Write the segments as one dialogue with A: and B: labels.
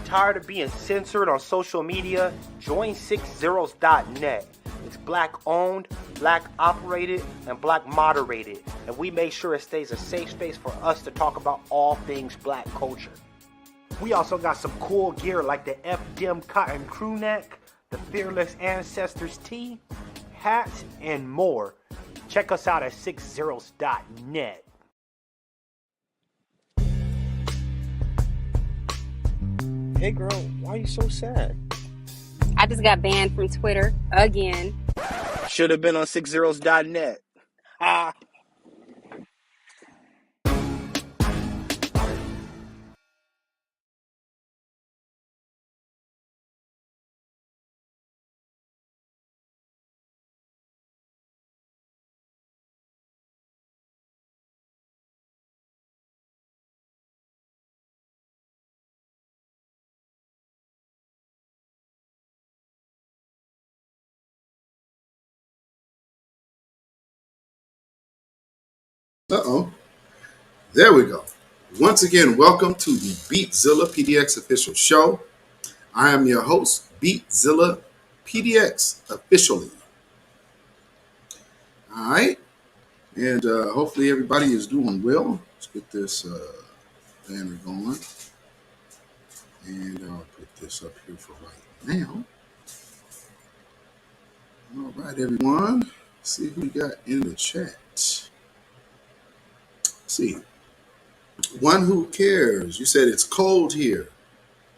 A: Tired of being censored on social media? Join 60s.net. It's black owned, black operated, and black moderated, and we make sure it stays a safe space for us to talk about all things black culture. We also got some cool gear like the FDM cotton crew neck, the Fearless Ancestors tee, hats, and more. Check us out at 60s.net. Hey girl, why are you so sad?
B: I just got banned from Twitter again.
A: Should have been on 60s.net. Ah.
C: There we go. Once again, welcome to the beatzillapdx official show. I am your host, beatzillapdx officially. All right. And hopefully everybody is doing well. Let's get this banner going. And I'll put this up here for right now. All right, everyone. Let's see who we got in the chat. Let's see. One who cares. You said it's cold here.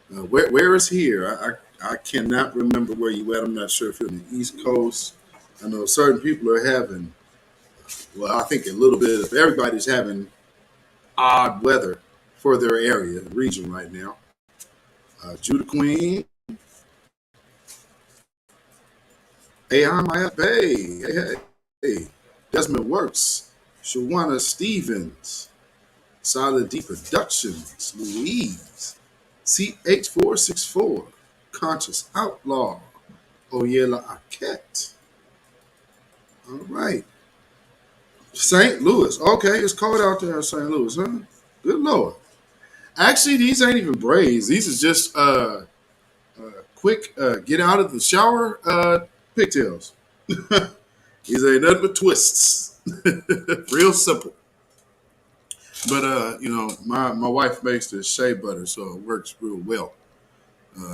C: Where is here? I cannot remember where you at. I'm not sure if you're on the East Coast. I know certain people are having, well, I think a little bit of everybody's having odd weather for their area, region right now. Judah Queen. Hey, I'm Bay. Hey. Desmond Works. Shawana Stevens. Solid D Productions, Louise, CH464, Conscious Outlaw, Oyela Arquette. All right. St. Louis. Okay, it's cold out there in St. Louis, huh? Good Lord. Actually, these ain't even braids. These is just quick get out of the shower pigtails. These ain't nothing but twists. Real simple. But, my wife makes this shea butter, so it works real well.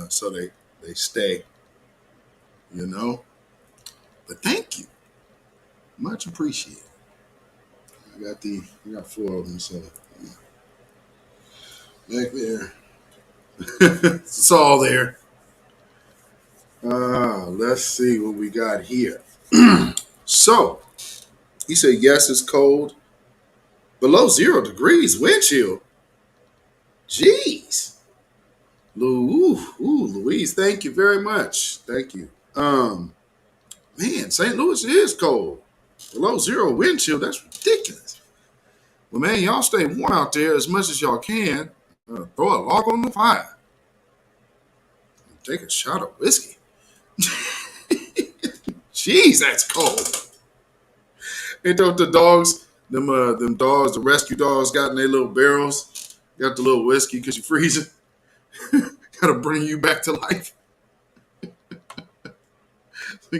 C: So they stay, But thank you. Much appreciated. I got 4 of them, so back there. It's all there. Let's see what we got here. So, you said, yes, it's cold. Below 0 degrees, wind chill. Jeez. Louise, thank you very much. Thank you. Man, St. Louis is cold. Below 0 wind chill, that's ridiculous. Well, man, y'all stay warm out there as much as y'all can. Throw a log on the fire. Take a shot of whiskey. Jeez, that's cold. Ain't those the dogs? Them dogs, the rescue dogs, got in their little barrels. Got the little whiskey because you're freezing. Got to bring you back to life. So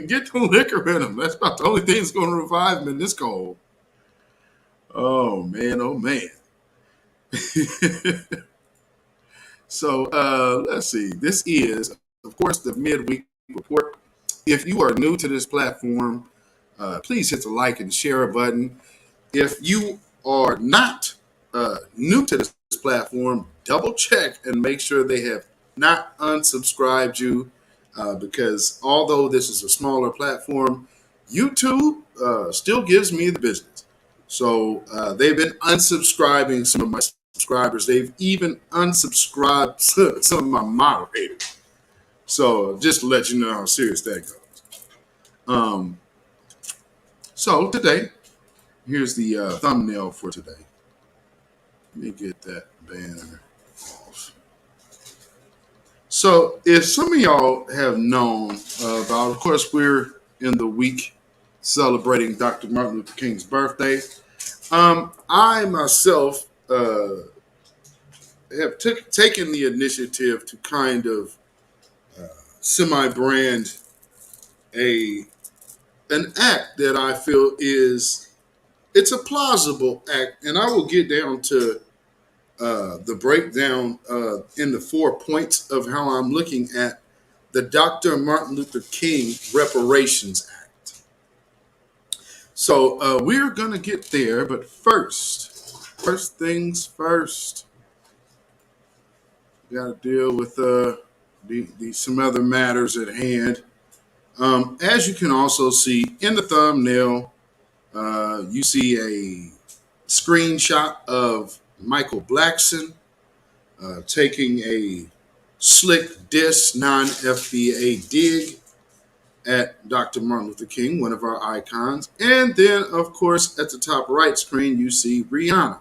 C: get the liquor in them. That's about the only thing that's going to revive them in this cold. Oh, man. So let's see. This is, of course, the midweek report. If you are new to this platform, please hit the like and share button. If you are not new to this platform, double check and make sure they have not unsubscribed you because although this is a smaller platform, YouTube still gives me the business. So they've been unsubscribing some of my subscribers. They've even unsubscribed some of my moderators. So just to let you know how serious that goes. So today, here's the thumbnail for today. Let me get that banner off. So if some of y'all have known about, of course, we're in the week celebrating Dr. Martin Luther King's birthday. I myself have taken the initiative to kind of semi-brand a an act that I feel is it's a plausible act, and I will get down to the breakdown in the 4 points of how I'm looking at the Dr. Martin Luther King Reparations Act. So we're going to get there, but first things first, got to deal with some other matters at hand. As you can also see in the thumbnail, you see a screenshot of Michael Blackson taking a slick diss non-FBA dig at Dr. Martin Luther King, one of our icons. And then, of course, at the top right screen, you see Rihanna.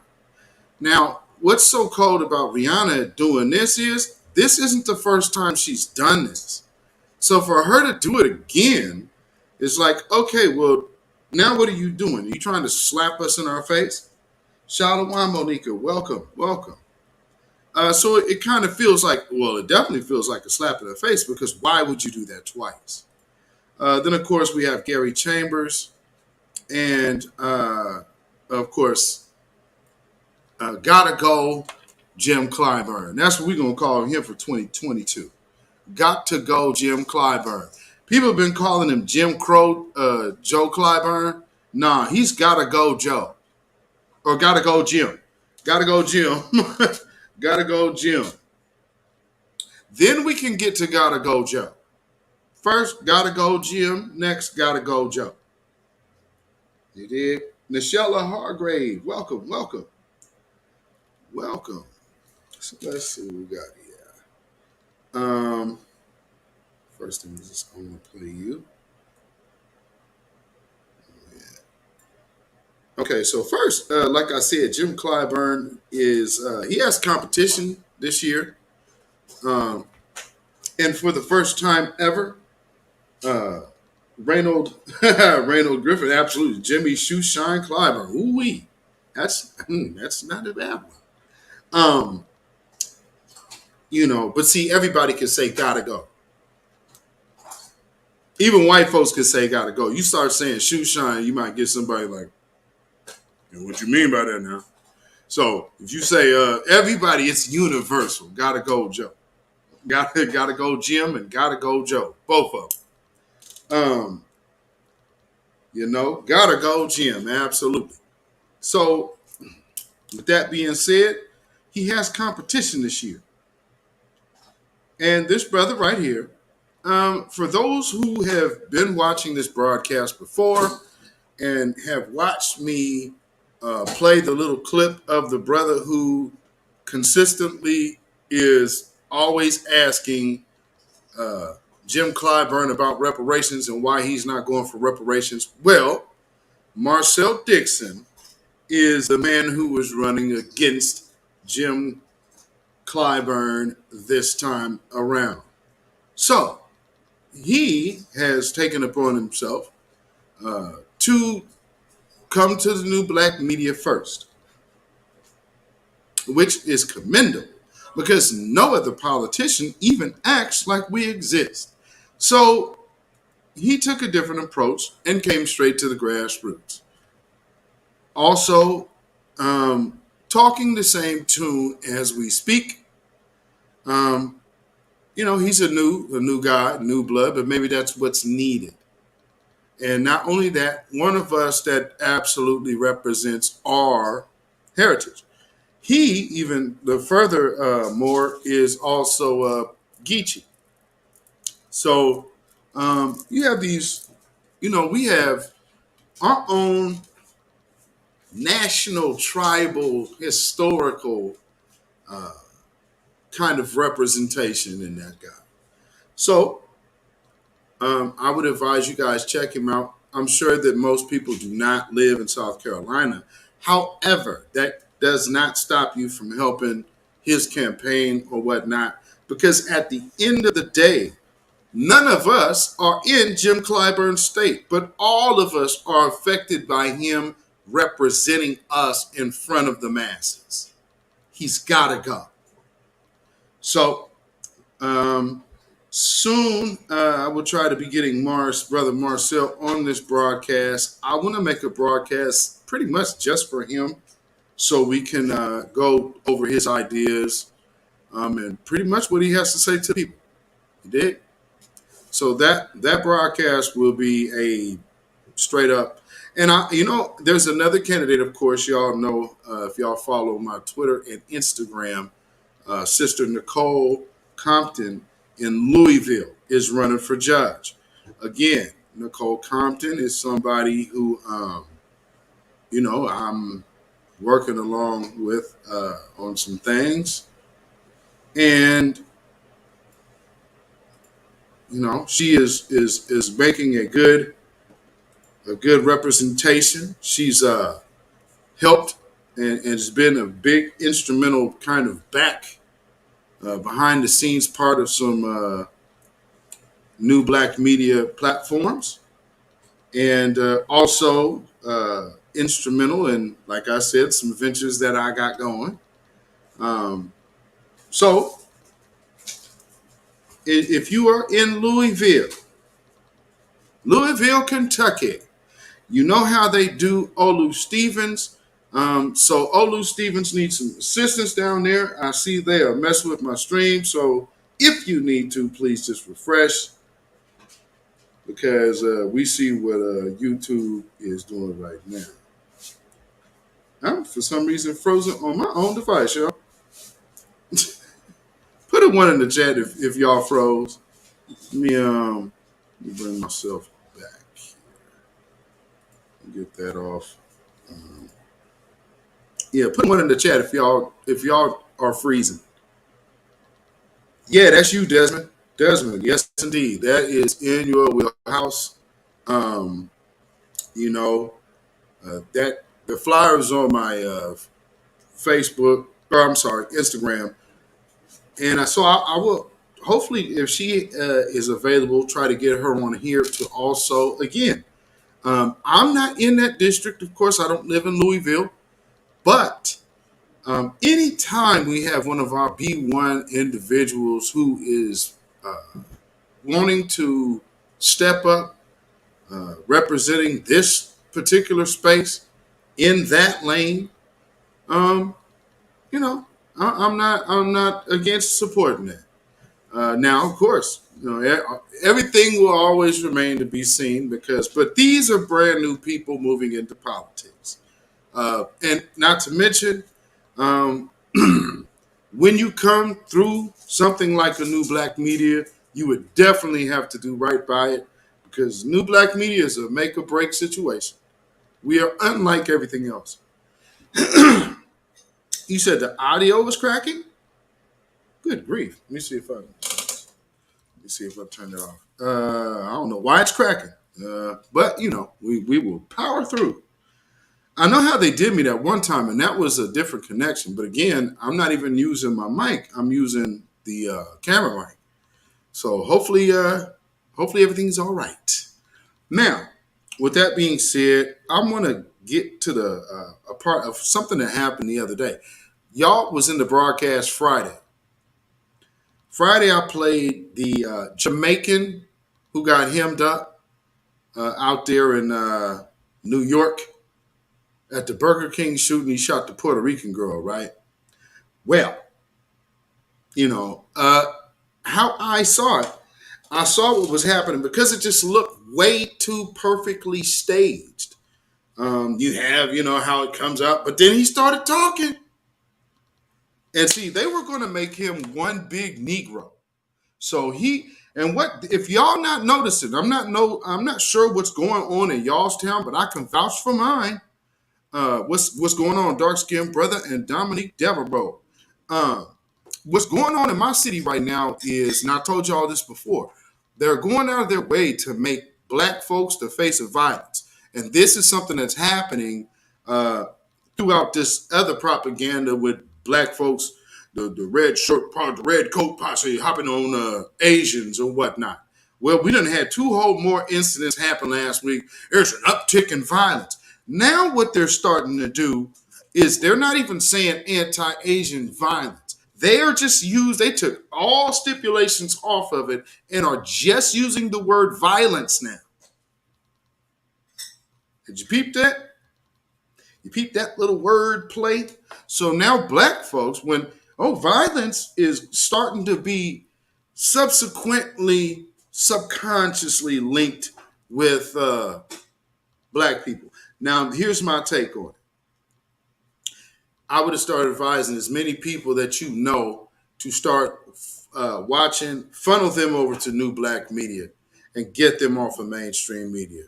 C: Now, what's so cold about Rihanna doing this isn't the first time she's done this. So for her to do it again, it's like, okay, well, now what are you doing? Are you trying to slap us in our face? Shalom, Monica, welcome. So it kind of feels like, well, it definitely feels like a slap in the face, because why would you do that twice? Then, of course, we have Gary Chambers and, of course, Gotta Go Jim Clyburn. That's what we're going to call him for 2022. Got to go Jim Clyburn. People have been calling him Jim Crow, Joe Clyburn. Nah, he's Gotta Go Joe. Or Gotta Go Jim. Gotta go Jim. Gotta go Jim. Then we can get to Gotta Go Joe. First, Gotta Go Jim. Next, Gotta Go Joe. You did? Nichelle Hargrave. Welcome. So let's see what we got here. First thing is just going to play you. Okay, so first, like I said, Jim Clyburn he has competition this year. And for the first time ever, Reynold Griffin, absolutely, Jimmy Shoeshine Clyburn. Ooh-wee. That's not a bad one. But see, everybody can say gotta go. Even white folks can say gotta go. You start saying Shoeshine, you might get somebody like, what you mean by that now? So if you say everybody, it's universal. Gotta go Joe. Gotta go Jim and gotta go Joe. Both of them. Gotta go Jim. Absolutely. So with that being said, he has competition this year. And this brother right here, for those who have been watching this broadcast before and have watched me play the little clip of the brother who consistently is always asking Jim Clyburn about reparations and why he's not going for reparations. Well, Marcel Dixon is the man who was running against Jim Clyburn this time around. So he has taken upon himself to come to the new black media first, which is commendable because no other politician even acts like we exist. So he took a different approach and came straight to the grassroots. Also, talking the same tune as we speak. He's a new guy, new blood, but maybe that's what's needed. And not only that, one of us that absolutely represents our heritage. He, even the further more, is also Geechee. So you have these, we have our own national, tribal, historical kind of representation in that guy. So I would advise you guys check him out. I'm sure that most people do not live in South Carolina. However, that does not stop you from helping his campaign or whatnot, because at the end of the day, none of us are in Jim Clyburn's state, but all of us are affected by him representing us in front of the masses. He's got to go. So soon I will try to be getting brother Marcel on this broadcast. I want to make a broadcast pretty much just for him, so we can go over his ideas and pretty much what he has to say to people. You dig? So that broadcast will be a straight up. And there's another candidate, of course, y'all know, if y'all follow my Twitter and Instagram, Sister Nicole Compton in Louisville is running for judge. Again, Nicole Compton is somebody who, I'm working along with on some things. And, she is making a good representation. She's helped and has been a big instrumental kind of behind the scenes part of some new black media platforms, and also instrumental in, like I said, some ventures that I got going. So if you are in Louisville, Kentucky, you know how they do Olu Stevens. So Olu Stevens needs some assistance down there. I see they are messing with my stream. So if you need to, please just refresh, because we see what YouTube is doing right now. I'm for some reason frozen on my own device, y'all. Put a 1 in the chat if y'all froze. Let me bring myself back here. Get that off. Yeah, put 1 in the chat if y'all are freezing. Yeah, that's you, Desmond. Desmond, yes, indeed. That is in your wheelhouse. That the flyers on my Instagram. And so I will, hopefully, if she is available, try to get her on here to also, again, I'm not in that district. Of course, I don't live in Louisville. But anytime we have one of our B1 individuals who is wanting to step up, representing this particular space in that lane, I'm not against supporting that. Now, of course, everything will always remain to be seen, but these are brand new people moving into politics. And not to mention, when you come through something like a new black media, you would definitely have to do right by it, because new black media is a make or break situation. We are unlike everything else. You said the audio was cracking? Good grief. Let me see if I turn it off. I don't know why it's cracking. But we will power through. I know how they did me that one time, and that was a different connection. But again, I'm not even using my mic. I'm using the camera mic. So hopefully everything's all right. Now, with that being said, I'm going to get to a part of something that happened the other day. Y'all was in the broadcast Friday. Friday, I played the Jamaican who got hemmed up out there in New York at the Burger King shooting. He shot the Puerto Rican girl, right? Well, how I saw what was happening, because it just looked way too perfectly staged. You have, how it comes out, but then he started talking. And see, they were going to make him one big Negro. So if y'all not noticing, I'm not sure what's going on in y'all's town, but I can vouch for mine. What's going on, dark skinned brother and Dominique Devereaux. What's going on in my city right now is, and I told y'all this before, they're going out of their way to make black folks the face of violence. And this is something that's happening throughout this other propaganda with black folks, the red shirt, the red coat posse hopping on Asians or whatnot. Well, we done had 2 whole more incidents happen last week. There's an uptick in violence. Now what they're starting to do is they're not even saying anti-Asian violence. They took all stipulations off of it and are just using the word violence now. Did you peep that? You peep that little word play? So now black folks, violence is starting to be subsequently, subconsciously linked with black people. Now, here's my take on it. I would have started advising as many people that you know to start watching, funnel them over to new black media and get them off of mainstream media.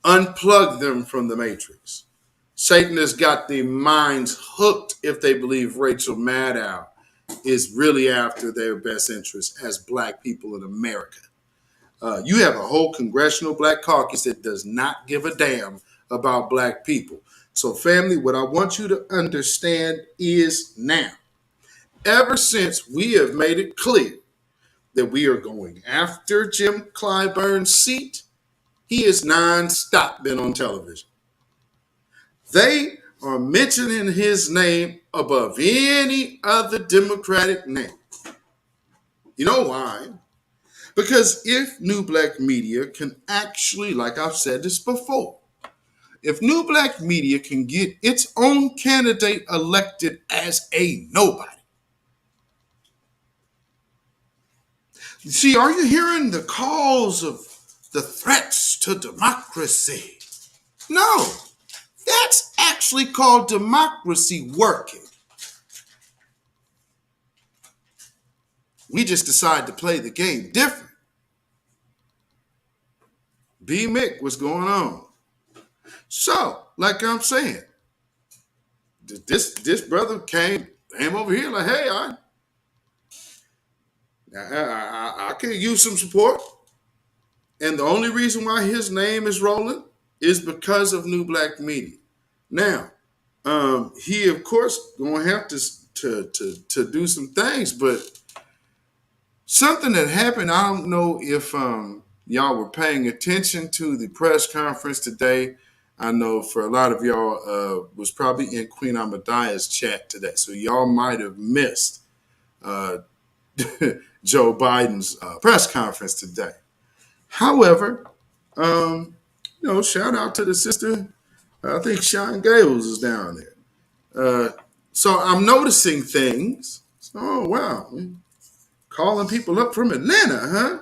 C: Unplug them from the matrix. Satan has got the minds hooked if they believe Rachel Maddow is really after their best interests as black people in America. You have a whole congressional black caucus that does not give a damn about black people. So, family, what I want you to understand is now, ever since we have made it clear that we are going after Jim Clyburn's seat, he has nonstop been on television. They are mentioning his name above any other Democratic name. You know why? Because if new black media can actually, like I've said this before, if new black media can get its own candidate elected as a nobody. See, are you hearing the calls of the threats to democracy? No, that's actually called democracy working. We just decided to play the game different. B. Mick, what's going on? So, like I'm saying, this brother came over here like, hey, I could use some support. And the only reason why his name is rolling is because of new black media. Now, he of course gonna have to do some things, but something that happened, I don't know if y'all were paying attention to the press conference today. I know for a lot of y'all was probably in Queen Amadiah's chat today, so y'all might have missed Joe Biden's press conference today. However, shout out to the sister. I think Sean Gales is down there. So I'm noticing things. Oh, wow. Calling people up from Atlanta, huh?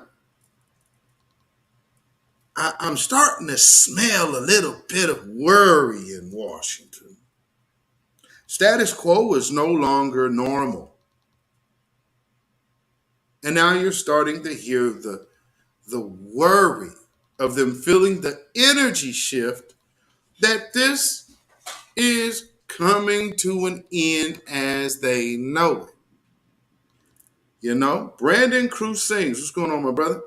C: I'm starting to smell a little bit of worry in Washington. Status quo is no longer normal. And now you're starting to hear the worry of them feeling the energy shift that this is coming to an end as they know it. You know, Brandon Cruz sings. What's going on, my brother?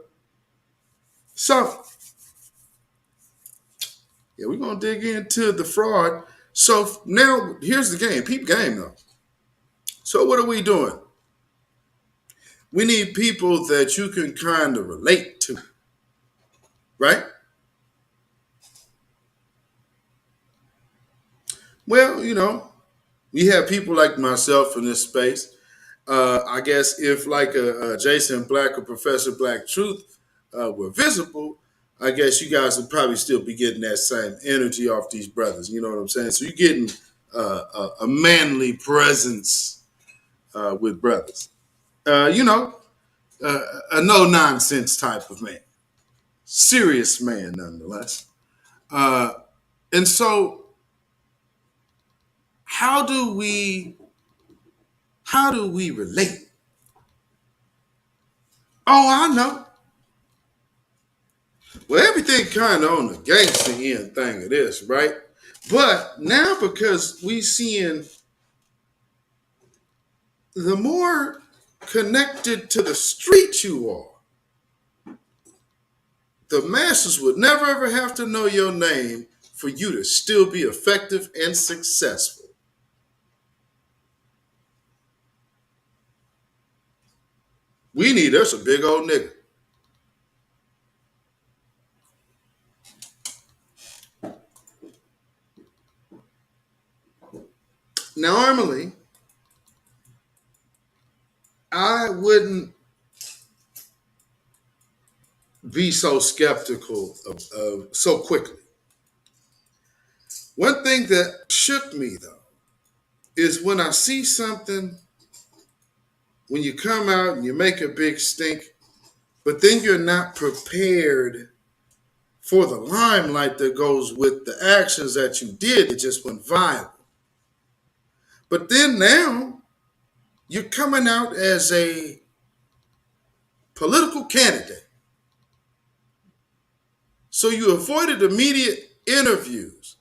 C: So, yeah, we're going to dig into the fraud. So now, here's the game. Peep game, though. So what are we doing? We need people that you can kind of relate to, right? Well, we have people like myself in this space. I guess if like a Jason Black or Professor Black Truth were visible, I guess you guys would probably still be getting that same energy off these brothers. You know what I'm saying? So you're getting a manly presence with brothers. A no-nonsense type of man. Serious man, nonetheless. And so how do we relate? Oh, I know. Well, everything kind of on the gangster end thing of this, right? But now because we seeing the more connected to the street you are, the masses would never ever have to know your name for you to still be effective and successful. We need us a big old nigga. Normally, I wouldn't be so skeptical of so quickly. One thing that shook me though is when I see something, when you come out and you make a big stink, but then you're not prepared for the limelight that goes with the actions that you did. It just went viral. But then now you're coming out as a political candidate. So you avoided immediate interviews.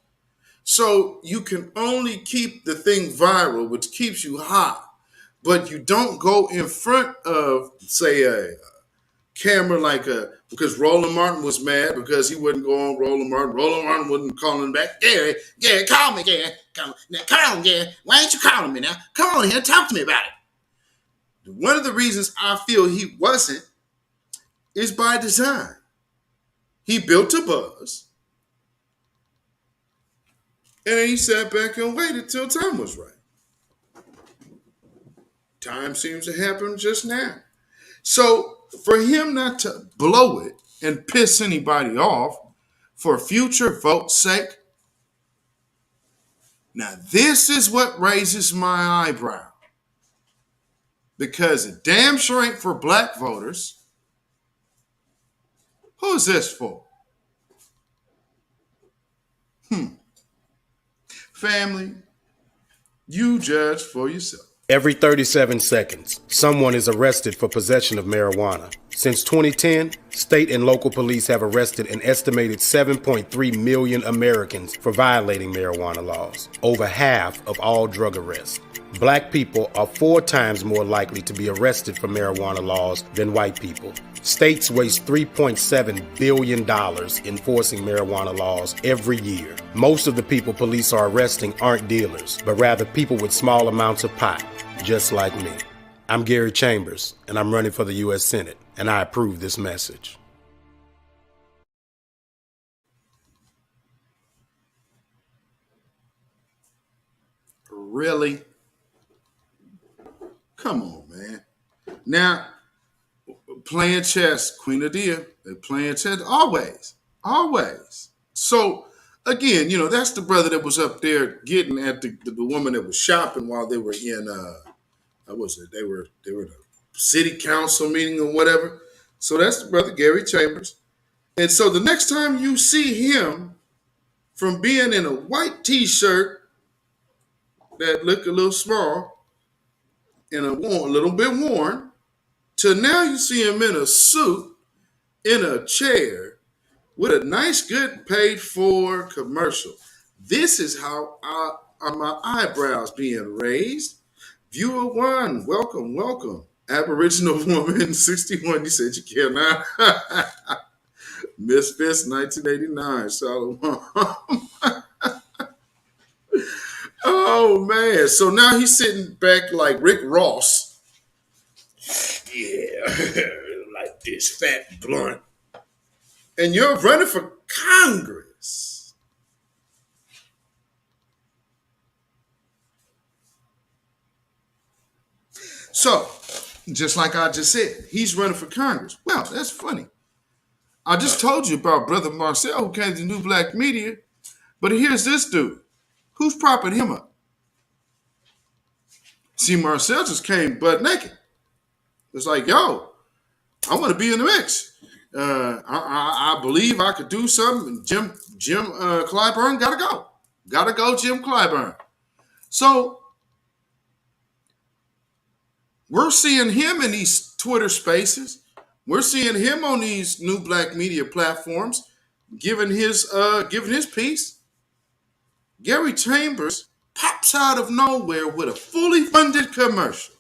C: So you can only keep the thing viral, which keeps you hot. But you don't go in front of, say, a camera because Roland Martin was mad because he wouldn't go on Roland Martin. Roland Martin wouldn't call him back. Gary, call me, Gary. Call him, Gary. Why ain't you calling me now? Come on here, talk to me about it. One of the reasons I feel he wasn't is by design. He built a buzz, and then he sat back and waited till time was right. Time seems to happen just now. So for him not to blow it and piss anybody off for future vote's sake, now this is what raises my eyebrow. Because it damn sure ain't for black voters. Who's this for? Family, you judge for yourself.
D: Every 37 seconds, someone is arrested for possession of marijuana. Since 2010, state and local police have arrested an estimated 7.3 million Americans for violating marijuana laws, over half of all drug arrests. Black people are 4 times more likely to be arrested for marijuana laws than white people. States waste $3.7 billion enforcing marijuana laws every year. Most of the people police are arresting aren't dealers, but rather people with small amounts of pot, just like me. I'm Gary Chambers, and I'm running for the U.S. Senate, and I approve this message.
C: Really? Come on, man. Now, playing chess, Queen Adia, they playing chess always. So, again, that's the brother that was up there getting at the woman that was shopping while they were in, what was it? They were in a city council meeting or whatever. So that's the brother, Gary Chambers. And so the next time you see him, from being in a white t-shirt that looked a little small, and a little bit worn, to now you see him in a suit, in a chair, with a nice, good, paid-for commercial. This is how my eyebrows being raised. Viewer 1, welcome. Aboriginal woman, 61, you said you cannot. Misfits, 1989, Solomon. Oh, man. So now he's sitting back like Rick Ross. Yeah, like this fat blunt. And you're running for Congress. So, just like I just said, he's running for Congress. Well, that's funny. I just told you about Brother Marcel who came to New Black Media, but here's this dude. Who's propping him up? See, Marcel just came butt naked. It's like, yo, I want to be in the mix. I believe I could do something. Jim Clyburn gotta go. Gotta go, Jim Clyburn. So we're seeing him in these Twitter spaces. We're seeing him on these New Black Media platforms, giving his piece. Gary Chambers pops out of nowhere with a fully funded commercial.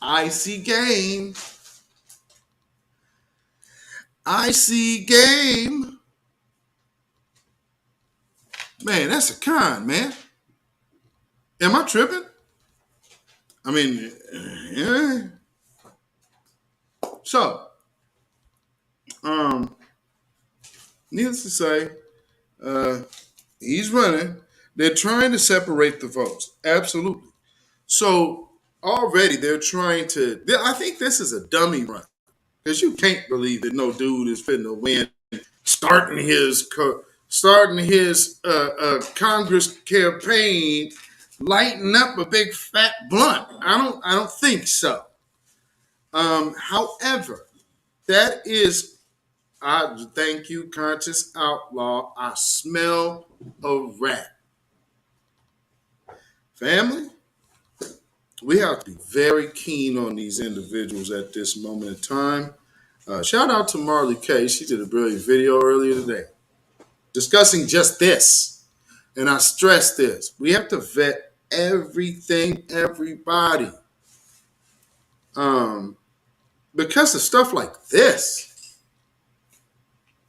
C: I see game. Man, that's a con, man. Am I tripping? I mean, yeah. So, Needless to say, uh, he's running. They're trying to separate the votes. Absolutely. So already they're trying to. I think this is a dummy run because you can't believe that no dude is fitting to win, starting his Congress campaign, lighting up a big fat blunt. I don't think so. However, that is. I thank you, conscious outlaw. I smell a rat. Family, we have to be very keen on these individuals at this moment in time. Shout out to Marley K. She did a brilliant video earlier today discussing just this. And I stress this. We have to vet everything, everybody. Because of stuff like this.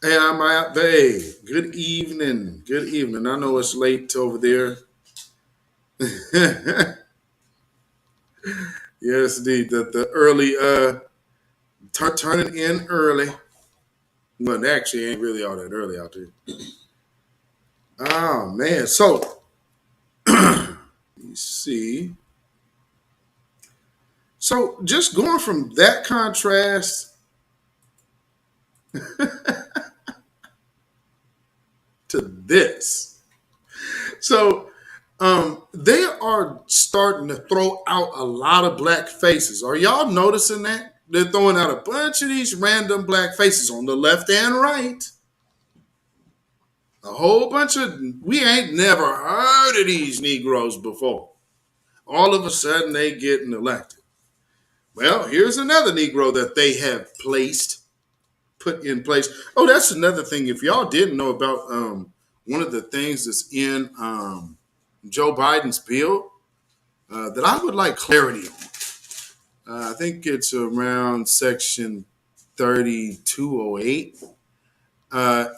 C: Hey, I'm out. Hey, good evening. Good evening. I know it's late over there. Yes, indeed. The early turning in early. Well, it actually ain't really all that early out there. Oh man. So let me see. So just going from that contrast to this. So they are starting to throw out a lot of black faces. Are y'all noticing that? They're throwing out a bunch of these random black faces on the left and right. A whole bunch of, we ain't never heard of these Negroes before. All of a sudden they getting elected. Well, here's another Negro that they have put in place. Oh, that's another thing. If y'all didn't know about one of the things that's in Joe Biden's bill that I would like clarity on. I think it's around section 3208.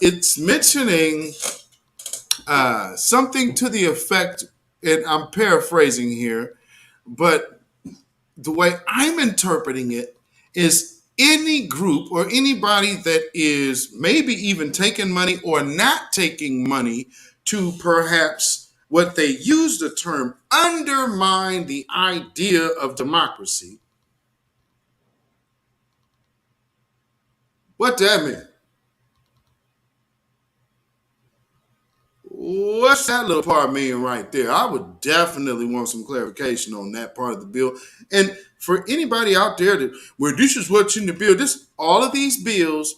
C: It's mentioning something to the effect, and I'm paraphrasing here, but the way I'm interpreting it is any group or anybody that is maybe even taking money or not taking money to perhaps what they use the term undermine the idea of democracy. What that mean? What's that little part mean right there? I would definitely want some clarification on that part of the bill. And for anybody out there that, well, this is what's in the bill, all of these bills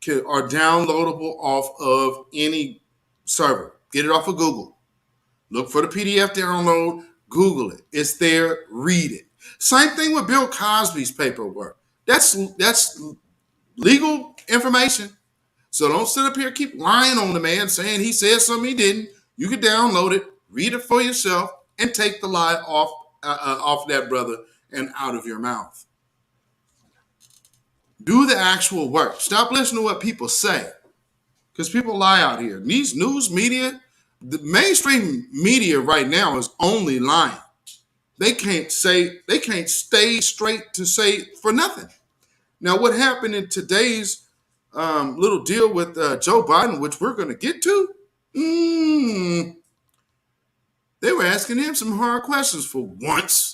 C: are downloadable off of any server. Get it off of Google. Look for the PDF download, Google it. It's there, read it. Same thing with Bill Cosby's paperwork. That's legal information. So don't sit up here keep lying on the man saying he said something he didn't. You can download it, read it for yourself, and take the lie off that brother and out of your mouth. Do the actual work. Stop listening to what people say, because people lie out here. And these news media, the mainstream media right now is only lying. They can't stay straight to say for nothing. Now, what happened in today's little deal with Joe Biden, which we're going to get to, they were asking him some hard questions for once.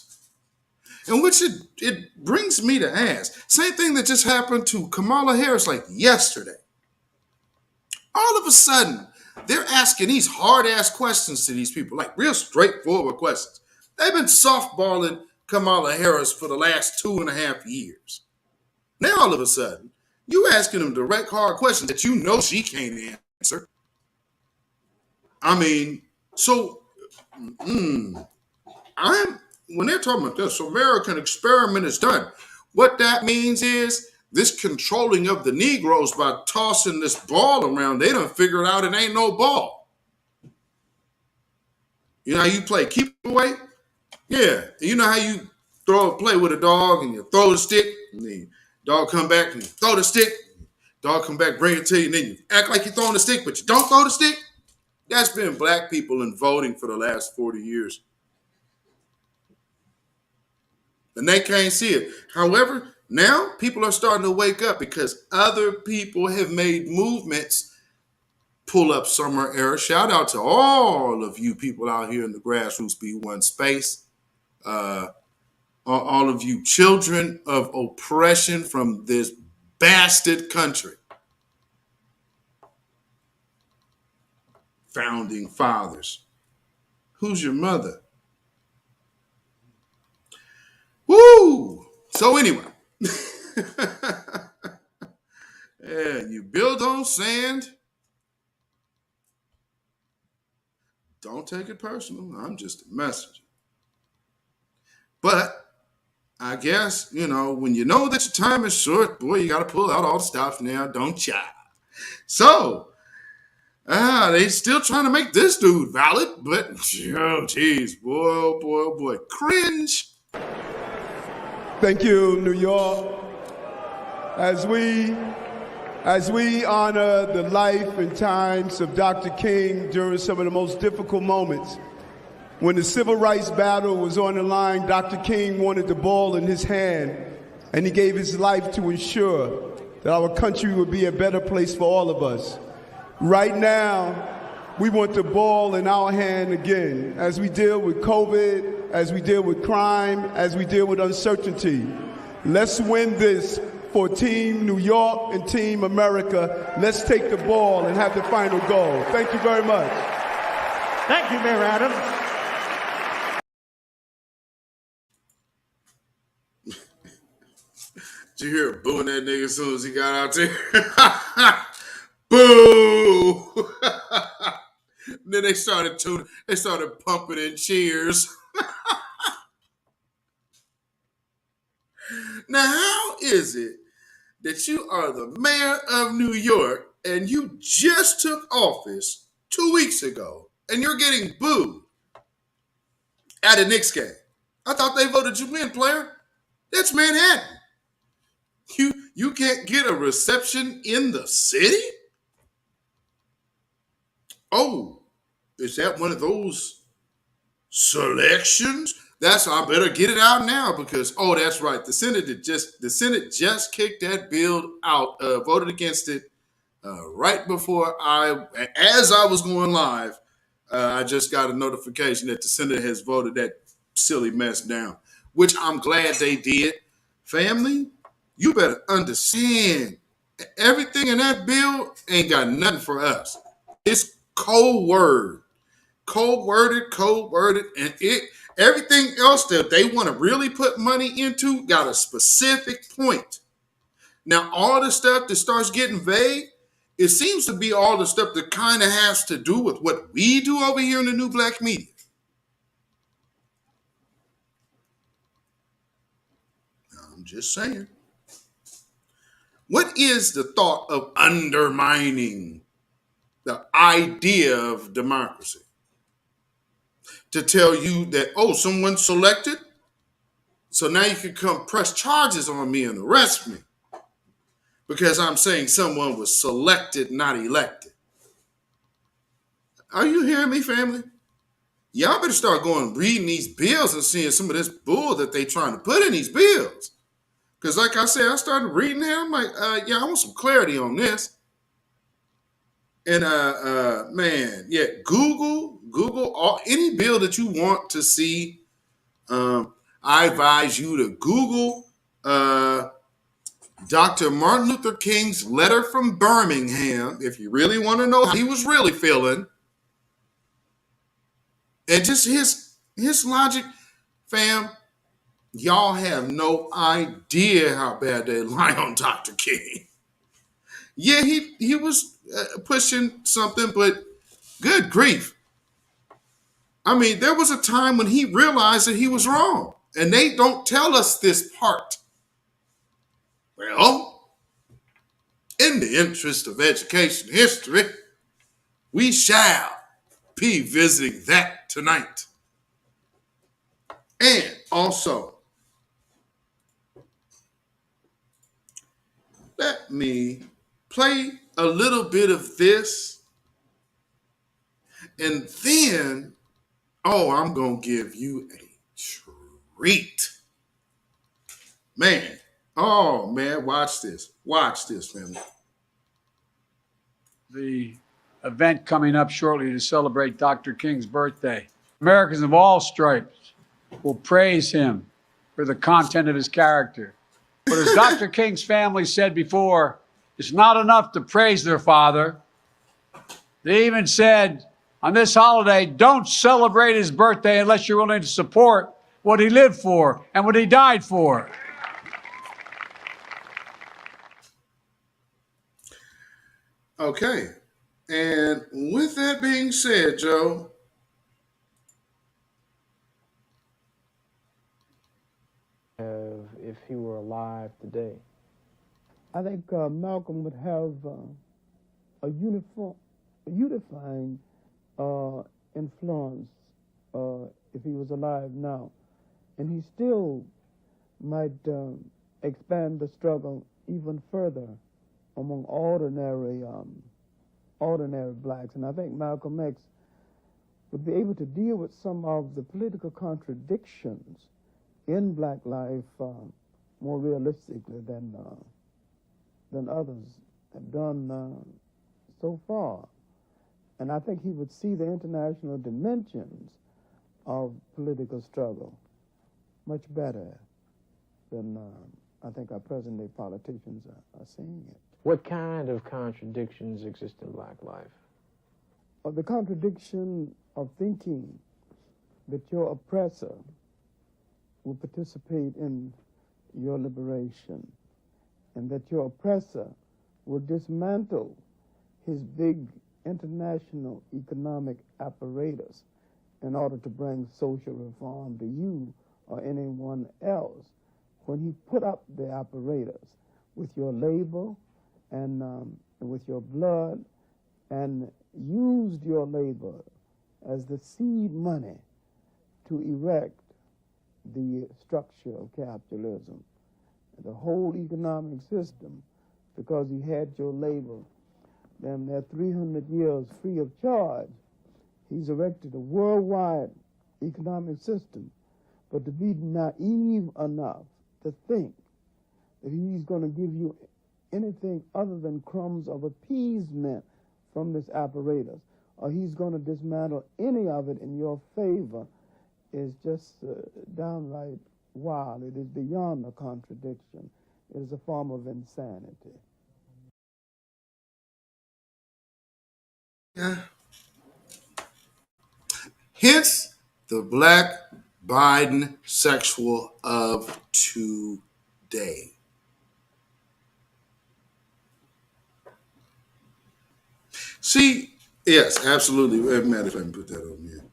C: In which it brings me to ask, same thing that just happened to Kamala Harris like yesterday. All of a sudden, they're asking these hard-ass questions to these people, like real straightforward questions. They've been softballing Kamala Harris for the last 2.5 years. Now, all of a sudden, you asking them direct, hard questions that you know she can't answer. I mean, so when they're talking about this American experiment is done, what that means is this controlling of the Negroes by tossing this ball around, they done figured out it ain't no ball. You know how you play keep away? Yeah. You know how you play with a dog and you throw the stick and the dog come back and you throw the stick. Dog come back, bring it to you, and then you act like you're throwing the stick, but you don't throw the stick. That's been black people in voting for the last 40 years. And they can't see it. However, now people are starting to wake up because other people have made movements pull up summer era. Shout out to all of you people out here in the grassroots B1 space. All of you children of oppression from this bastard country. Founding fathers. Who's your mother? Woo! So anyway. Yeah, you build on sand. Don't take it personal. I'm just a messenger. But I guess, when you know that your time is short, boy, you got to pull out all the stops now, don't ya? So, they still trying to make this dude valid, but, oh, geez, boy, cringe.
E: Thank you, New York. As we honor the life and times of Dr. King during some of the most difficult moments, when the civil rights battle was on the line, Dr. King wanted the ball in his hand, and he gave his life to ensure that our country would be a better place for all of us. Right now, we want the ball in our hand again as we deal with COVID, as we deal with crime, as we deal with uncertainty. Let's win this for Team New York and Team America. Let's take the ball and have the final goal. Thank you very much.
F: Thank you, Mayor Adams.
C: Did you hear booing that nigga as soon as he got out there? Boo! Then they started pumping in cheers. Now, how is it that you are the mayor of New York and you just took office 2 weeks ago and you're getting booed at a Knicks game? I thought they voted you in, player. That's Manhattan. You can't get a reception in the city? Oh, is that one of those selections? I better get it out now because, that's right. The Senate just kicked that bill out, voted against it right before as I was going live. I just got a notification that the Senate has voted that silly mess down, which I'm glad they did. Family, you better understand everything in that bill ain't got nothing for us. It's code-worded, and everything else that they want to really put money into got a specific point. Now, all the stuff that starts getting vague, it seems to be all the stuff that kind of has to do with what we do over here in the New Black Media. I'm just saying. What is the thought of undermining the idea of democracy? To tell you that, someone's selected, so now you can come press charges on me and arrest me because I'm saying someone was selected, not elected. Are you hearing me, family? Y'all better start going reading these bills and seeing some of this bull that they trying to put in these bills. Because like I said, I started reading it. I'm like, I want some clarity on this. And Google any bill that you want to see. I advise you to Google Dr. Martin Luther King's letter from Birmingham if you really want to know how he was really feeling. And just his logic, fam, y'all have no idea how bad they lie on Dr. King. Yeah, he was pushing something, but good grief. I mean, there was a time when he realized that he was wrong, and they don't tell us this part. Well, in the interest of education history, we shall be visiting that tonight. And also, let me play a little bit of this, and then, I'm going to give you a treat. Man, watch this. Watch this, family.
G: The event coming up shortly to celebrate Dr. King's birthday. Americans of all stripes will praise him for the content of his character. But as Dr. King's family said before, it's not enough to praise their father. They even said on this holiday, don't celebrate his birthday unless you're willing to support what he lived for and what he died for.
C: Okay. And with that being said, Joe,
H: if he were alive today, I think Malcolm would have a unifying influence if he was alive now, and he still might expand the struggle even further among ordinary blacks. And I think Malcolm X would be able to deal with some of the political contradictions in black life more realistically than others have done so far. And I think he would see the international dimensions of political struggle much better than I think our present-day politicians are seeing it.
I: What kind of contradictions exist in black life?
H: The contradiction of thinking that your oppressor will participate in your liberation, and that your oppressor will dismantle his big international economic apparatus in order to bring social reform to you or anyone else. When he put up the apparatus with your labor and with your blood, and used your labor as the seed money to erect the structure of capitalism, the whole economic system, because he had your labor. Then there 300 years free of charge. He's erected a worldwide economic system, but to be naive enough to think that he's going to give you anything other than crumbs of appeasement from this apparatus, or he's going to dismantle any of it in your favor, is just downright wild. It is beyond a contradiction. It is a form of insanity.
C: yeah. Hence the black Biden sexual of today. See, yes, absolutely. Matter if I can put that on here.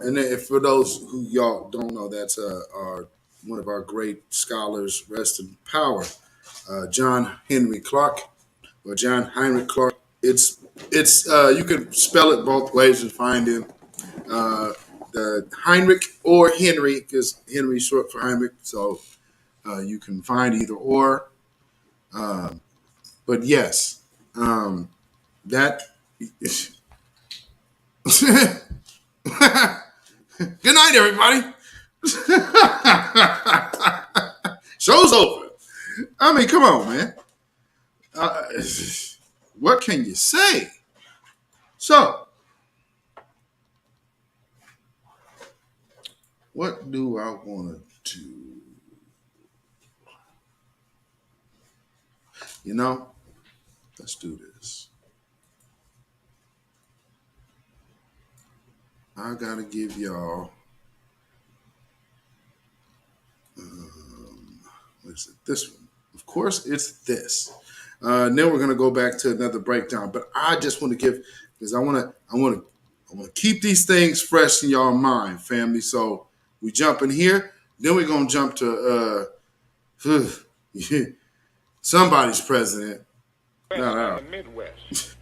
C: And then for those who y'all don't know, that's one of our great scholars, rest in power, John Henry Clark, or John Heinrich Clark. It's you can spell it both ways and find him. The Heinrich or Henry, because Henry is short for Heinrich, so you can find either or. But yes, that. Good night, everybody. Show's over. I mean, come on, man. What can you say? So, what do I want to do? You know, let's do this. I gotta give y'all, what is it? This one. Of course, it's this. Then we're gonna go back to another breakdown. But I just want to give, because I want to keep these things fresh in y'all mind, family. So we jump in here. Then we're gonna jump to somebody's president. Not ours.
J: In the Midwest,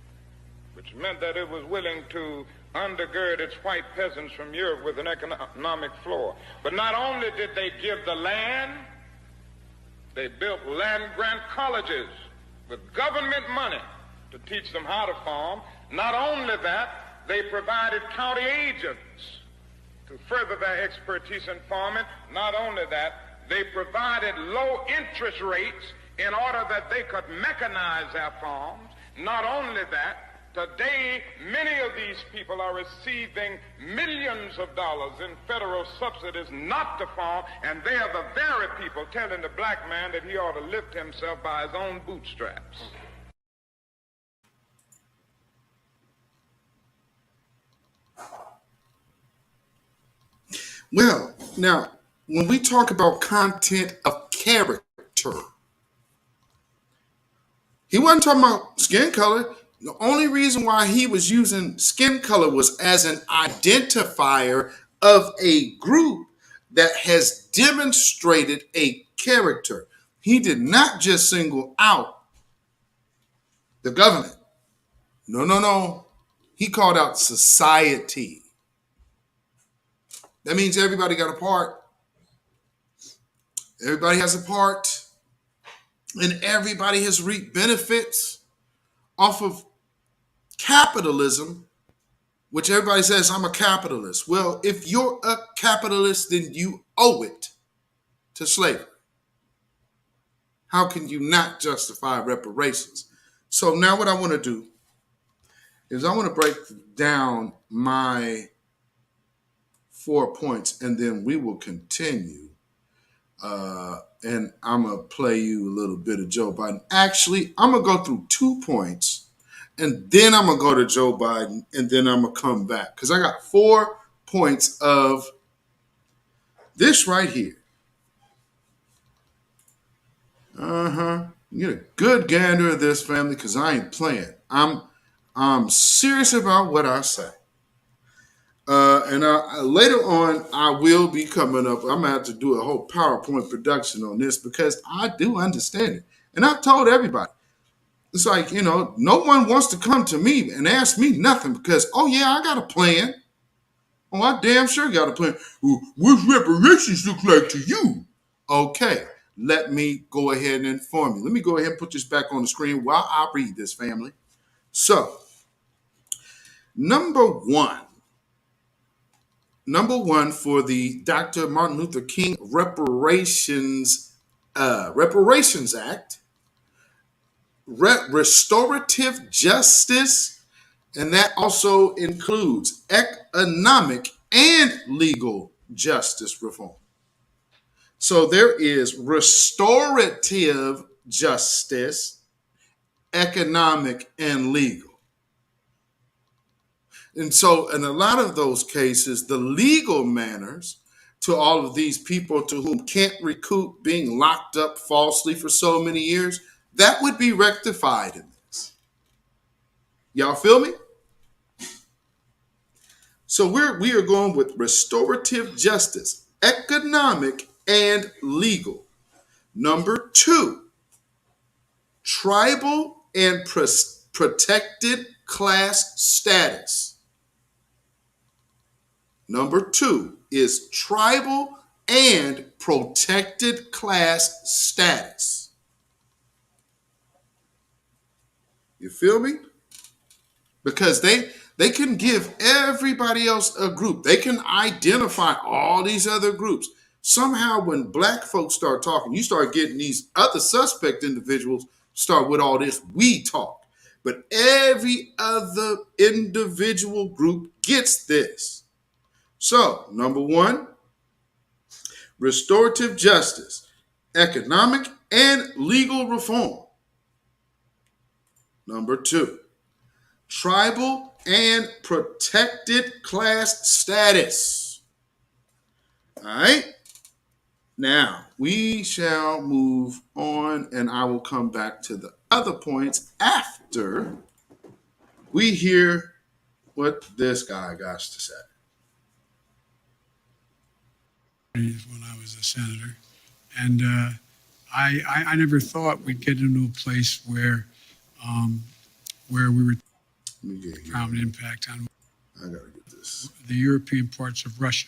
J: which meant that it was willing to undergird its white peasants from Europe with an economic floor. But not only did they give the land, they built land-grant colleges with government money to teach them how to farm. Not only that, they provided county agents to further their expertise in farming. Not only that, they provided low interest rates in order that they could mechanize their farms. Not only that, Today, many of these people are receiving millions of dollars in federal subsidies not to farm, and they are the very people telling the black man that he ought to lift himself by his own bootstraps.
C: Well, now, when we talk about content of character, he wasn't talking about skin color. The only reason why he was using skin color was as an identifier of a group that has demonstrated a character. He did not just single out the government. No, no, no. He called out society. That means everybody got a part. Everybody has a part. And everybody has reaped benefits off of capitalism, which everybody says, I'm a capitalist. Well, if you're a capitalist, then you owe it to slavery. How can you not justify reparations? So now what I want to do is I want to break down my 4 points, and then we will continue. And I'm going to play you a little bit of Joe Biden. Actually, I'm going to go through 2 points, and then I'm going to go to Joe Biden, and then I'm going to come back. Because I got 4 points of this right here. You get a good gander of this, family, because I ain't playing. I'm serious about what I say. And later on, I will be coming up. I'm going to have to do a whole PowerPoint production on this because I do understand it. And I've told everybody. It's like, no one wants to come to me and ask me nothing because, oh, yeah, I got a plan. Oh, I damn sure got a plan. Well, what's reparations look like to you? Okay, let me go ahead and inform you. Let me go ahead and put this back on the screen while I read this, family. So, Number one for the Dr. Martin Luther King Reparations Act, restorative justice, and that also includes economic and legal justice reform. So there is restorative justice, economic, and legal. And so in a lot of those cases, the legal manners to all of these people to whom can't recoup being locked up falsely for so many years, that would be rectified in this. Y'all feel me? So we are going with restorative justice, economic and legal. Number two, tribal and protected class status. Number two is tribal and protected class status. You feel me? Because they can give everybody else a group. They can identify all these other groups. Somehow when black folks start talking, you start getting these other suspect individuals start with all this we talk. But every other individual group gets this. So, number one, restorative justice, economic and legal reform. Number two, tribal and protected class status. All right. Now, we shall move on, and I will come back to the other points after we hear what this guy got to say.
G: When I was a senator, and I never thought we'd get into a place where we were profound impact on
C: I gotta get this.
G: The European parts of Russia.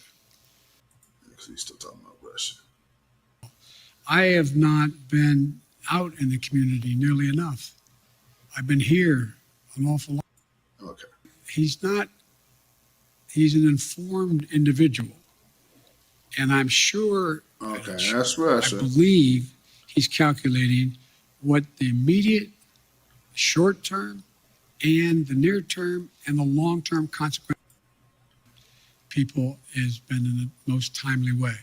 C: Actually, still talking about Russia.
G: I have not been out in the community nearly enough. I've been here an awful lot.
C: Okay.
G: He's an informed individual. And I'm sure,
C: okay, that's Russia.
G: I believe he's calculating what the immediate, short-term, and the near term and the long term consequence people has been in the most timely way.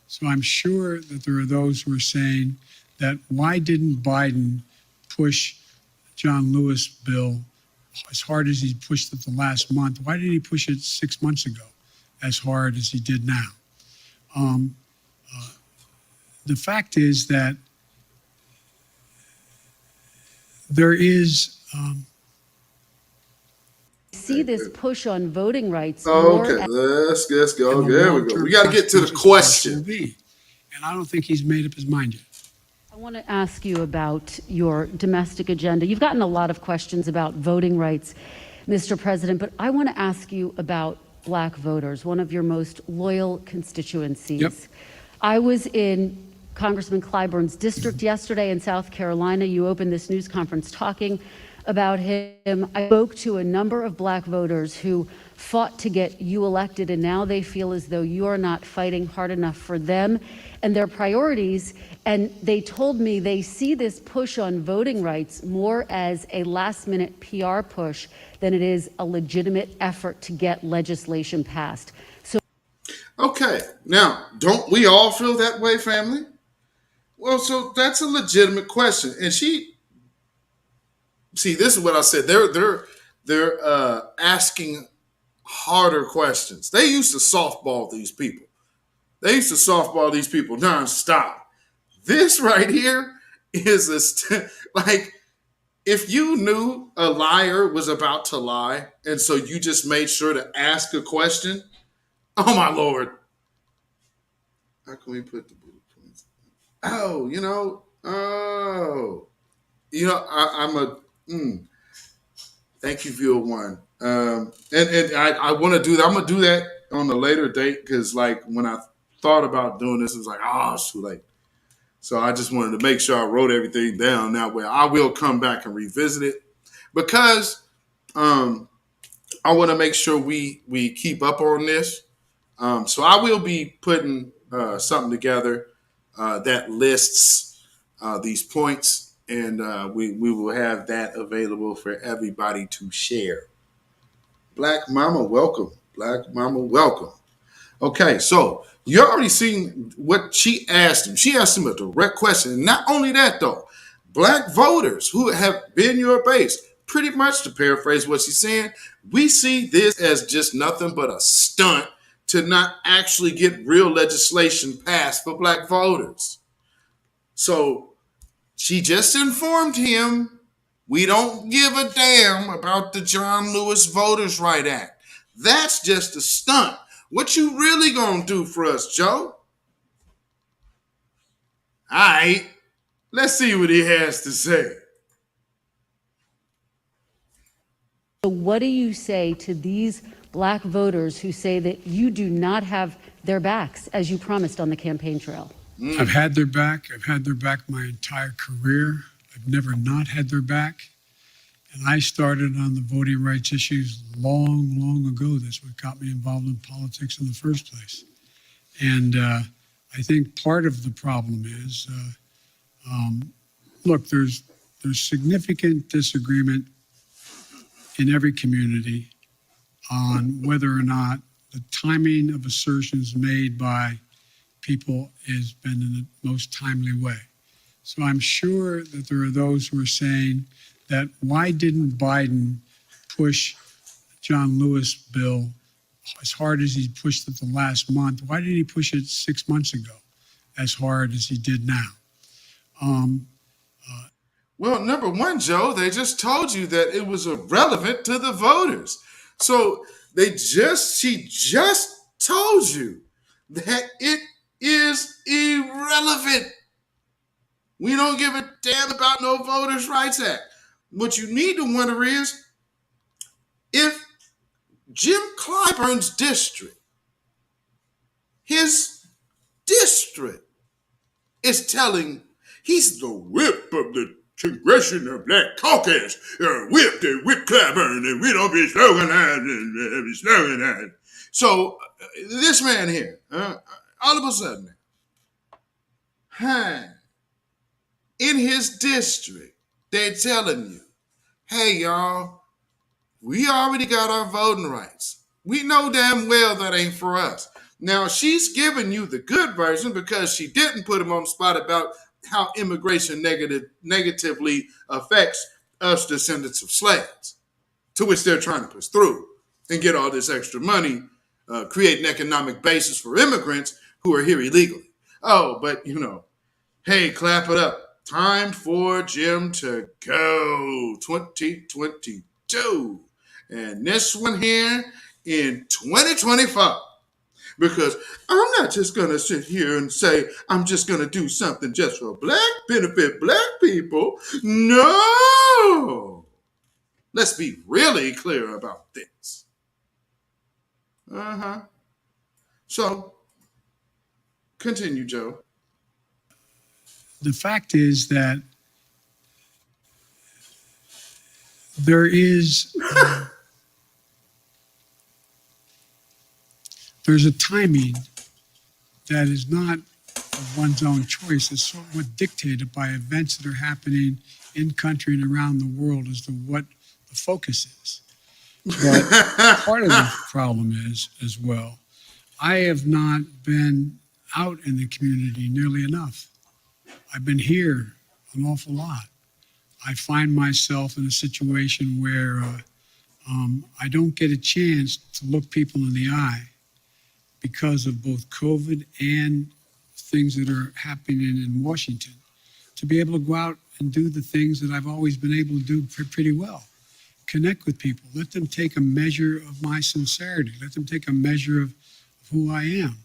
G: So I'm sure that there are those who are saying that why didn't Biden push John Lewis bill as hard as he pushed it the last month? Why didn't he push it 6 months ago as hard as he did now? The fact is that there is
K: see this push on voting rights.
C: Okay, let's go. There we go. We got to get to the question.
G: And I don't think he's made up his mind yet.
K: I want to ask you about your domestic agenda. You've gotten a lot of questions about voting rights, Mr. President, but I want to ask you about black voters, one of your most loyal constituencies.
G: Yep.
K: I was in Congressman Clyburn's district yesterday in South Carolina. You opened this news conference talking about him. I spoke to a number of black voters who fought to get you elected, and now they feel as though you are not fighting hard enough for them and their priorities. And they told me they see this push on voting rights more as a last-minute PR push than it is a legitimate effort to get legislation passed. So,
C: okay, now, don't we all feel that way, family? Well, so that's a legitimate question. And see, this is what I said. They're asking harder questions. They used to softball these people. Nonstop. This right here is like if you knew a liar was about to lie, and so you just made sure to ask a question. Oh my Lord! How can we put the bullet points? I'm a. Thank you, Viewer One. And I want to do that. I'm gonna do that on a later date because, like, when I thought about doing this, it was like, it's too late. So I just wanted to make sure I wrote everything down. That way, I will come back and revisit it because I want to make sure we keep up on this. So I will be putting something together that lists these points. And we will have that available for everybody to share. Black Mama, welcome. Okay, so you already seen what she asked him. She asked him a direct question. And not only that, though, black voters who have been your base, pretty much to paraphrase what she's saying, we see this as just nothing but a stunt to not actually get real legislation passed for black voters. So she just informed him, we don't give a damn about the John Lewis Voters' Right Act. That's just a stunt. What you really gonna do for us, Joe? All right, let's see what he has to say.
K: So what do you say to these black voters who say that you do not have their backs as you promised on the campaign trail?
G: I've had their back. I've had their back my entire career. I've never not had their back. And I started on the voting rights issues long, long ago. That's what got me involved in politics in the first place. And I think part of the problem is, look, there's significant disagreement in every community on whether or not the timing of assertions made by people has been in the most timely way. So I'm sure that there are those who are saying that why didn't Biden push John Lewis bill as hard as he pushed it the last month? Why didn't he push it 6 months ago as hard as he did now?
C: Well, number one, Joe, they just told you that it was irrelevant to the voters. So she just told you that it is irrelevant. We don't give a damn about no Voters' Rights Act. What you need to wonder is if Jim Clyburn's district, his district, is telling he's the whip of the Congressional Black Caucus, whip Clyburn, and we don't be sloganizing. So this man here, all of a sudden, in his district, they're telling you, hey, y'all, We already got our voting rights. We know damn well that ain't for us. Now, she's giving you the good version because she didn't put him on the spot about how immigration negatively affects us descendants of slaves, to which they're trying to push through and get all this extra money, create an economic basis for immigrants who are here illegally. Oh, but hey, clap it up. Time for Jim to go 2022. And this one here in 2025. Because I'm not just going to sit here and say, I'm just going to do something just for benefit black people. No! Let's be really clear about this. So, continue, Joe.
L: The fact is that there's a timing that is not of one's own choice. It's somewhat dictated by events that are happening in country and around the world as to what the focus is. But part of the problem is, as well, I have not been out in the community nearly enough. I've been here an awful lot. I find myself in a situation where I don't get a chance to look people in the eye because of both COVID and things that are happening in Washington, to be able to go out and do the things that I've always been able to do pretty well. Connect with people, let them take a measure of my sincerity, let them take a measure of who I am.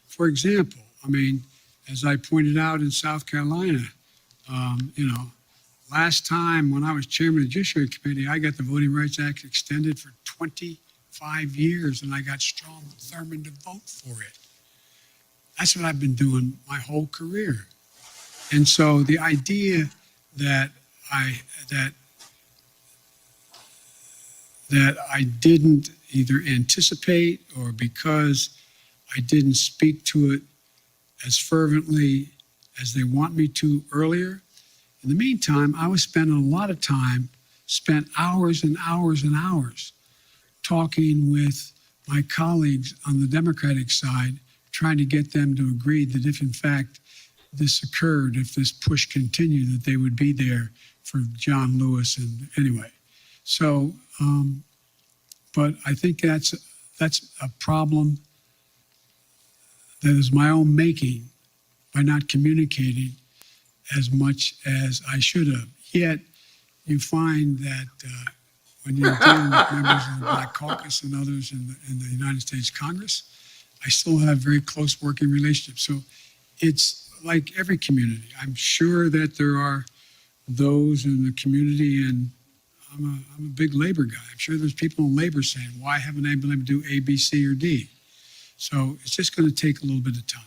L: For example, as I pointed out in South Carolina, last time when I was chairman of the Judiciary Committee, I got the Voting Rights Act extended for 25 years, and I got Strom Thurmond to vote for it. That's what I've been doing my whole career. And so the idea that I didn't either anticipate or because I didn't speak to it as fervently as they want me to earlier. In the meantime, I was spending a lot of time, spent hours and hours and hours talking with my colleagues on the Democratic side, trying to get them to agree that if in fact this occurred, if this push continued, that they would be there for John Lewis. And anyway, so, but I think that's a problem that is my own making by not communicating as much as I should have. Yet you find that when you're dealing with members of the Black Caucus and others in the United States Congress, I still have very close working relationships. So it's like every community. I'm sure that there are those in the community, and I'm a big labor guy. I'm sure there's people in labor saying, why haven't I been able to do A, B, C, or D? So it's just going to take a little bit of time.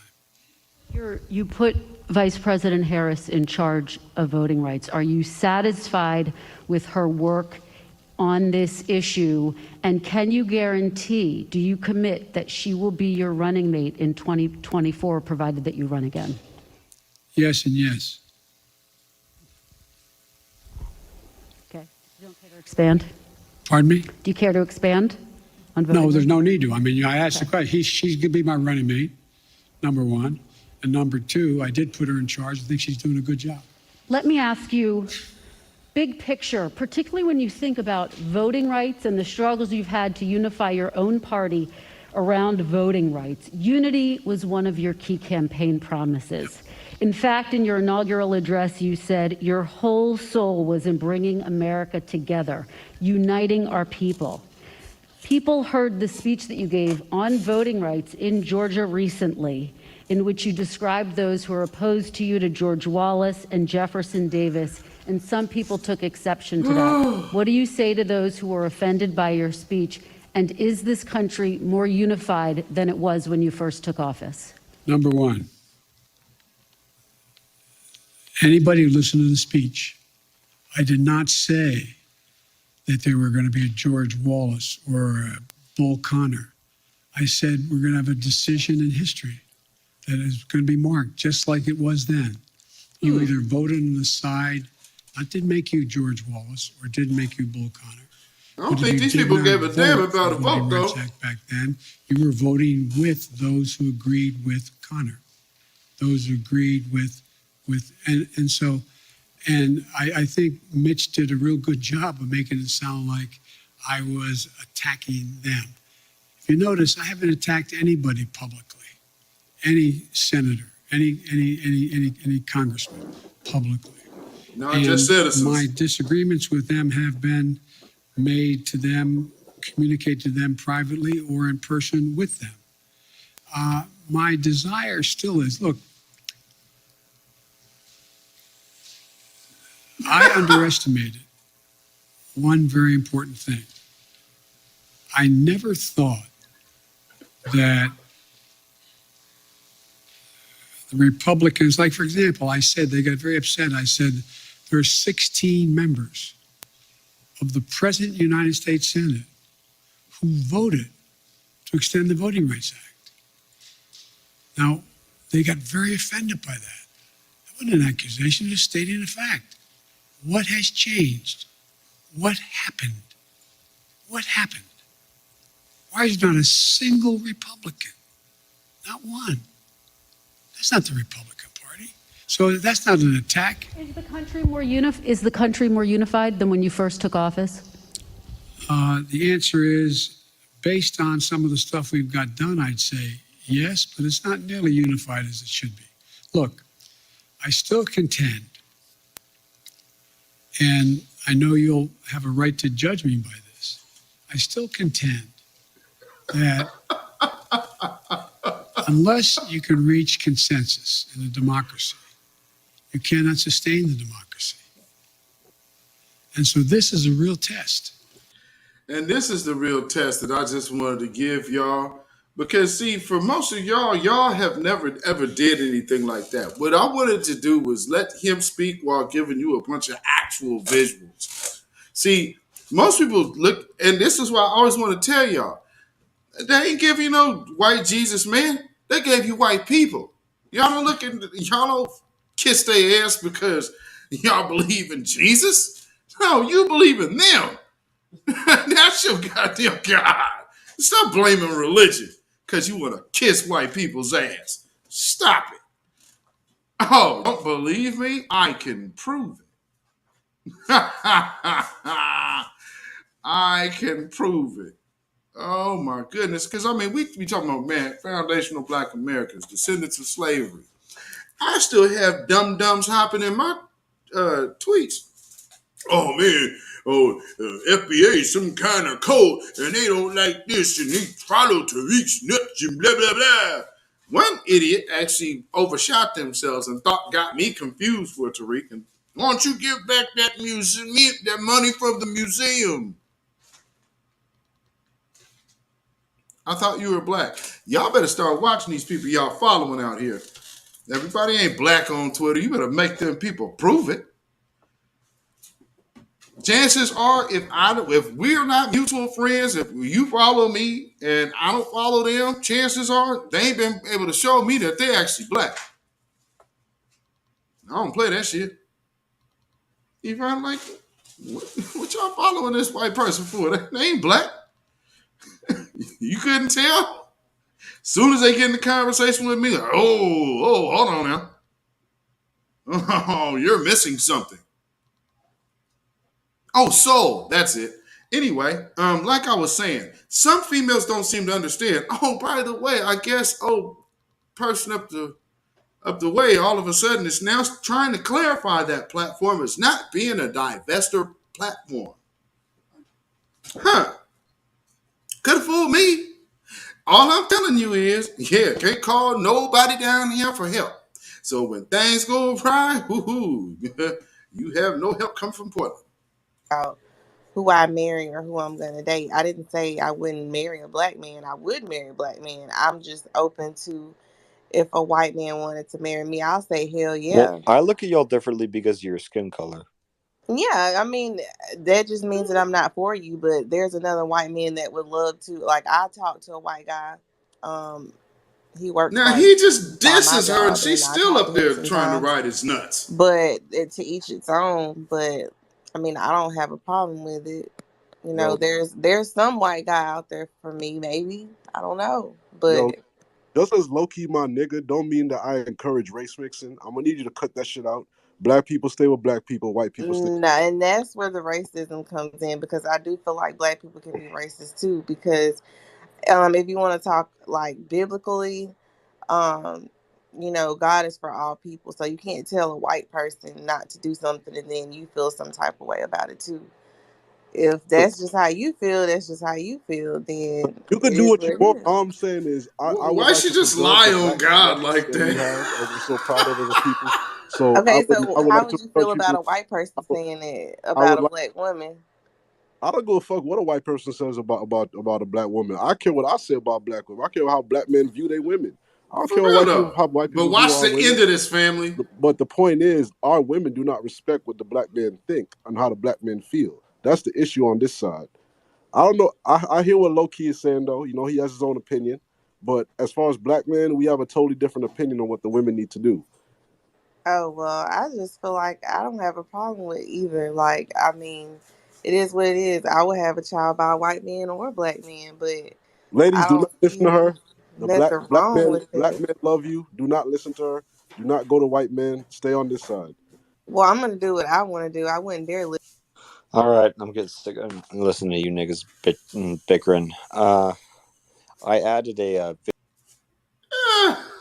K: You put Vice President Harris in charge of voting rights. Are you satisfied with her work on this issue? And can you guarantee, do you commit that she will be your running mate in 2024, provided that you run again?
L: Yes and yes.
K: Okay. You don't care to expand?
L: Pardon me?
K: Do you care to expand on voting?
L: No, there's no need to. I asked the question. She's going to be my running mate, number one. And number two, I did put her in charge. I think she's doing a good job.
K: Let me ask you, big picture, particularly when you think about voting rights and the struggles you've had to unify your own party around voting rights. Unity was one of your key campaign promises. In fact, in your inaugural address, you said your whole soul was in bringing America together, uniting our people. People heard the speech that you gave on voting rights in Georgia recently, in which you described those who are opposed to you to George Wallace and Jefferson Davis, and some people took exception to that. What do you say to those who were offended by your speech? And is this country more unified than it was when you first took office?
L: Number one, anybody who listened to the speech, I did not say that there were going to be a George Wallace or a Bull Connor. I said we're going to have a decision in history that is going to be marked just like it was then. You either voted on the side, that didn't make you George Wallace or didn't make you Bull Connor.
C: I don't think these people gave a damn about a vote, though.
L: Back then, you were voting with those who agreed with Connor, those who agreed with I think Mitch did a real good job of making it sound like I was attacking them. If you notice, I haven't attacked anybody publicly, any senator, any congressman publicly.
C: No, just citizens.
L: My disagreements with them have been made to them, communicate to them privately or in person with them. My desire still is, look, I underestimated one very important thing. I never thought that the Republicans, like, for example, I said, they got very upset. I said, there are 16 members of the present United States Senate who voted to extend the Voting Rights Act. Now, they got very offended by that. That wasn't an accusation, it was stating a fact. What has changed? What happened? What happened? Why is not a single Republican? Not one. That's not the Republican Party. So that's not an attack.
K: Is the country more unified than when you first took office?
L: The answer is, based on some of the stuff we've got done, I'd say yes, but it's not nearly unified as it should be. Look, I still contend, and I know you'll have a right to judge me by this, I still contend that unless you can reach consensus in a democracy, you cannot sustain the democracy. And so this is a real test.
C: And this is the real test that I just wanted to give y'all. Because, see, for most of y'all have never, ever did anything like that. What I wanted to do was let him speak while giving you a bunch of actual visuals. See, most people look, and this is why I always want to tell y'all, they ain't give you no white Jesus, man. They gave you white people. Y'all don't kiss their ass because y'all believe in Jesus. No, you believe in them. That's your goddamn God. Stop blaming religion because you want to kiss white people's ass. Stop it. Oh, don't believe me? I can prove it. I can prove it. Oh my goodness. Because I mean, we be talking about, man, foundational Black Americans, descendants of slavery. I still have dum-dums hopping in my tweets. Oh man, FBA is some kind of code and they don't like this and they follow Tariq's nuts and blah, blah, blah. One idiot actually overshot themselves and got me confused for Tariq. And why don't you give back that money from the museum? I thought you were black. Y'all better start watching these people y'all following out here. Everybody ain't black on Twitter. You better make them people prove it. Chances are, if we're not mutual friends, if you follow me and I don't follow them, chances are they ain't been able to show me that they're actually black. I don't play that shit. You find like, what y'all following this white person for? They ain't black. You couldn't tell? Soon as they get in the conversation with me, like, oh, hold on now. Oh, you're missing something. Oh, soul. That's it. Anyway, like I was saying, some females don't seem to understand. Oh, by the way, I guess, person up the way, all of a sudden, is now trying to clarify that platform as not being a divester platform. Huh. Could have fooled me. All I'm telling you is, can't call nobody down here for help. So when things go awry, you have no help come from Portland.
M: Who I marry or who I'm going to date. I didn't say I wouldn't marry a black man. I would marry a black man. I'm just open to, if a white man wanted to marry me, I'll say hell yeah.
N: Well, I look at y'all differently because of your skin color.
M: Yeah, I mean, that just means that I'm not for you, but there's another white man that would love to. Like, I talked to a white guy. He works.
C: Now, he just disses her, and she's still up there trying to ride his nuts.
M: But to each its own. But, I mean, I don't have a problem with it. You know,
O: Yo,
M: there's some white guy out there for me, maybe. I don't know.
O: yo,
M: But
O: just as low key my nigga, don't mean that I encourage race mixing. I'm gonna need you to cut that shit out. Black people stay with black people. White people stay.
M: no, and that's where the racism comes in, because I do feel like black people can be racist too. Because if you want to talk like biblically, um, God is for all people, so you can't tell a white person not to do something and then you feel some type of way about it too. If that's just how you feel, that's just how you feel. Then
O: You
M: it
O: could do
M: is
O: what
M: what
O: you
M: it
O: want.
M: is.
O: All I'm saying is, I would
C: Why
O: like
C: she
O: to
C: just
O: preserve
C: lie
O: the
C: on
O: black
C: God
O: genetics
C: like
O: that we
C: that?
O: have and we're so proud of as a people. So
M: Okay,
O: I
M: so
O: would
M: how
O: like
M: would
O: to
M: you feel
O: urge you
M: about
O: to.
M: a white person
O: I would,
M: saying it
O: I
M: about
O: would
M: a
O: like.
M: black woman?
O: I don't give a fuck what a white person says about a black woman. I care what I say about black women. I care how black men view their women. I don't
C: For
O: care
C: real
O: what
C: though.
O: how white
C: But
O: people view
C: watch
O: our
C: the
O: women.
C: end of this, family.
O: But the point is, our women do not respect what the black men think and how the black men feel. That's the issue on this side. I don't know. I hear what Low Key is saying though. You know, he has his own opinion. But as far as black men, we have a totally different opinion on what the women need to do.
M: Oh, well, I just feel like I don't have a problem with either. Like, I mean, it is what it is. I would have a child by a white man or a black man, but
O: Ladies,
M: I
O: do
M: don't
O: not listen to
M: see
O: her. The black
M: nothing
O: black
M: wrong
O: men
M: with
O: black
M: it.
O: men love you. Do not listen to her. Do not go to white men. Stay on this side.
M: Well, I'm going to do what I want to do. I wouldn't dare listen.
N: All right, I'm getting sick of listening to you niggas bickering. I added a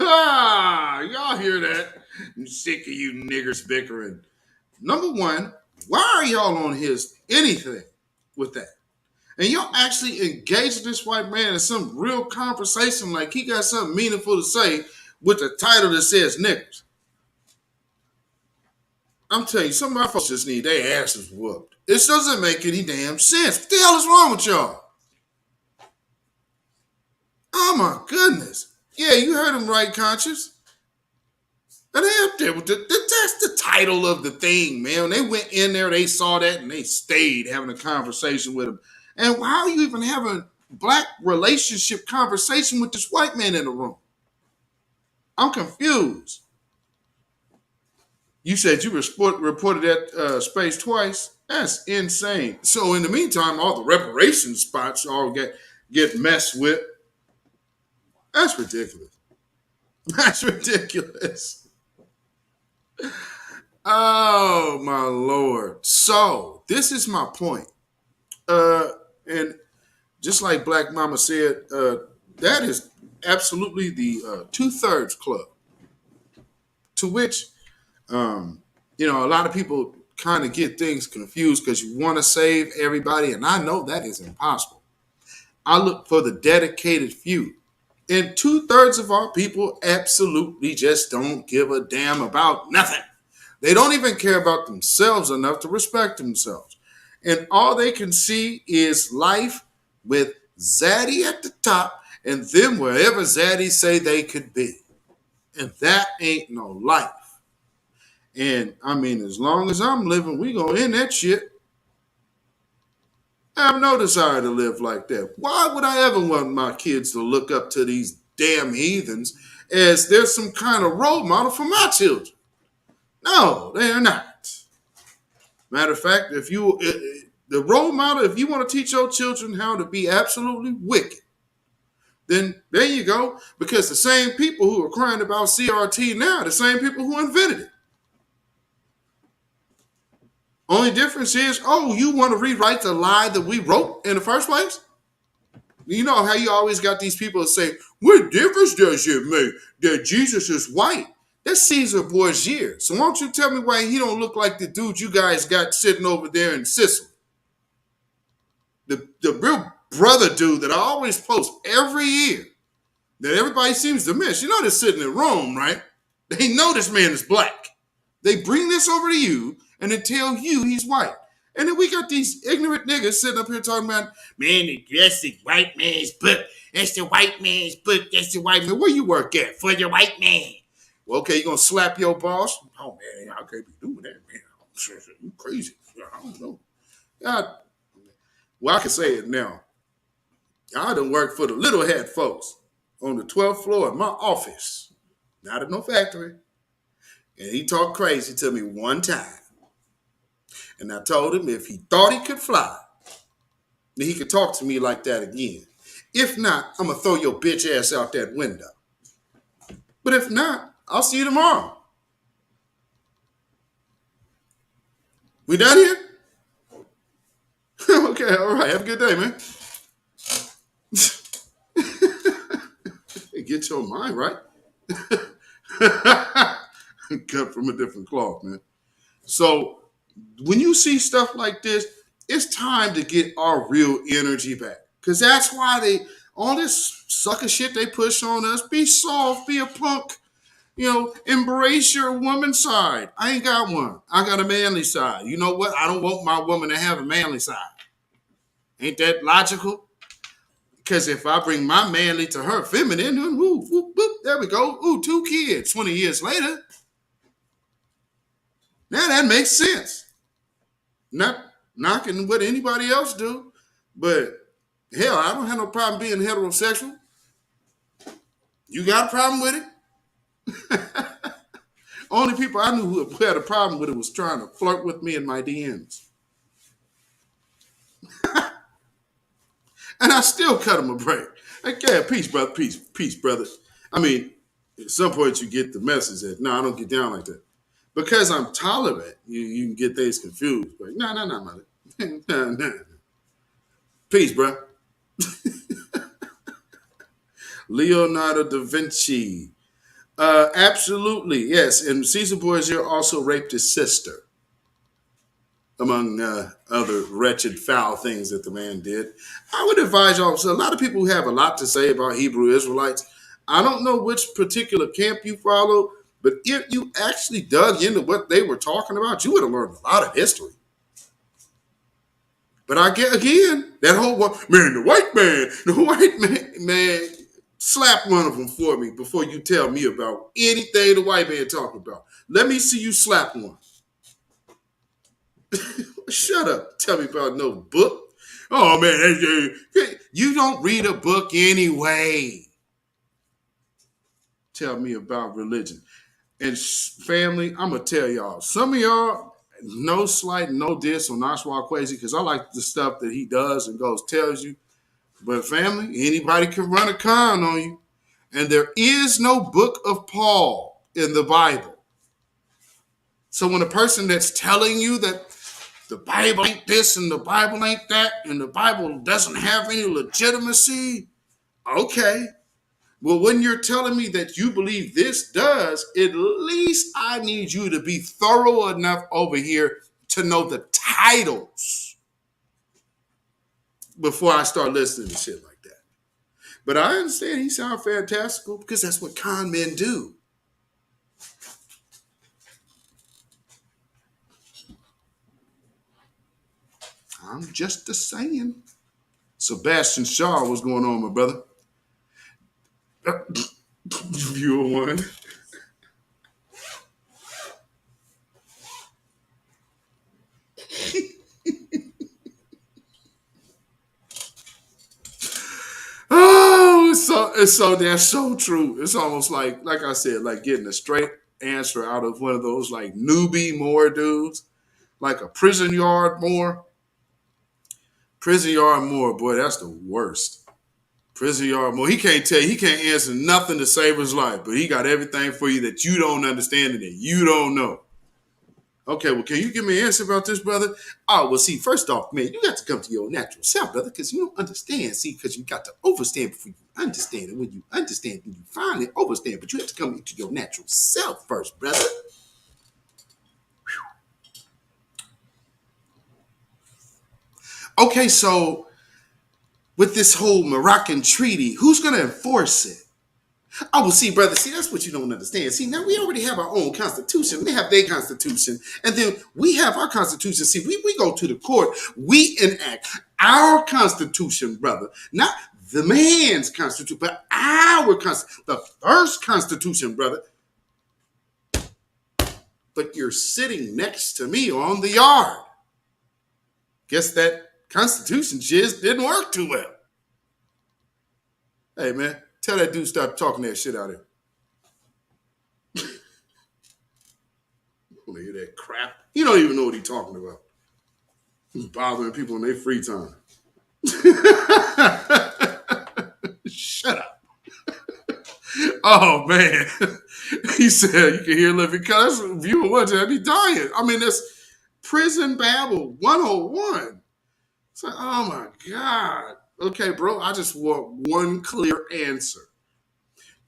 C: Y'all hear that? I'm sick of you niggers bickering. Number one, why are y'all on his anything with that? And y'all actually engaging this white man in some real conversation like he got something meaningful to say with the title that says niggers. I'm telling you, some of my folks just need their asses whooped. This doesn't make any damn sense. What the hell is wrong with y'all? Oh my goodness. Yeah, you heard him right, Conscious. And they up there with that's the title of the thing, man. When they went in there, they saw that and they stayed having a conversation with him. And how are you even having a black relationship conversation with this white man in the room? I'm confused. You said you reported that space twice. That's insane. So in the meantime, all the reparations spots all get messed with. That's ridiculous. That's ridiculous. Oh my Lord. So this is my point. And just like Black Mama said, that is absolutely the 2/3 club. To which, a lot of people kind of get things confused because you want to save everybody, and I know that is impossible. I look for the dedicated few. And 2/3 of our people absolutely just don't give a damn about nothing. They don't even care about themselves enough to respect themselves. And all they can see is life with Zaddy at the top and them wherever Zaddy say they could be. And that ain't no life. And I mean, as long as I'm living, we gonna end that shit. I have no desire to live like that. Why would I ever want my kids to look up to these damn heathens as there's some kind of role model for my children? No, they are not. Matter of fact, if you the role model, if you want to teach your children how to be absolutely wicked, then there you go. Because the same people who are crying about CRT now are the same people who invented it. Only difference is, oh, you want to rewrite the lie that we wrote in the first place? You know how you always got these people that say, what difference does it make that Jesus is white? That's Caesar Borgia. So why don't you tell me why he don't look like the dude you guys got sitting over there in Sicily? The real brother dude that I always post every year that everybody seems to miss. You know they're sitting in Rome, right? They know this man is black. They bring this over to you and then tell you he's white. And then we got these ignorant niggas sitting up here talking about, man, that's the white man's book. That's the white man's book. That's the white man. Where you work at? For the white man. Well, okay, you gonna slap your boss? Oh man, I can't be doing that, man. You crazy. I don't know. God. Well, I can say it now. I done worked for the little hat folks on the 12th floor of my office. Not at no factory. And he talked crazy to me one time. And I told him if he thought he could fly, then he could talk to me like that again. If not, I'm going to throw your bitch ass out that window. But if not, I'll see you tomorrow. We done here? Okay, all right. Have a good day, man. Get your mind right. Cut from a different cloth, man. So when you see stuff like this, it's time to get our real energy back. Because that's why all this sucker shit they push on us, be soft, be a punk, embrace your woman side. I ain't got one. I got a manly side. You know what? I don't want my woman to have a manly side. Ain't that logical? Because if I bring my manly to her feminine, whoop, whoop, whoop, there we go. Ooh, 2 kids 20 years later. Now that makes sense. Not knocking what anybody else do, but hell, I don't have no problem being heterosexual. You got a problem with it? Only people I knew who had a problem with it was trying to flirt with me in my DMs. And I still cut them a break. Like, yeah, peace, brother, peace, brother. I mean, at some point you get the message that, no, I don't get down like that. Because I'm tolerant, you can get things confused. Like, no, mother. No. Peace, bro. Leonardo da Vinci. Absolutely, yes. And Caesar Borgia also raped his sister, among other wretched, foul things that the man did. I would advise y'all, so a lot of people have a lot to say about Hebrew Israelites. I don't know which particular camp you follow, but if you actually dug into what they were talking about, you would have learned a lot of history. But I get, again, that whole, the white man, slap one of them for me before you tell me about anything the white man talking about. Let me see you slap one. Shut up. Tell me about no book. Oh, man, you don't read a book anyway. Tell me about religion. And family, I'm going to tell y'all, some of y'all, no slight, no diss on Oswald Kwesi, because I like the stuff that he does and tells you. But family, anybody can run a con on you. And there is no book of Paul in the Bible. So when a person that's telling you that the Bible ain't this and the Bible ain't that and the Bible doesn't have any legitimacy, okay. Well, when you're telling me that you believe this does, at least I need you to be thorough enough over here to know the titles before I start listening to shit like that. But I understand he sounds fantastical because that's what con men do. I'm just a saying. Sebastian Shaw, what's going on, my brother? Viewer one. Oh, that's so true. It's almost like I said, like getting a straight answer out of one of those like newbie Moore dudes, like a prison yard Moore. Prison yard Moore, boy, that's the worst. Prison yard Moore, he can't answer nothing to save his life, but he got everything for you that you don't understand and that you don't know. Okay, well, can you give me an answer about this, brother? Oh, well, see, first off, man, you got to come to your natural self, brother, because you don't understand. See, because you got to overstand before you understand. And when you understand, then you finally overstand. But you have to come into your natural self first, brother. Whew. Okay, so with this whole Moroccan treaty, who's going to enforce it? Oh, well, see, brother, that's what you don't understand. See, now we already have our own constitution. They have their constitution. And then we have our constitution. See, we go to the court. We enact our constitution, brother. Not the man's constitution, but our constitution. The first constitution, brother. But you're sitting next to me on the yard. Guess that constitution jizz didn't work too well. Hey, man. Tell that dude stop talking that shit out here. Look at that crap. He don't even know what he's talking about. He's bothering people in their free time. Shut up. Oh man. He said you can hear living cuss. Viewer one time be dying. I mean, that's prison babble 101. It's like, oh my God. Okay, bro, I just want one clear answer.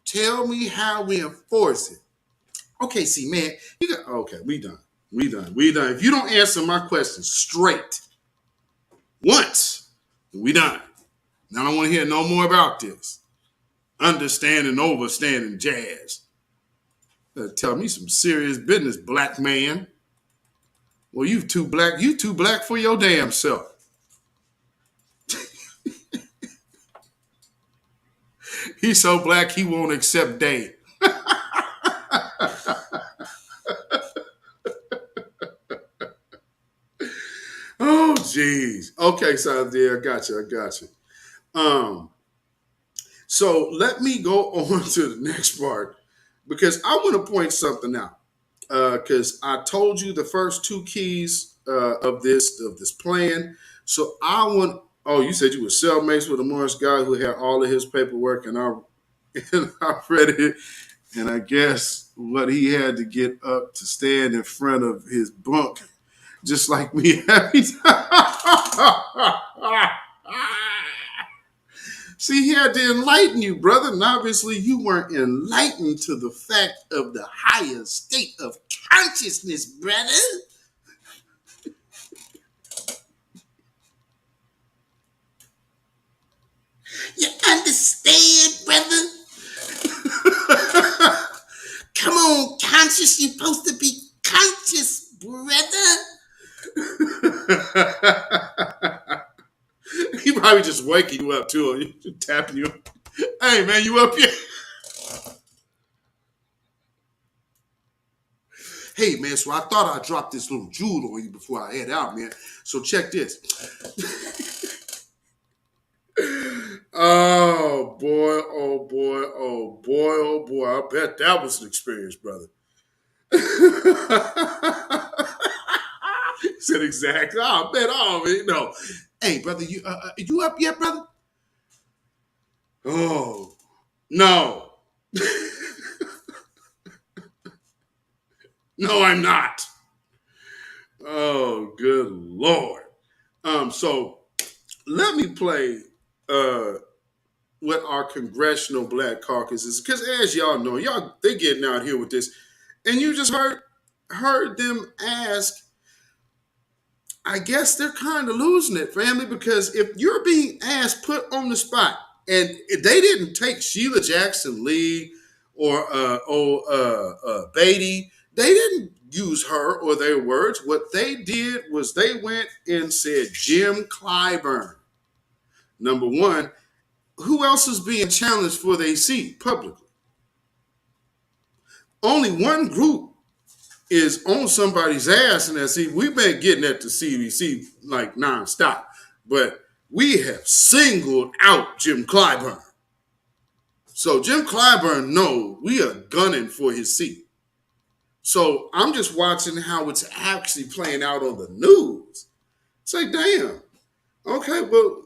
C: Tell me how we enforce it. Okay, see, man, you got okay, we done. If you don't answer my question straight once, we done. Now I don't want to hear no more about this. Understanding, overstanding jazz. Tell me some serious business, black man. Well, you too black for your damn self. He's so black he won't accept day. Oh, jeez. Okay, so there, I got you. So let me go on to the next part because I want to point something out. Because I told you the first two keys of this plan. So I want. Oh, you said you were cellmates with a Morris guy who had all of his paperwork, and I read it, and I guess what he had to get up to stand in front of his bunk, just like me. See, he had to enlighten you, brother, and obviously you weren't enlightened to the fact of the higher state of consciousness, brother. You understand, brother? Come on, conscious, you're supposed to be conscious, brother. He probably just waking you up too, tapping you. Hey man, you up here? Hey man, so I thought I dropped this little jewel on you before I head out, man. So check this. Oh boy, oh boy, oh boy, oh boy. I bet that was an experience, brother. He said exactly. Oh man, oh man, no. Hey brother, you up yet, brother? Oh no. No, I'm not. Oh, good Lord. So let me play what our congressional black caucus is, because as y'all know, they getting out here with this, and you just heard them ask. I guess they're kind of losing it, family, because if you're being asked, put on the spot, and if they didn't take Sheila Jackson Lee or Beatty, they didn't use her or their words. What they did was they went and said Jim Clyburn. Number one, who else is being challenged for their seat publicly? Only one group is on somebody's ass in that seat. We've been getting at the CBC like nonstop, but we have singled out Jim Clyburn. So Jim Clyburn knows we are gunning for his seat. So I'm just watching how it's actually playing out on the news. It's like, damn. Okay, well,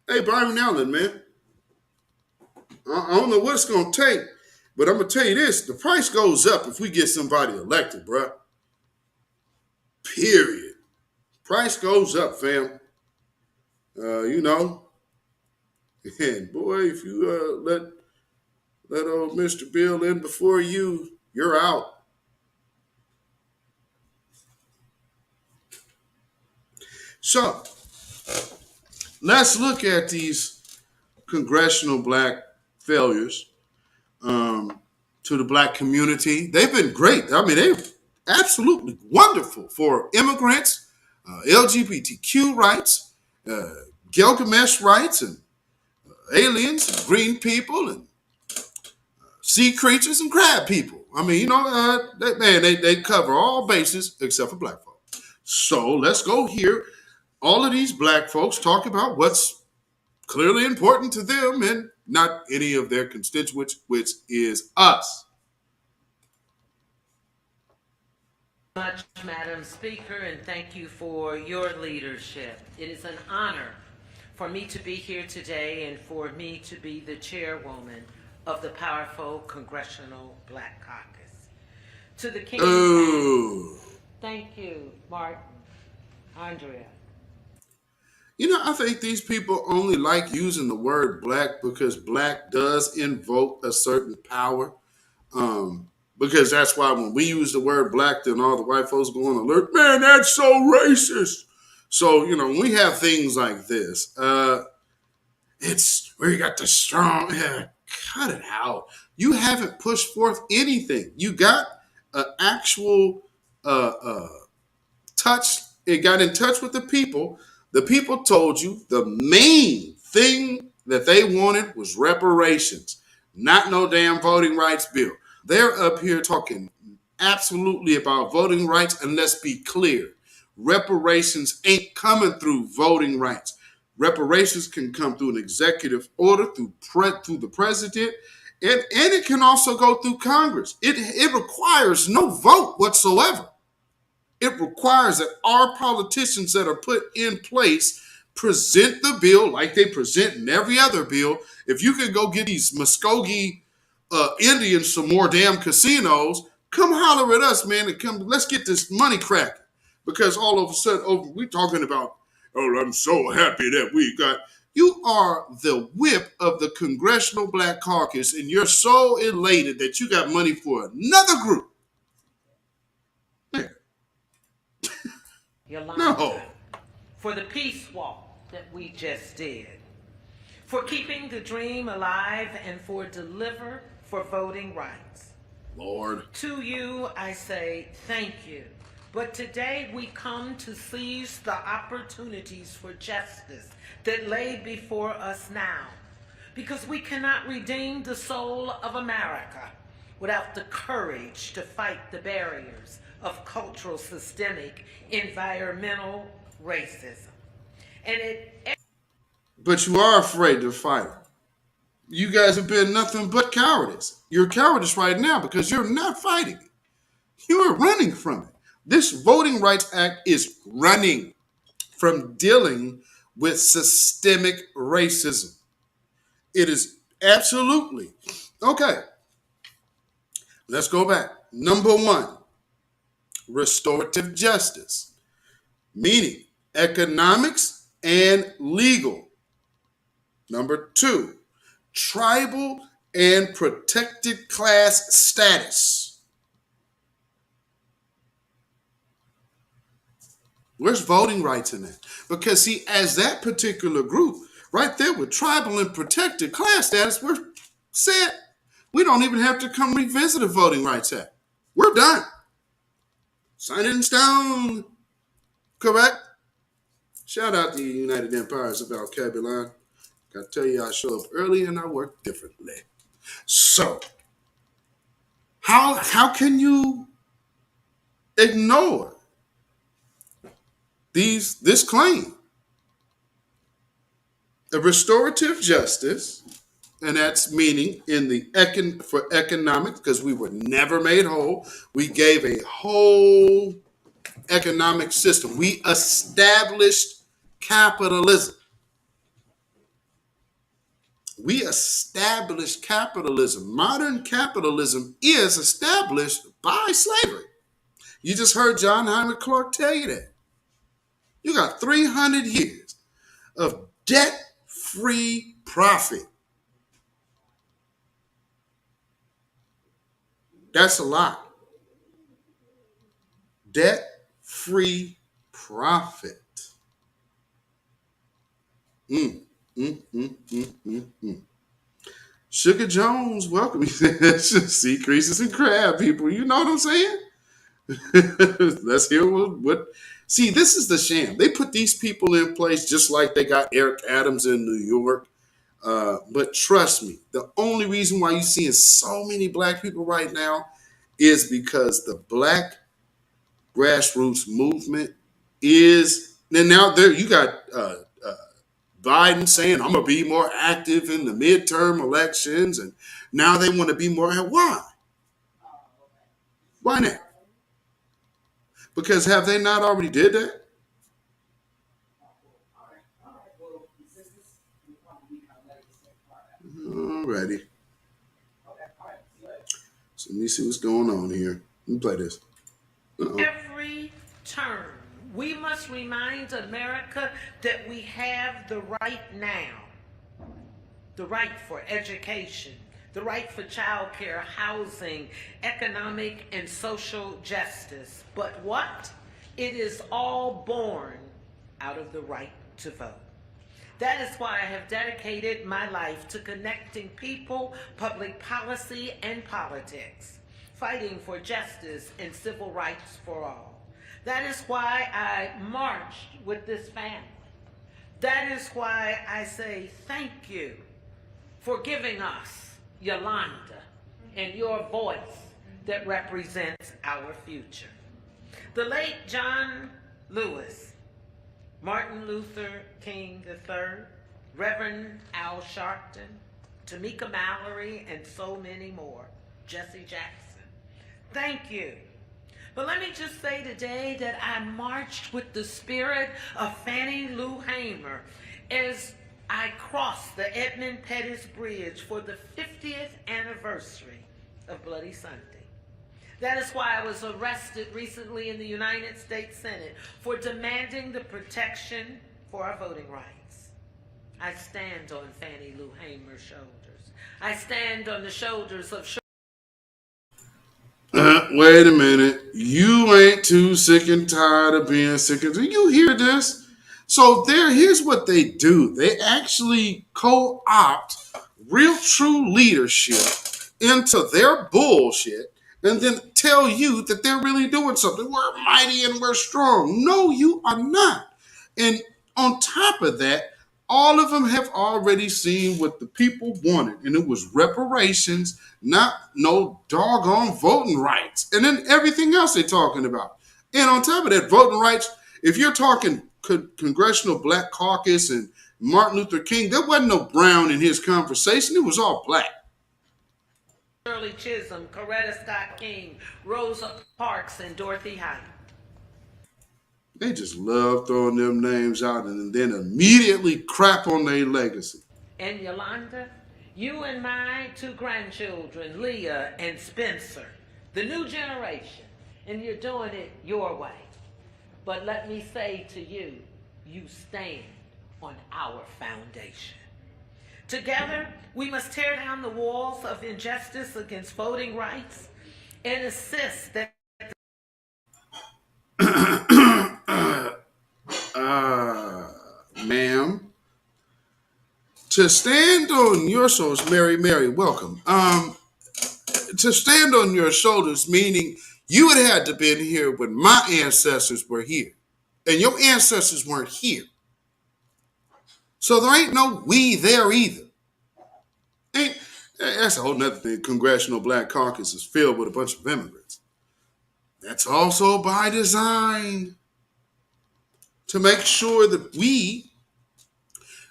C: hey, Byron Allen, man. I don't know what it's going to take, but I'm going to tell you this. The price goes up if we get somebody elected, bro. Period. Price goes up, fam. You know. And boy, if you let old Mr. Bill in before you, you're out. So, let's look at these congressional black failures to the black community. They've been great. I mean, they're absolutely wonderful for immigrants, LGBTQ rights, Gilgamesh rights, and aliens, and green people, and sea creatures, and crab people. I mean, you know, they cover all bases except for black folks. So let's go hear all of these black folks talk about what's clearly important to them and not any of their constituents, which is us.
P: much, Madam Speaker, and thank you for your leadership. It is an honor for me to be here today and for me to be the chairwoman of the powerful Congressional Black Caucus. To the King.
C: Ooh.
P: Thank you, Martin. Andrea.
C: You know, I think these people only like using the word black because black does invoke a certain power. Because that's why when we use the word black, then all the white folks go on alert. Man, that's so racist. So, you know, when we have things like this, it's where you got the strong, cut it out. You haven't pushed forth anything. You got an actual touch. It got in touch with the people. The people told you the main thing that they wanted was reparations, not no damn voting rights bill. They're up here talking absolutely about voting rights, and let's be clear. Reparations ain't coming through voting rights. Reparations can come through an executive order, through the president, and it can also go through Congress. It requires no vote whatsoever. It requires that our politicians that are put in place present the bill like they present in every other bill. If you can go get these Muskogee Indians some more damn casinos, come holler at us, man, and come. Let's get this money cracking. Because all of a sudden, we're talking about, oh, I'm so happy that we got. You are the whip of the Congressional Black Caucus, and you're so elated that you got money for another group.
P: Yolanda,
C: No.
P: For the peace walk that we just did, for keeping the dream alive, and for deliver for voting rights.
C: Lord.
P: To you, I say thank you. But today we come to seize the opportunities for justice that lay before us now, because we cannot redeem the soul of America without the courage to fight the barriers of cultural, systemic, environmental racism.
C: But you are afraid to fight. You guys have been nothing but cowardice. You're cowardice right now because you're not fighting it. You are running from it. This Voting Rights Act is running from dealing with systemic racism. It is absolutely. Okay. Let's go back. Number one, restorative justice, meaning economics and legal. Number two, tribal and protected class status. Where's voting rights in that? Because see, as that particular group, right there with tribal and protected class status, we're set. We don't even have to come revisit a Voting Rights Act. We're done. Sign it in stone. Correct? Shout out to the United Empires of Al-Kabilan. I tell you, I show up early and I work differently. So, how can you ignore this claim? A restorative justice, and that's meaning for economics, because we were never made whole. We gave a whole economic system. We established capitalism. We established capitalism. Modern capitalism is established by slavery. You just heard John Hyman Clark tell you that. You got 300 years of debt-free profit. That's a lot. Debt-free profit. Sugar Jones, welcome. Sea creases and crab people. You know what I'm saying? Let's hear what. See, this is the sham. They put these people in place just like they got Eric Adams in New York. But trust me, the only reason why you're seeing so many black people right now is because the black grassroots movement is. And now there you got Biden saying, I'm going to be more active in the midterm elections. And now they want to be more. Why? Why not? Because have they not already did that? Alrighty. So let me see what's going on here. Let me play this.
P: Every turn, we must remind America that we have the right now. The right for education, the right for child care, housing, economic and social justice. But what? It is all born out of the right to vote. That is why I have dedicated my life to connecting people, public policy, and politics, fighting for justice and civil rights for all. That is why I marched with this family. That is why I say thank you for giving us Yolanda and your voice that represents our future. The late John Lewis, Martin Luther King III, Reverend Al Sharpton, Tamika Mallory, and so many more, Jesse Jackson. Thank you. But let me just say today that I marched with the spirit of Fannie Lou Hamer as I crossed the Edmund Pettus Bridge for the 50th anniversary of Bloody Sunday. That is why I was arrested recently in the United States Senate for demanding the protection for our voting rights. I stand on Fannie Lou Hamer's shoulders. I stand on the shoulders of...
C: Wait a minute. You ain't too sick and tired of being sick and tired. You hear this? So here's what they do. They actually co-opt real true leadership into their bullshit and then tell you that they're really doing something. We're mighty and we're strong. No, you are not. And on top of that, all of them have already seen what the people wanted, and it was reparations, not no doggone voting rights. And then everything else they're talking about. And on top of that, voting rights, if you're talking Congressional Black Caucus and Martin Luther King, there wasn't no brown in his conversation. It was all black.
P: Shirley Chisholm, Coretta Scott King, Rosa Parks, and Dorothy Height.
C: They just love throwing them names out and then immediately crap on their legacy.
P: And Yolanda, you and my two grandchildren, Leah and Spencer, the new generation, and you're doing it your way. But let me say to you, you stand on our foundation. Together, we must tear down the walls of injustice against voting rights and assist that.
C: Ma'am, to stand on your shoulders, Mary, welcome. To stand on your shoulders, meaning you would have had to been here when my ancestors were here, and your ancestors weren't here. So there ain't no we there either. That's a whole nother thing. Congressional Black Caucus is filled with a bunch of immigrants. That's also by design to make sure that we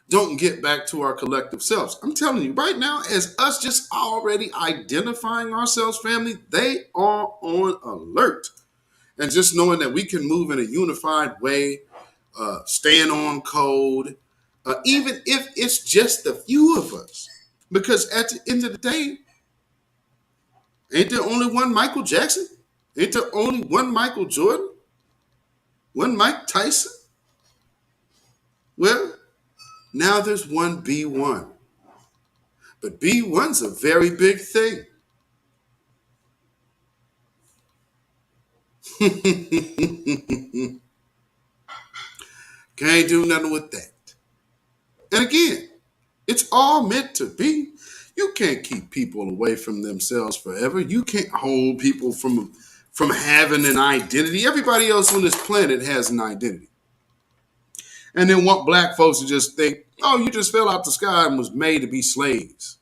C: don't get back to our collective selves. I'm telling you right now, as us just already identifying ourselves, family, they are on alert. And just knowing that we can move in a unified way, stand on code, even if it's just a few of us. Because at the end of the day, ain't there only one Michael Jackson? Ain't there only one Michael Jordan? One Mike Tyson? Well, now there's one B1. But B1's a very big thing. Can't do nothing with that. And again, it's all meant to be. You can't keep people away from themselves forever. You can't hold people from having an identity. Everybody else on this planet has an identity. And then want black folks to just think, oh, you just fell out the sky and was made to be slaves.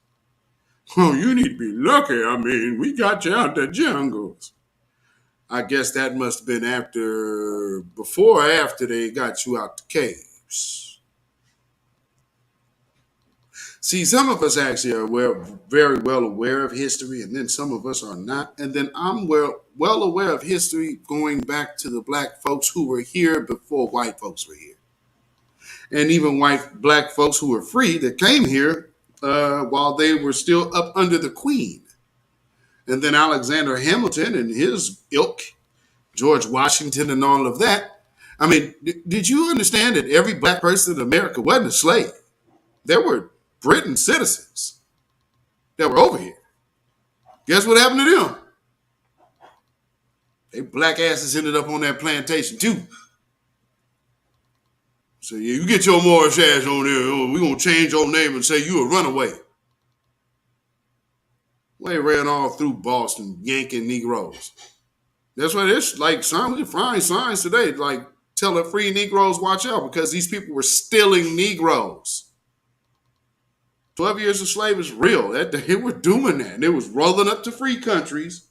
C: Oh, you need to be lucky. I mean, we got you out the jungles. I guess that must have been before or after they got you out the caves. See, some of us actually are very well aware of history, and then some of us are not. And then I'm well aware of history going back to the black folks who were here before white folks were here, and even black folks who were free that came here while they were still up under the Queen. And then Alexander Hamilton and his ilk, George Washington, and all of that. I mean, did you understand that every black person in America wasn't a slave? There were Britain citizens that were over here. Guess what happened to them? They black asses ended up on that plantation too. So yeah, you get your Moorish ass on there. We're going to change your name and say you a runaway. They ran all through Boston yanking Negroes. That's why there's like we can find signs today like telling free Negroes watch out because these people were stealing Negroes. 12 years of slavery is real. They were doing that. And it was rolling up to free countries,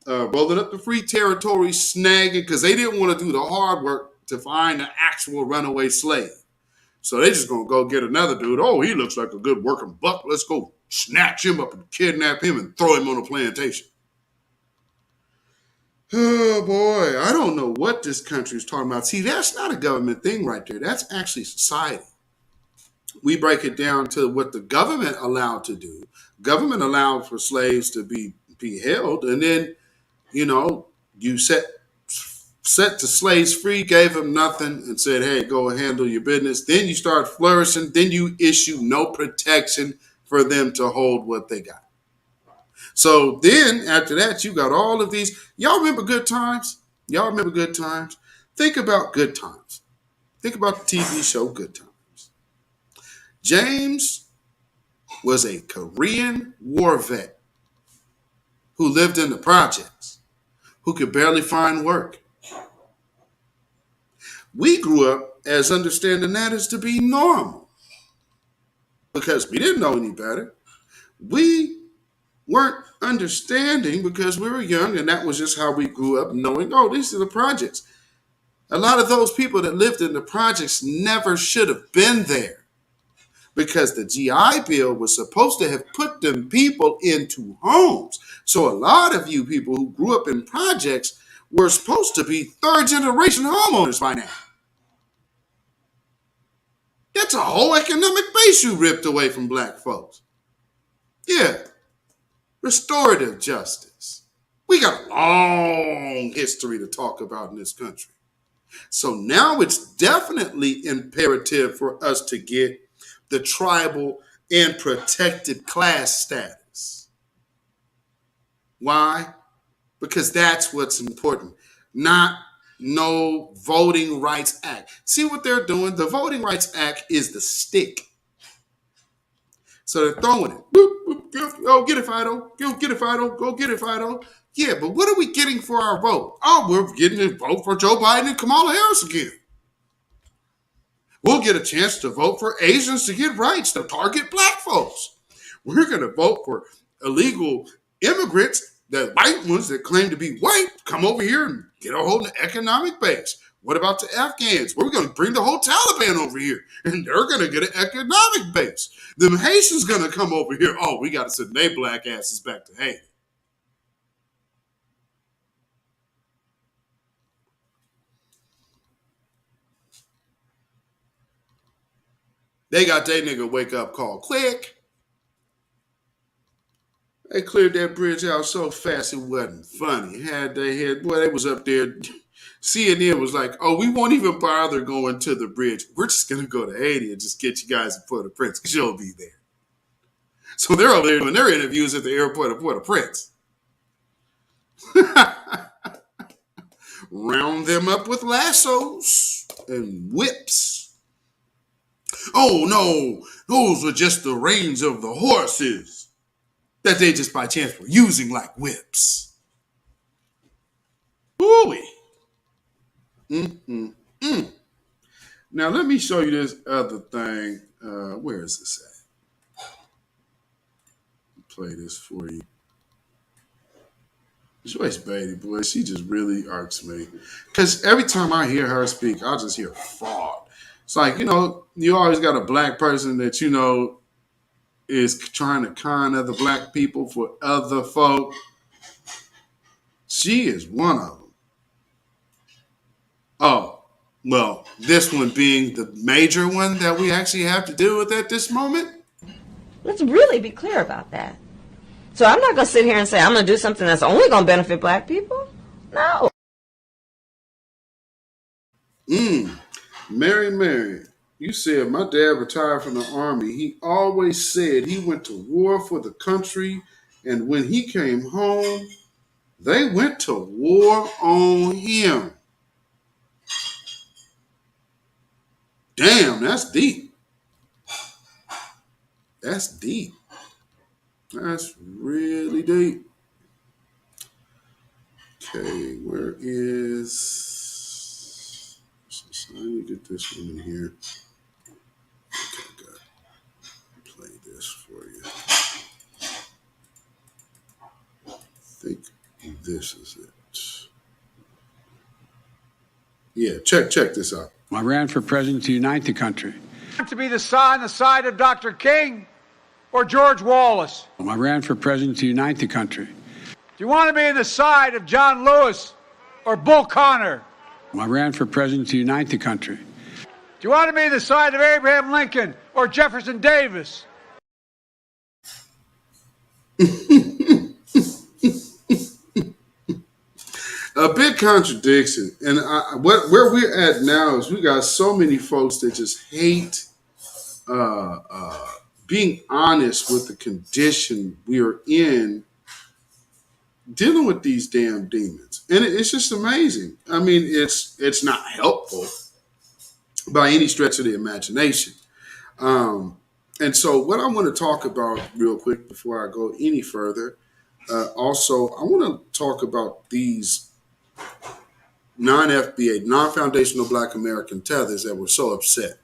C: rolling up to free territories, snagging, because they didn't want to do the hard work to find an actual runaway slave. So they just going to go get another dude. Oh, he looks like a good working buck. Let's go snatch him up and kidnap him and throw him on a plantation. Oh, boy. I don't know what this country is talking about. See, that's not a government thing right there. That's actually society. We break it down to what the government allowed to do. Government allowed for slaves to be held, and then, you set the slaves free, gave them nothing, and said, hey, go handle your business. Then you start flourishing. Then you issue no protection for them to hold what they got. So then after that, you got all of these. Y'all remember Good Times? Y'all remember Good Times? Think about Good Times. Think about the TV show Good Times. James was a Korean war vet who lived in the projects, who could barely find work. We grew up as understanding that as to be normal because we didn't know any better. We weren't understanding because we were young, and that was just how we grew up, knowing, oh, these are the projects. A lot of those people that lived in the projects never should have been there because the GI Bill was supposed to have put them people into homes. So a lot of you people who grew up in projects were supposed to be third-generation homeowners by now. That's a whole economic base you ripped away from black folks. Yeah. Restorative justice. We got a long history to talk about in this country. So now it's definitely imperative for us to get the tribal and protected class status. Why? Because that's what's important. Not no Voting Rights Act. See what they're doing? The Voting Rights Act is the stick. So they're throwing it. Boop, boop, boop. Go get it, Fido. Go get it, Fido. Go get it, Fido. Yeah, but what are we getting for our vote? Oh, we're getting a vote for Joe Biden and Kamala Harris again. We'll get a chance to vote for Asians to get rights to target black folks. We're going to vote for illegal immigrants, the white ones that claim to be white, come over here and get a hold of the economic base. What about the Afghans? We're going to bring the whole Taliban over here, and they're going to get an economic base. The Haitians going to come over here. Oh, we got to send their black asses back to Haiti. They got their nigga wake up call quick. They cleared that bridge out so fast it wasn't funny. Had they had, boy, they was up there. CNN was like, oh, we won't even bother going to the bridge. We're just going to go to Haiti and just get you guys to Port-au-Prince because you'll be there. So they're over there doing their interviews at the airport of Port-au-Prince. Round them up with lassos and whips. Oh, no, those were just the reins of the horses that they just by chance were using like whips. Ooh-wee. Now, let me show you this other thing. Where is this at? Play this for you. Joyce Beatty, boy, she just really irks me. Because every time I hear her speak, I just hear fraud. It's like, you always got a black person that, is trying to con other black people for other folk. She is one of them. Oh, well, this one being the major one that we actually have to deal with at this moment.
Q: Let's really be clear about that. So I'm not going to sit here and say I'm going to do something that's only going to benefit black people. No.
C: Mary, you said my dad retired from the Army. He always said he went to war for the country, and when he came home, they went to war on him. Damn, that's deep. That's deep. That's really deep. Okay, where is... I need to get this one in here. Okay, good. Play this for you. I think this is it. Yeah, check this out.
L: I ran for president to unite the country.
G: To be on the side of Dr. King or George Wallace?
L: I ran for president to unite the country.
G: Do you want to be on the side of John Lewis or Bull Connor?
L: I ran for president to unite the country.
G: Do you want to be on the side of Abraham Lincoln or Jefferson Davis?
C: A big contradiction. And where we're at now is we got so many folks that just hate being honest with the condition we're in dealing with these damn demons. And it's just amazing. I mean, it's not helpful by any stretch of the imagination. And so what I want to talk about real quick before I go any further, also, I want to talk about these non-FBA, non-foundational Black American tethers that were so upset.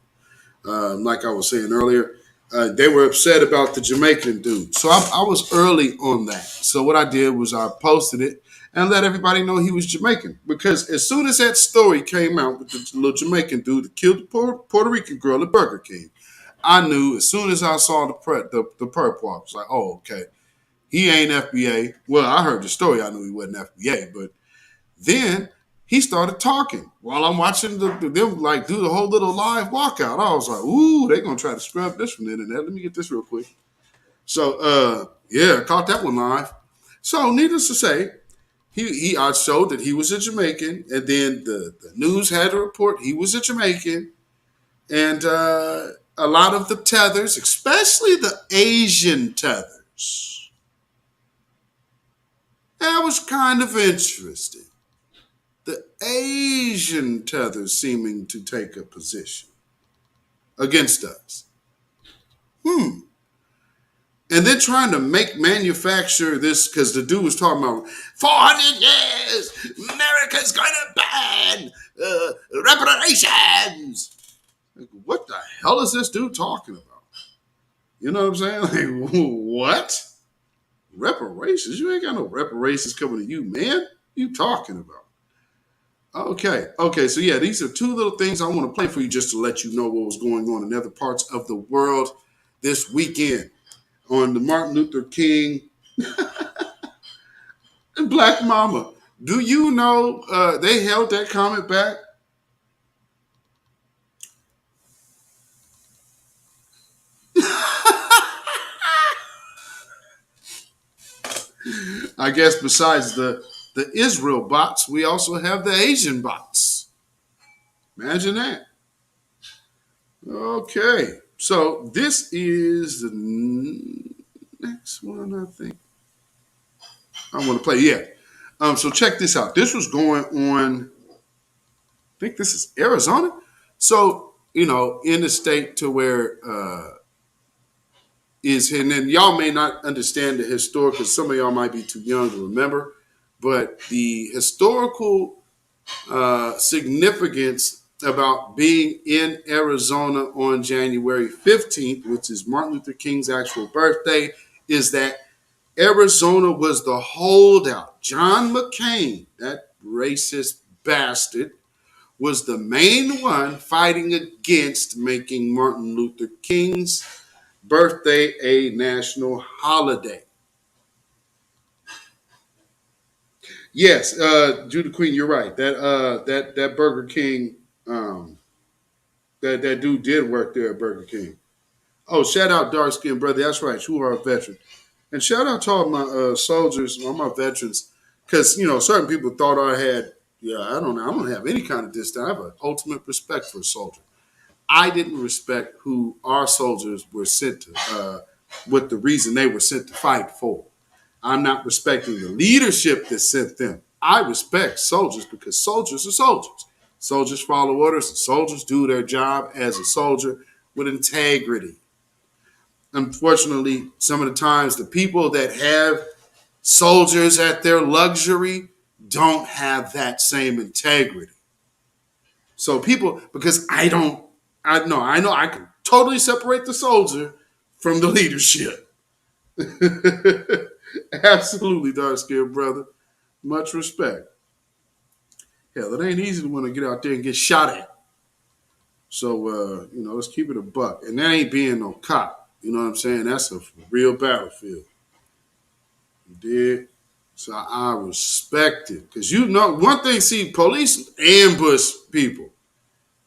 C: Like I was saying earlier, they were upset about the Jamaican dude. So I was early on that. So what I did was I posted it and let everybody know he was Jamaican. Because as soon as that story came out with the little Jamaican dude that killed the Puerto Rican girl at Burger King, I knew as soon as I saw the perp walk, I was like, oh, okay. He ain't FBA. Well, I heard the story. I knew he wasn't FBA. But then he started talking while I'm watching them like do the whole little live walkout. I was like, ooh, they're going to try to scrub this from the internet. Let me get this real quick. So, yeah, caught that one live. So, needless to say, I showed that he was a Jamaican, and then the news had to report he was a Jamaican. And a lot of the tethers, especially the Asian tethers, that was kind of interesting. The Asian tethers seeming to take a position against us. And then trying to manufacture this, because the dude was talking about 400 years, America's going to ban reparations. Like, what the hell is this dude talking about? You know what I'm saying? Like, what? Reparations? You ain't got no reparations coming to you, man. What you talking about? Okay. So yeah, these are two little things I want to play for you just to let you know what was going on in other parts of the world this weekend on the Martin Luther King and Black Mama. Do you know they held that comment back? I guess besides the Israel bots, we also have the Asian bots. Imagine that. Okay, so this is the next one, I think. I want to play, yeah. So check this out. This was going on, I think this is Arizona. So, in the state to where and then y'all may not understand the historical, because some of y'all might be too young to remember, but the historical significance about being in Arizona on January 15th, which is Martin Luther King's actual birthday, is that Arizona was the holdout. John McCain, that racist bastard, was the main one fighting against making Martin Luther King's birthday a national holiday. Yes, Judah Queen, you're right. That Burger King, that dude did work there at Burger King. Oh, shout out dark skinned brother. That's right. You are a veteran. And shout out to all my soldiers, all my veterans, because certain people thought I had. Yeah, I don't know. I don't have any kind of distance. I have an ultimate respect for a soldier. I didn't respect who our soldiers were sent to, with the reason they were sent to fight for. I'm not respecting the leadership that sent them. I respect soldiers because soldiers are soldiers. Soldiers follow orders. And soldiers do their job as a soldier with integrity. Unfortunately, some of the times the people that have soldiers at their luxury don't have that same integrity. So people, because I know I can totally separate the soldier from the leadership. Absolutely, dark skinned brother. Much respect. Hell, it ain't easy to want to get out there and get shot at. So, let's keep it a buck. And that ain't being no cop. You know what I'm saying? That's a real battlefield. You did? So I respect it. Because one thing, see, police ambush people.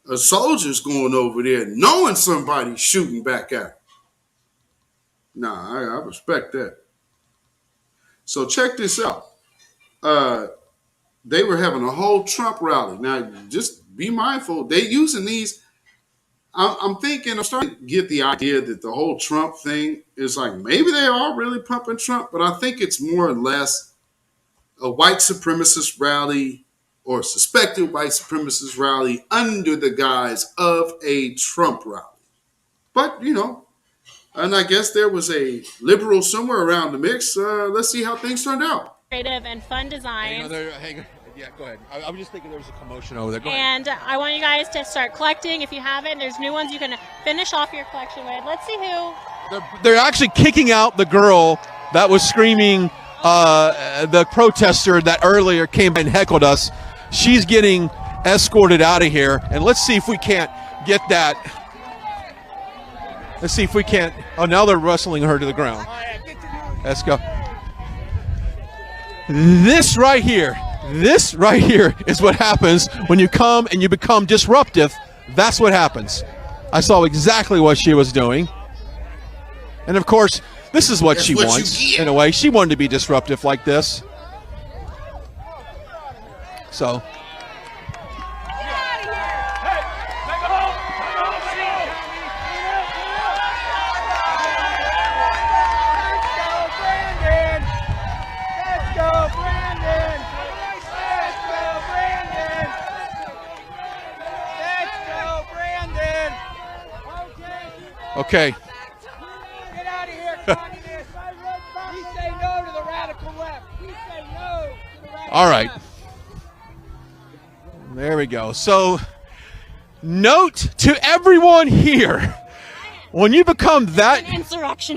C: A soldier's going over there knowing somebody's shooting back at him. Nah, I respect that. So check this out. They were having a whole Trump rally. Now, just be mindful. They using these. I'm starting to get the idea that the whole Trump thing is like maybe they are really pumping Trump, but I think it's more or less a white supremacist rally or suspected white supremacist rally under the guise of a Trump rally. But, and I guess there was a liberal somewhere around the mix. Let's see how things turned out.
R: Creative and fun designs.
S: Yeah, go ahead. I was just thinking there was a commotion over there. Go ahead.
R: And I want you guys to start collecting. If you haven't, there's new ones you can finish off your collection with. Let's see who.
S: They're actually kicking out the girl that was screaming, the protester that earlier came and heckled us. She's getting escorted out of here. And let's see if we can't get that. Let's see if we can't. Oh, now they're wrestling her to the ground. Let's go. This right here is what happens when you come and you become disruptive. That's what happens. I saw exactly what she was doing. And of course, this is what she wants in a way. She wanted to be disruptive like this. So. Okay.
T: Get out of here, communists. We say no to the radical left. We say no to the radical
S: All right.
T: left.
S: There we go. So, note to everyone here, when you become that,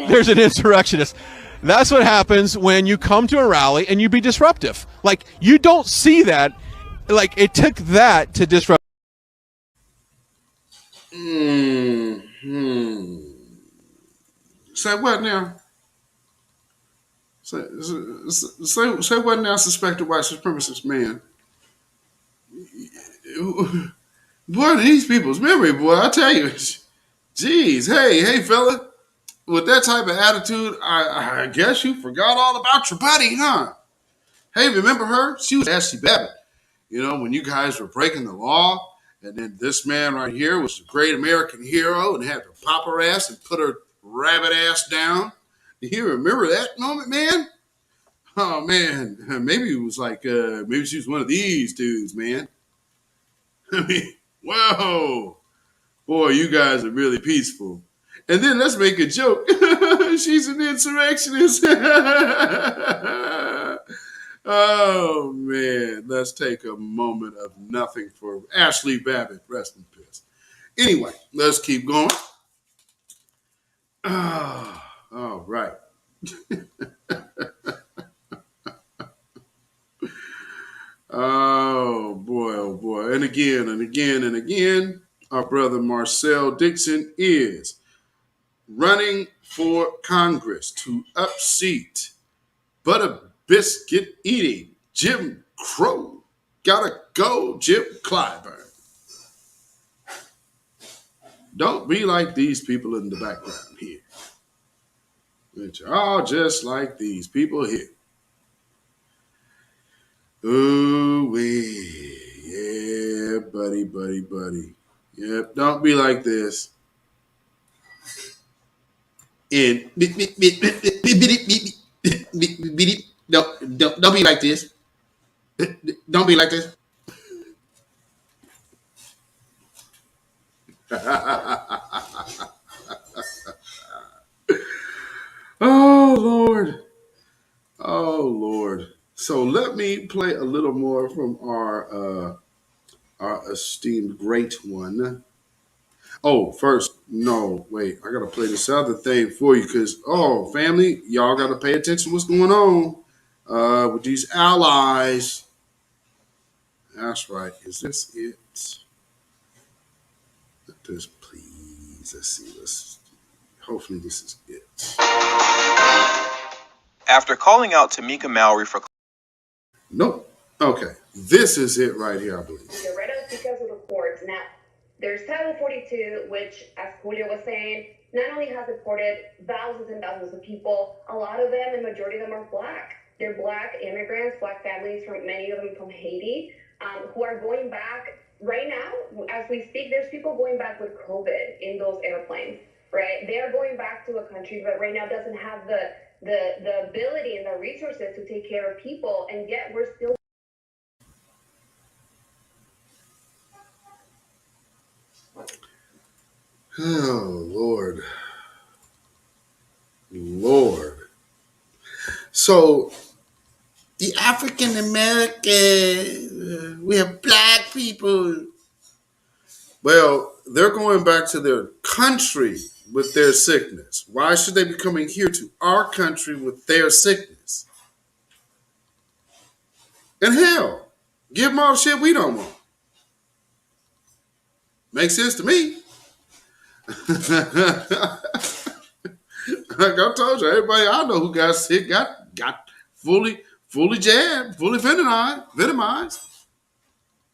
S: there's an insurrectionist. That's what happens when you come to a rally and you be disruptive. Like, you don't see that. Like, it took that to disrupt.
C: Say what now? Say what now, suspected white supremacist man? Boy, these people's memory, boy, I tell you. Jeez, hey, fella. With that type of attitude, I guess you forgot all about your buddy, huh? Hey, remember her? She was Ashley Babbitt. When you guys were breaking the law, and then this man right here was a great American hero and had to pop her ass and put her rabbit ass down. Do you remember that moment, man? Oh, man. Maybe it was like, maybe she was one of these dudes, man. I mean, whoa. Boy, you guys are really peaceful. And then let's make a joke. She's an insurrectionist. Oh, man. Let's take a moment of nothing for Ashley Babbitt. Rest in peace. Anyway, let's keep going. All right. Oh, boy. And again, our brother Marcel Dixon is running for Congress to upseat butter biscuit eating Jim Crow. Gotta go, Jim Clyburn. Don't be like these people in the background here, which are all just like these people here. Ooh wee, yeah, buddy. Yep, don't be like this. And don't be like this. Don't be like this. Oh Lord. Oh Lord. So let me play a little more from our esteemed great one. Oh, first, no, wait, I gotta play this other thing for you because family, y'all gotta pay attention to what's going on with these allies. That's right. Is this it? Let this please. Let's see. Hopefully this is it.
U: After calling out Tamika Mallory for...
C: Nope. Okay. This is it right here, I believe.
V: Get rid of because of the courts. Now, there's Title 42, which, as Julio was saying, not only has deported thousands and thousands of people, a lot of them, and majority of them are black. They're black immigrants, black families, from many of them from Haiti, who are going back right now. As we speak, there's people going back with COVID in those airplanes, right? They are going back to a country that right now doesn't have the ability and the resources to take care of people, and yet we're still...
C: Oh, Lord. So, the African American, we have black people. Well, they're going back to their country with their sickness. Why should they be coming here to our country with their sickness? And hell, give them all the shit we don't want. Makes sense to me. Like I told you, everybody I know who got sick got fully jabbed, fully venomized.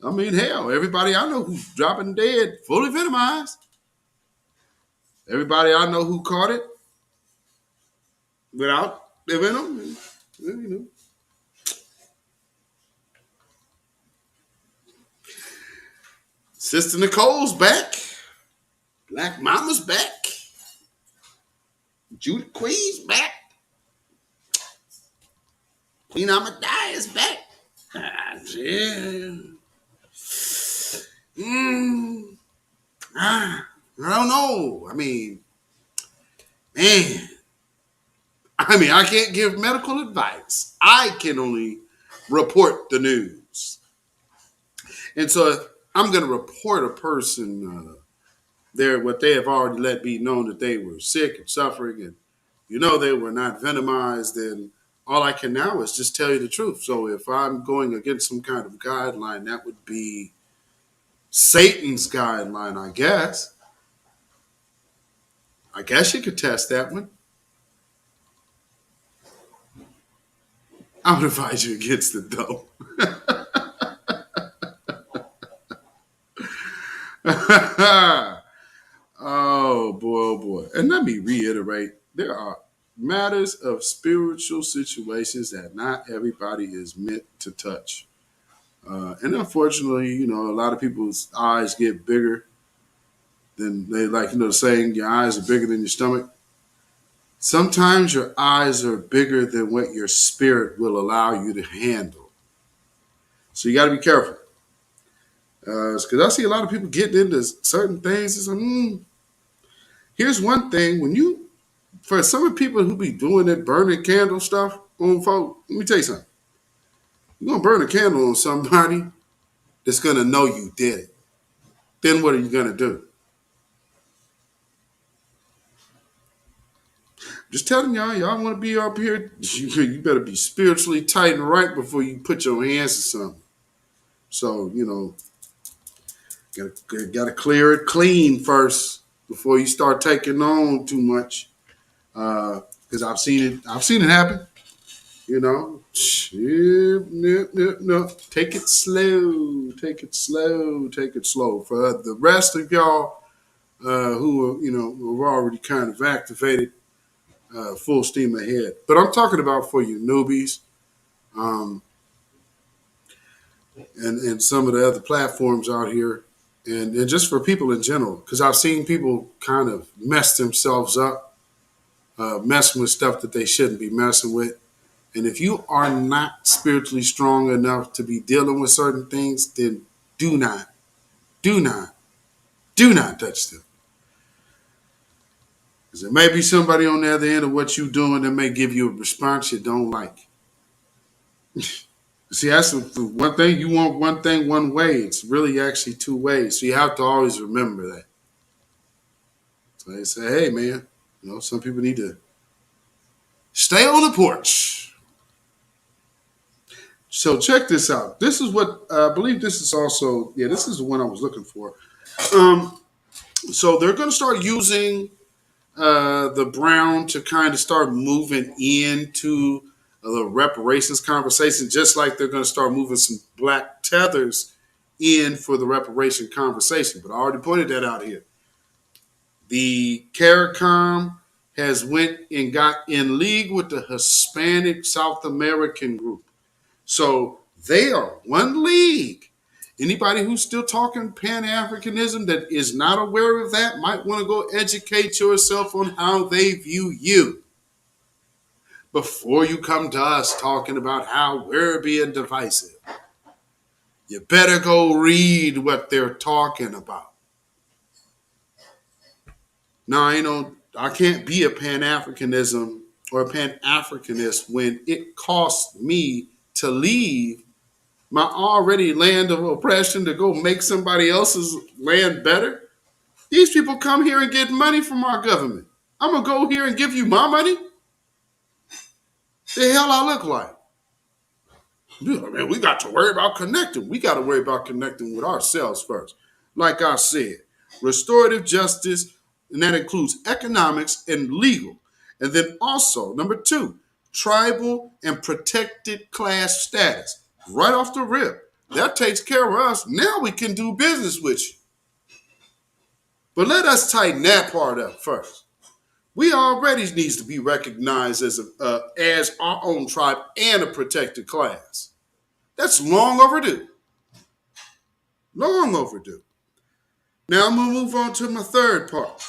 C: I mean, hell, everybody I know who's dropping dead, fully venomized. Everybody I know who caught it without the venom, you know. Sister Nicole's back. Black Mama's back. Judith Queen's back. Queen Amadiah's back. Yeah. I don't know. I mean, I can't give medical advice. I can only report the news. And so if I'm going to report a person what they have already let be known that they were sick and suffering and they were not venomized, then all I can now is just tell you the truth. So if I'm going against some kind of guideline, that would be Satan's guideline, I guess. I guess you could test that one. I would advise you against it, though. Oh, boy. And let me reiterate, there are matters of spiritual situations that not everybody is meant to touch. And unfortunately, a lot of people's eyes get bigger than they like, the saying, your eyes are bigger than your stomach. Sometimes your eyes are bigger than what your spirit will allow you to handle. So you got to be careful. Because I see a lot of people getting into certain things. It's like, here's one thing. For some of the people who be doing that burning candle stuff on folk, let me tell you something. You're going to burn a candle on somebody that's going to know you did it. Then what are you going to do? Just telling y'all want to be up here, you better be spiritually tight and right before you put your hands to something. So, got to clear it clean first. before you start taking on too much. Because I've seen it happen. You know, no. Take it slow. Take it slow. Take it slow. For the rest of y'all who are, who are already kind of activated, full steam ahead. But I'm talking about for you newbies, and some of the other platforms out here, and just for people in general, because I've seen people kind of mess themselves up, messing with stuff that they shouldn't be messing with. And if you are not spiritually strong enough to be dealing with certain things, then do not touch them. Because there may be somebody on the other end of what you're doing that may give you a response you don't like. See, that's the one thing. You want one thing one way. It's really actually two ways. So you have to always remember that. So they say, hey, man, some people need to stay on the porch. So check this out. This is what I believe this is also, this is the one I was looking for. So they're going to start using the Brown to kind of start moving into the reparations conversation, just like they're going to start moving some black tethers in for the reparation conversation. But I already pointed that out here. The CARICOM has went and got in league with the Hispanic South American group. So they are one league. Anybody who's still talking Pan-Africanism that is not aware of that might want to go educate yourself on how they view you before you come to us talking about how we're being divisive. You better go read what they're talking about. Now, I can't be a Pan-Africanism or a Pan-Africanist when it costs me to leave my already land of oppression to go make somebody else's land better. These people come here and get money from our government. I'm going to go here and give you my money? The hell I look like? Man, we got to worry about connecting. We got to worry about connecting with ourselves first. Like I said, restorative justice, and that includes economics and legal. And then also, number 2, tribal and protected class status. Right off the rip. That takes care of us. Now we can do business with you. But let us tighten that part up first. We already needs to be recognized as our own tribe and a protected class. That's long overdue. Long overdue. Now I'm going to move on to my third part.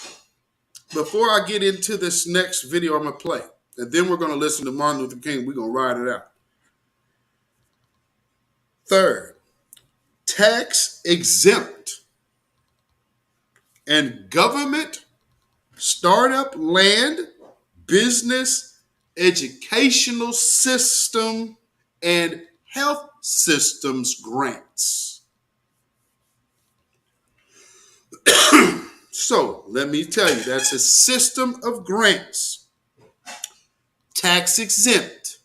C: Before I get into this next video I'm going to play, and then we're going to listen to Martin Luther King. We're going to ride it out. Third, tax exempt and government, startup, land, business, educational system, and health systems grants. So let me tell you, that's a system of grants, tax exempt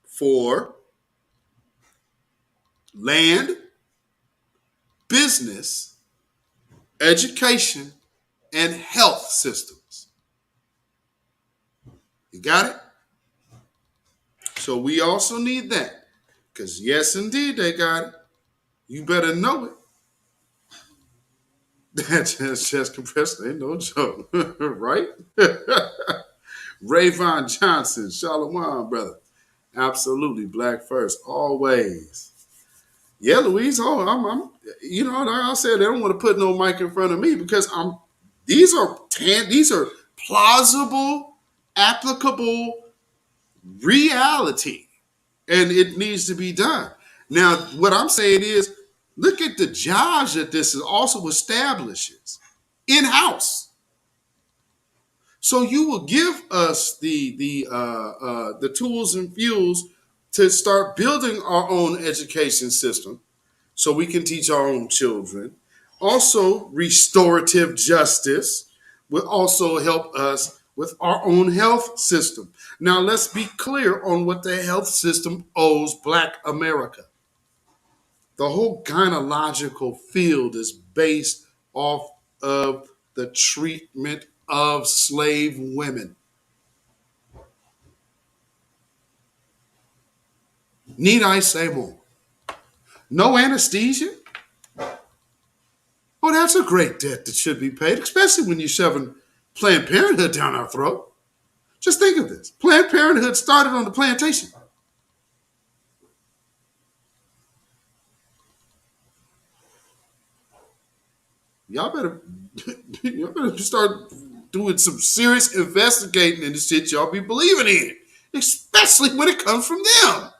C: for land, business, education, and health systems. You got it? So we also need that. Because yes, indeed, they got it. You better know it. That's just compressed. Ain't no joke. Right? Rayvon Johnson, Shalom, brother. Absolutely. Black first. Always. Yeah, Louise. Oh, I'm like I said, they don't want to put no mic in front of me because these are plausible, applicable reality. And it needs to be done. Now, what I'm saying is, look at the jobs that this also establishes in-house. So you will give us the tools and fuels to start building our own education system so we can teach our own children. Also, restorative justice will also help us with our own health system. Now, let's be clear on what the health system owes Black America. The whole gynecological field is based off of the treatment of slave women. Need I say more? No anesthesia? Oh, that's a great debt that should be paid, especially when you're shoving Planned Parenthood down our throat. Just think of this. Planned Parenthood started on the plantation. Y'all better start doing some serious investigating in the shit y'all be believing in, especially when it comes from them.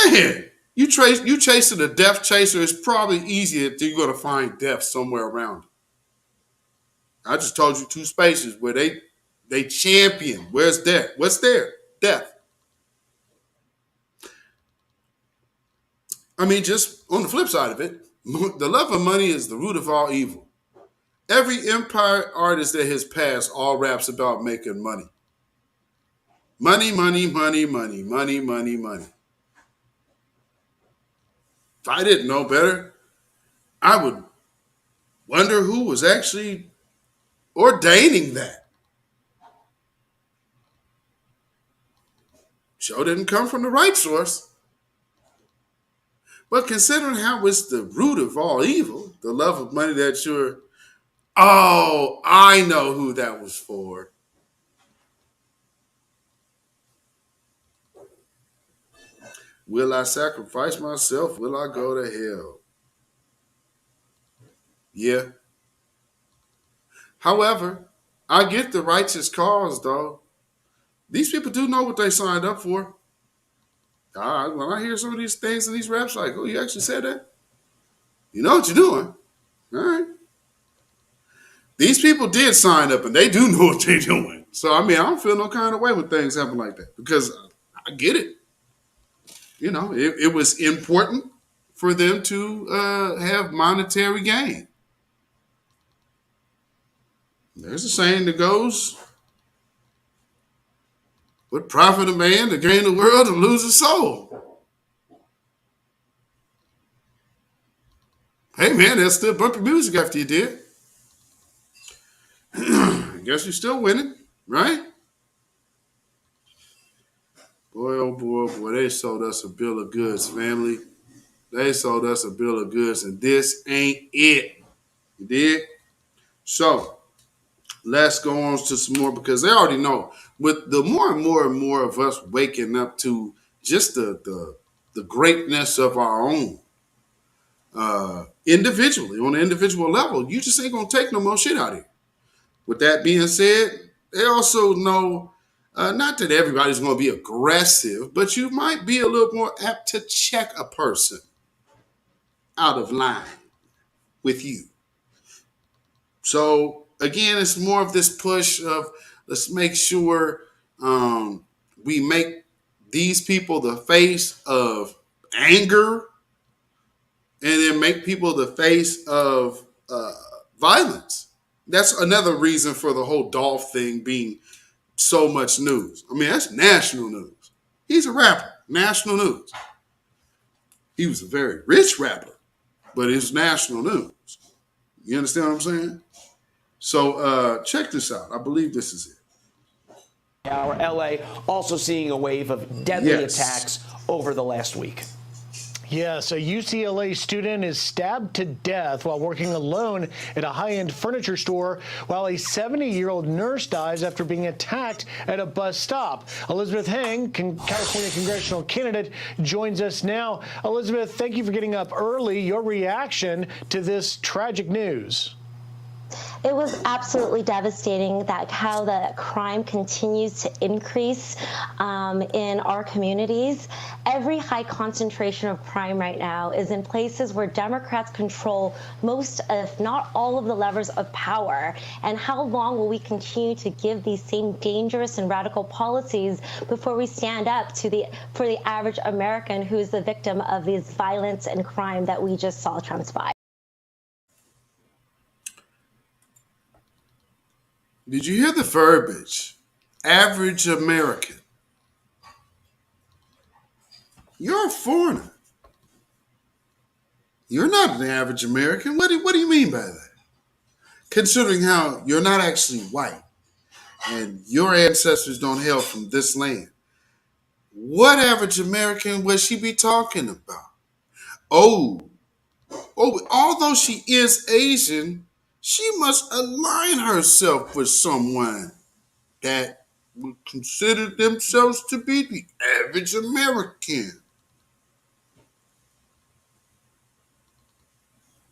C: Man, you chasing a death chaser, it's probably easier that you're going to find death somewhere around it. I just told you 2 spaces where they champion. Where's death? What's there? Death. I mean, just on the flip side of it, the love of money is the root of all evil. Every empire artist that has passed all raps about making money. Money, money, money, money, money, money, money. If I didn't know better, I would wonder who was actually ordaining that. Sure didn't come from the right source. But considering how it's the root of all evil, the love of money that you're, oh, I know who that was for. Will I sacrifice myself? Will I go to hell? Yeah. However, I get the righteous cause, though. These people do know what they signed up for. When I hear some of these things in these raps, like, oh, you actually said that? You know what you're doing. All right. These people did sign up, and they do know what they're doing. So, I mean, I don't feel no kind of way when things happen like that because I get it. You know, it was important for them to have monetary gain. There's a saying that goes, what profit a man to gain the world and lose his soul? Hey, man, that's still bumpy music after you did. I guess you're still winning, right? Boy, oh boy, boy, they sold us a bill of goods, family. They sold us a bill of goods, and this ain't it. You did? So, let's go on to some more because they already know. With the more and more of us waking up to just the greatness of our own individually, on an individual level, you just ain't going to take no more shit out of here. With that being said, they also know not that everybody's going to be aggressive, but you might be a little more apt to check a person out of line with you. So again, it's more of this push of let's make sure we make these people the face of anger and then make people the face of violence. That's another reason for the whole Dolph thing being so much news. I mean, that's national news. He's a rapper, national news. He was a very rich rapper, but it's national news. You understand what I'm saying? So check this out. I believe this is it.
A: Our LA also seeing a wave of deadly attacks over the last week.
B: Yes, a UCLA student is stabbed to death while working alone at a high-end furniture store, while a 70-year-old nurse dies after being attacked at a bus stop. Elizabeth Heng, California congressional candidate, joins us now. Elizabeth, thank you for getting up early. Your reaction to this tragic news?
W: It was absolutely devastating that how the crime continues to increase in our communities. Every high concentration of crime right now is in places where Democrats control most, if not all, of the levers of power. And how long will we continue to give these same dangerous and radical policies before we stand up to for the average American who is the victim of this violence and crime that we just saw transpire?
C: Did you hear the verbiage? Average American. You're a foreigner. You're not an average American. What do you mean by that? considering how you're not actually white and your ancestors don't hail from this land. What average American would she be talking about? Oh, although she is Asian, she must align herself with someone that would consider themselves to be the average American.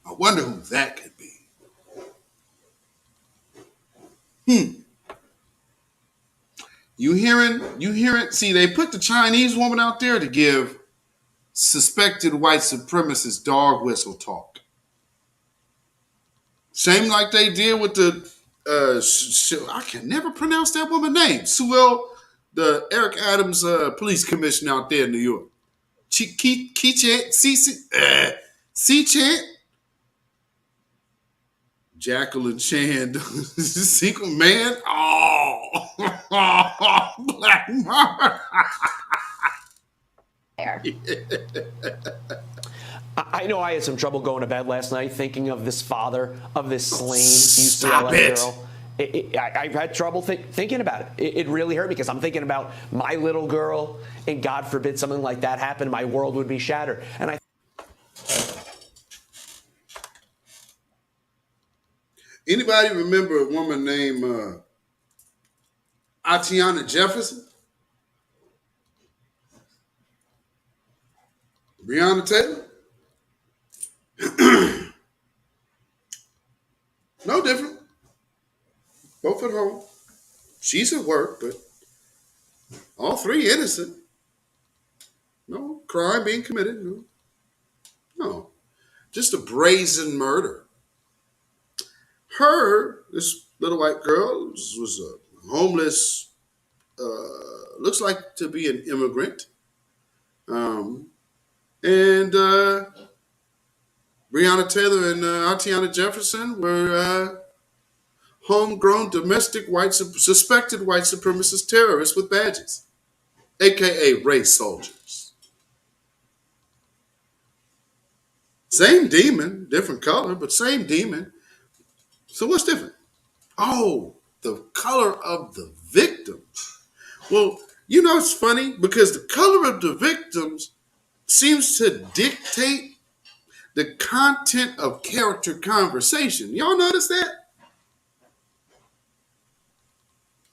C: I wonder who that could be. You hearing? See, they put the Chinese woman out there to give suspected white supremacist dog whistle talk. Same like they did with the, I can never pronounce that woman's name. Sewell, the Eric Adams police commissioner out there in New York. C-Chant, Jacqueline Shand, secret man. Oh, Black Mama.
A: I know I had some trouble going to bed last night thinking of this father of this slain
C: Stop
A: UCLA
C: it.
A: girl. I've had trouble thinking about it. It really hurt because I'm thinking about my little girl, and God forbid something like that happened, my world would be shattered. And
C: Anybody remember a woman named Atiana Jefferson? Breonna Taylor? No different. Both at home. She's at work, but all three innocent. No crime being committed. No. Just a brazen murder. This little white girl, was a homeless, looks like to be an immigrant. And Breonna Taylor and Atiana Jefferson were homegrown domestic suspected white supremacist terrorists with badges, aka race soldiers. Same demon, different color, but same demon. So what's different? Oh, the color of the victims. Well, it's funny because the color of the victims seems to dictate the content of character conversation. Y'all notice that?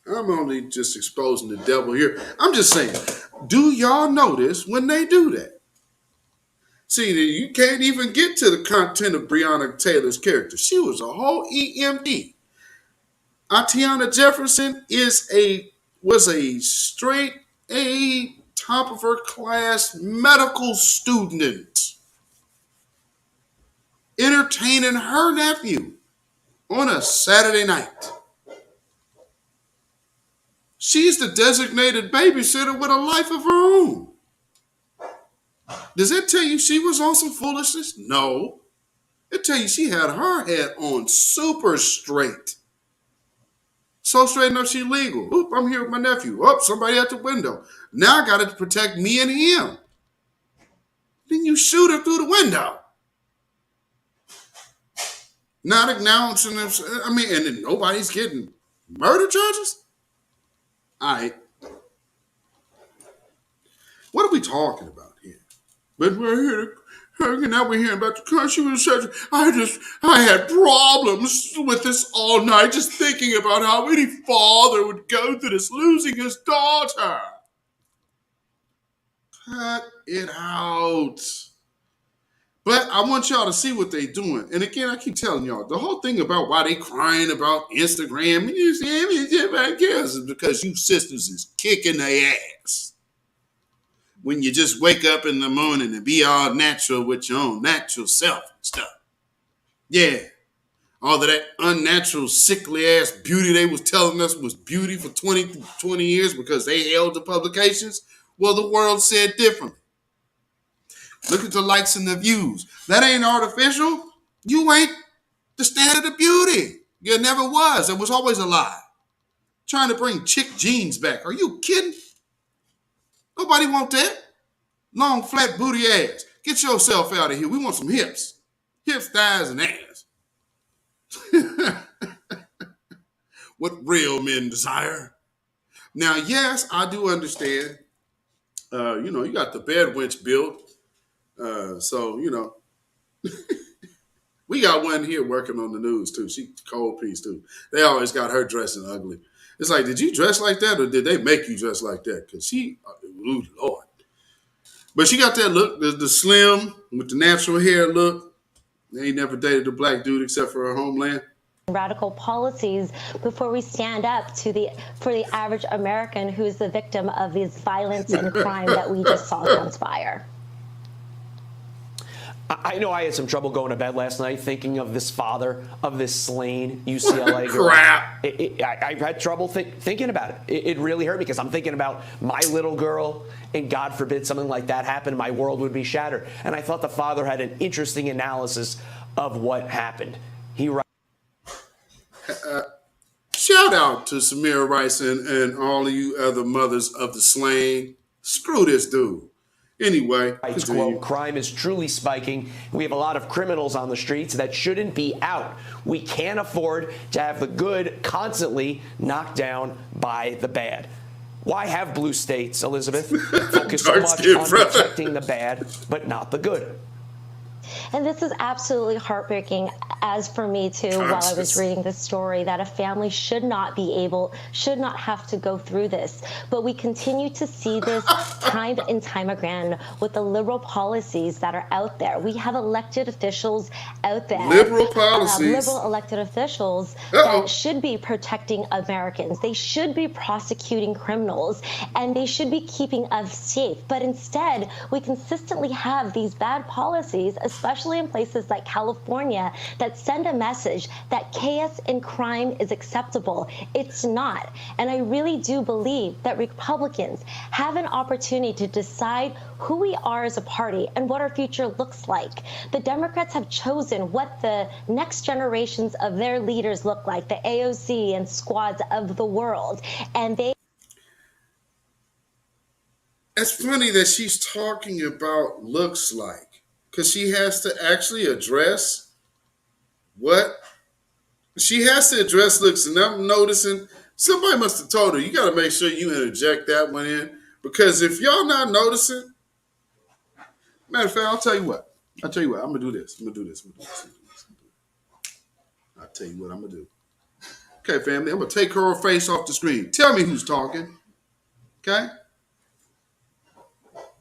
C: I'm only just exposing the devil here. I'm just saying, do y'all notice when they do that? See, you can't even get to the content of Breonna Taylor's character. She was a whole EMD. Atiana Jefferson was a straight A, top of her class medical student, entertaining her nephew on a Saturday night. She's the designated babysitter with a life of her own. Does that tell you she was on some foolishness? No. It tell you she had her head on super straight. So straight enough she legal. Oop, I'm here with my nephew. Oop, somebody at the window. Now I got to protect me and him. Then you shoot her through the window. Not acknowledging them. And then nobody's getting murder charges? All right. What are we talking about here? But we're here. Now we're hearing about the country. I had problems with this all night, just thinking about how any father would go through this, losing his daughter. Cut it out. But I want y'all to see what they're doing. And again, I keep telling y'all, the whole thing about why they crying about Instagram, is because you sisters is kicking their ass. When you just wake up in the morning and be all natural with your own natural self and stuff. Yeah. All of that unnatural, sickly ass beauty they was telling us was beauty for 20 years because they held the publications. Well, the world said differently. Look at the likes and the views. That ain't artificial. You ain't the standard of beauty. You never was. It was always a lie. Trying to bring chick jeans back. Are you kidding? Nobody want that. Long, flat booty ass. Get yourself out of here. We want some hips. Hips, thighs, and ass. what real men desire. Now, yes, I do understand. You got the bed wench built. So, we got one here working on the news, too. She cold piece, too. They always got her dressing ugly. It's like, did you dress like that or did they make you dress like that? Because ooh, Lord. But she got that look, the slim with the natural hair look. They ain't never dated a black dude except for her homeland.
W: Radical policies before we stand up for the average American who's the victim of this violence and crime that we just saw transpire.
A: I know I had some trouble going to bed last night thinking of this father of this slain UCLA girl.
C: Crap.
A: I've had trouble thinking about it. It really hurt me because I'm thinking about my little girl, and God forbid something like that happened, my world would be shattered. And I thought the father had an interesting analysis of what happened. He
C: shout out to Samira Rice and all of you other mothers of the slain. Screw this dude. Anyway,
A: quote, crime is truly spiking. We have a lot of criminals on the streets that shouldn't be out. We can't afford to have the good constantly knocked down by the bad. Why have blue states, Elizabeth, focus so much on protecting the bad, but not the good?
W: And this is absolutely heartbreaking, as for me too, while I was reading this story, that a family should not have to go through this. But we continue to see this time and time again with the liberal policies that are out there. We have elected officials out there.
C: Liberal policies.
W: Liberal elected officials that should be protecting Americans. They should be prosecuting criminals, and they should be keeping us safe. But instead, we consistently have these bad policies, especially in places like California, that send a message that chaos and crime is acceptable. It's not. And I really do believe that Republicans have an opportunity to decide who we are as a party and what our future looks like. The Democrats have chosen what the next generations of their leaders look like, the AOC and squads of the world. And they
C: It's funny that she's talking about looks like, because she has to actually address what? She has to address looks, and I'm noticing somebody must have told her, you got to make sure you interject that one in, because if y'all not noticing, matter of fact, I'll tell you what, I'm going to do this. I'll tell you what I'm going to do. Okay, family, I'm going to take her face off the screen. Tell me who's talking, okay?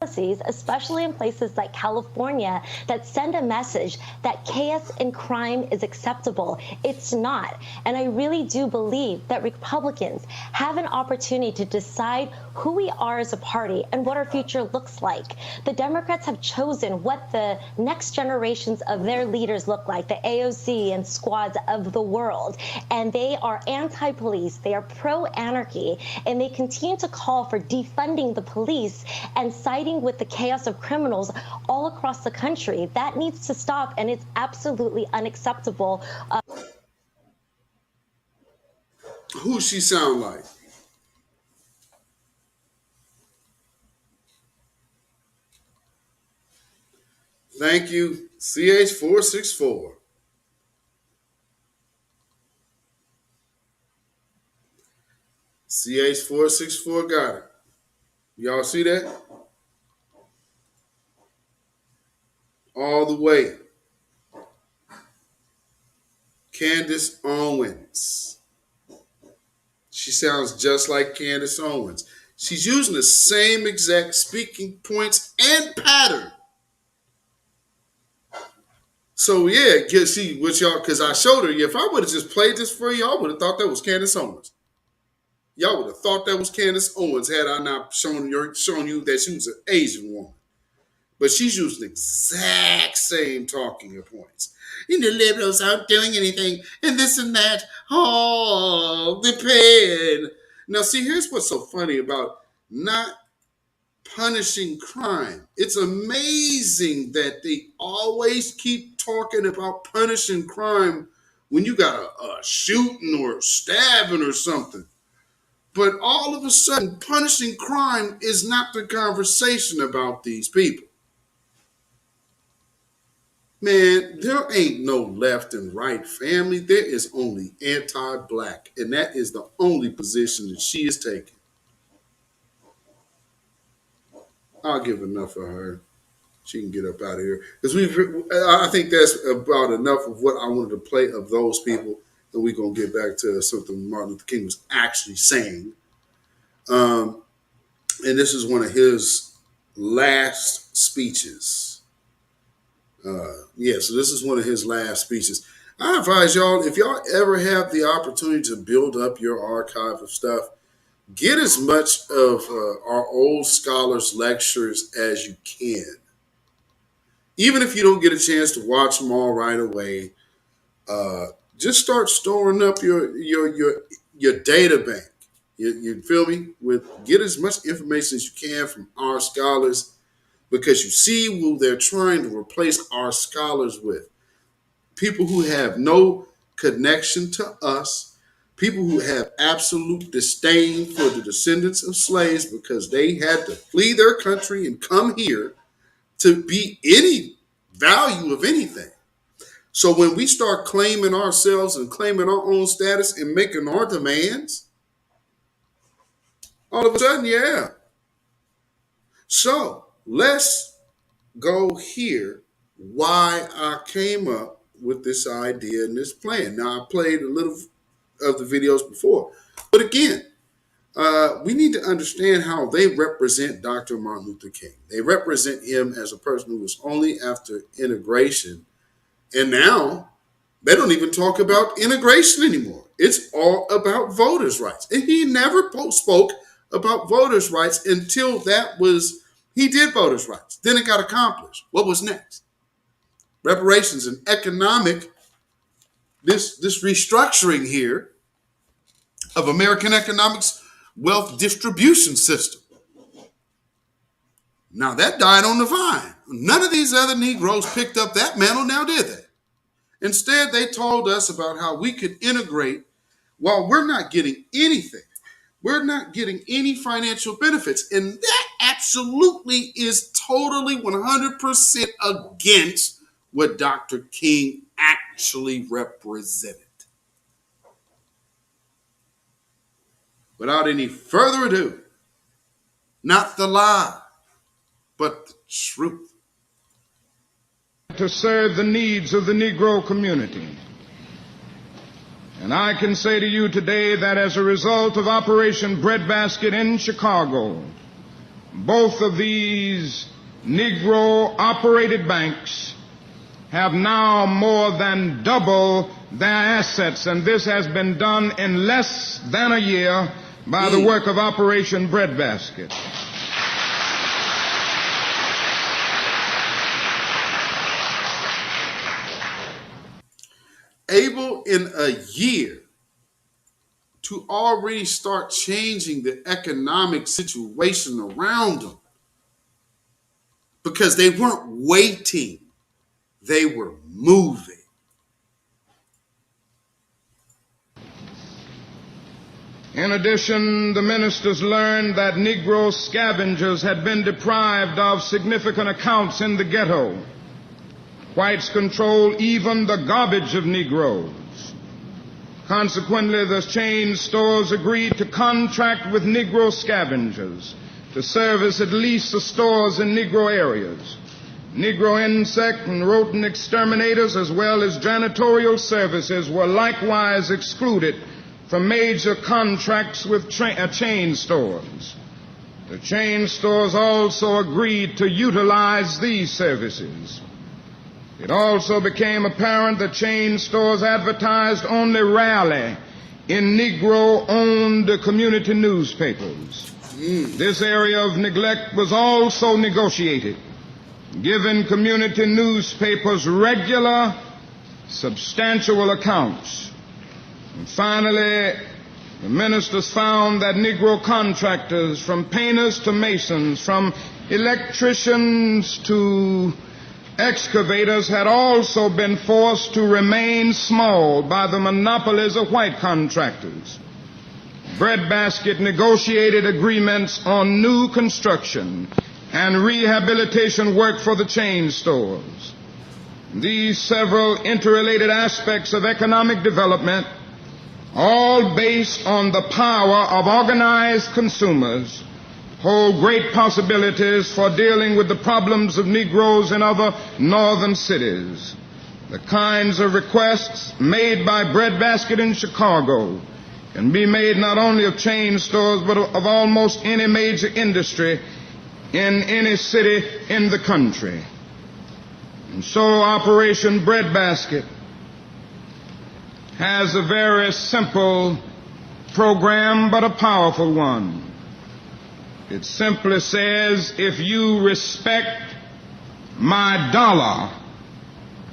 W: Especially in places like California, that send a message that chaos and crime is acceptable. It's not. And I really do believe that Republicans have an opportunity to decide who we are as a party and what our future looks like. The Democrats have chosen what the next generations of their leaders look like, the AOC and squads of the world. And they are anti-police, they are pro-anarchy, and they continue to call for defunding the police and siding with the chaos of criminals all across the country. That needs to stop, and it's absolutely unacceptable.
C: Who she sound like? Thank you, CH464. CH464 got it. Y'all see that? All the way. Candace Owens. She sounds just like Candace Owens. She's using the same exact speaking points and pattern. So yeah, see what y'all, because I showed her, if I would have just played this for y'all, would have thought that was Candace Owens. Y'all would have thought that was Candace Owens had I not shown you that she was an Asian woman. But she's using the exact same talking points. And the liberals aren't doing anything, and this and that. Oh, the pain. Now, see, here's what's so funny about not punishing crime. It's amazing that they always keep talking about punishing crime when you got a shooting or stabbing or something. But all of a sudden, punishing crime is not the conversation about these people. Man, there ain't no left and right, family. There is only anti-black, and that is the only position that she is taking. I'll give enough of her. She can get up out of here, because I think that's about enough of what I wanted to play of those people, and we're gonna get back to something Martin Luther King was actually saying. And this is one of his last speeches. So this is one of his last speeches. I advise y'all, if y'all ever have the opportunity to build up your archive of stuff, get as much of our old scholars' lectures as you can. Even if you don't get a chance to watch them all right away, just start storing up your data bank. You feel me? Get as much information as you can from our scholars, because you see who they're trying to replace our scholars with. People who have no connection to us, people who have absolute disdain for the descendants of slaves because they had to flee their country and come here to be any value of anything. So when we start claiming ourselves and claiming our own status and making our demands, all of a sudden, yeah. So let's go here why I came up with this idea and this plan. Now, I played a little of the videos before, but again, we need to understand how they represent Dr. Martin Luther King. They represent him as a person who was only after integration, and now they don't even talk about integration anymore. It's all about voters' rights. And he never spoke about voters' rights until he did voters' rights. Then it got accomplished. What was next? Reparations and economic, this restructuring here of American economics wealth distribution system. Now that died on the vine. None of these other Negroes picked up that mantle now, did they? Instead, they told us about how we could integrate while we're not getting anything. We're not getting any financial benefits. And that absolutely is totally 100% against what Dr. King actually represented. Without any further ado, not the lie, but the truth.
J: To serve the needs of the Negro community. And I can say to you today that as a result of Operation Breadbasket in Chicago, both of these Negro-operated banks have now more than double their assets, and this has been done in less than a year by the work of Operation Breadbasket.
C: Able in a year to already start changing the economic situation around them, because they weren't waiting, they were moving.
J: In addition, the ministers learned that Negro scavengers had been deprived of significant accounts in the ghetto. Whites control even the garbage of Negroes. Consequently, the chain stores agreed to contract with Negro scavengers to service at least the stores in Negro areas. Negro insect and rodent exterminators, as well as janitorial services, were likewise excluded from major contracts with chain stores. The chain stores also agreed to utilize these services. It also became apparent that chain stores advertised only rarely in Negro-owned community newspapers. This area of neglect was also negotiated, giving community newspapers regular, substantial accounts. And finally, the ministers found that Negro contractors, from painters to masons, from electricians to excavators, had also been forced to remain small by the monopolies of white contractors. Breadbasket negotiated agreements on new construction and rehabilitation work for the chain stores. These several interrelated aspects of economic development, all based on the power of organized consumers, hold great possibilities for dealing with the problems of Negroes in other northern cities. The kinds of requests made by Breadbasket in Chicago can be made not only of chain stores, but of almost any major industry in any city in the country. And so Operation Breadbasket has a very simple program, but a powerful one. It simply says, if you respect my dollar,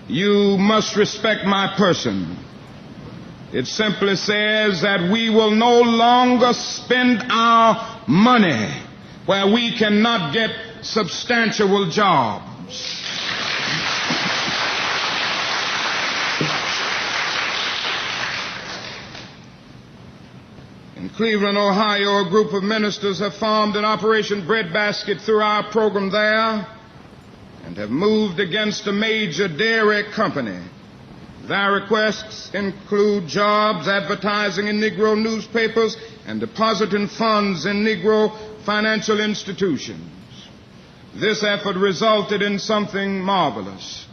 J: you must respect my person. It simply says that we will no longer spend our money where we cannot get substantial jobs. In Cleveland, Ohio, a group of ministers have formed an Operation Breadbasket through our program there and have moved against a major dairy company. Their requests include jobs, advertising in Negro newspapers, and depositing funds in Negro financial institutions. This effort resulted in something marvelous.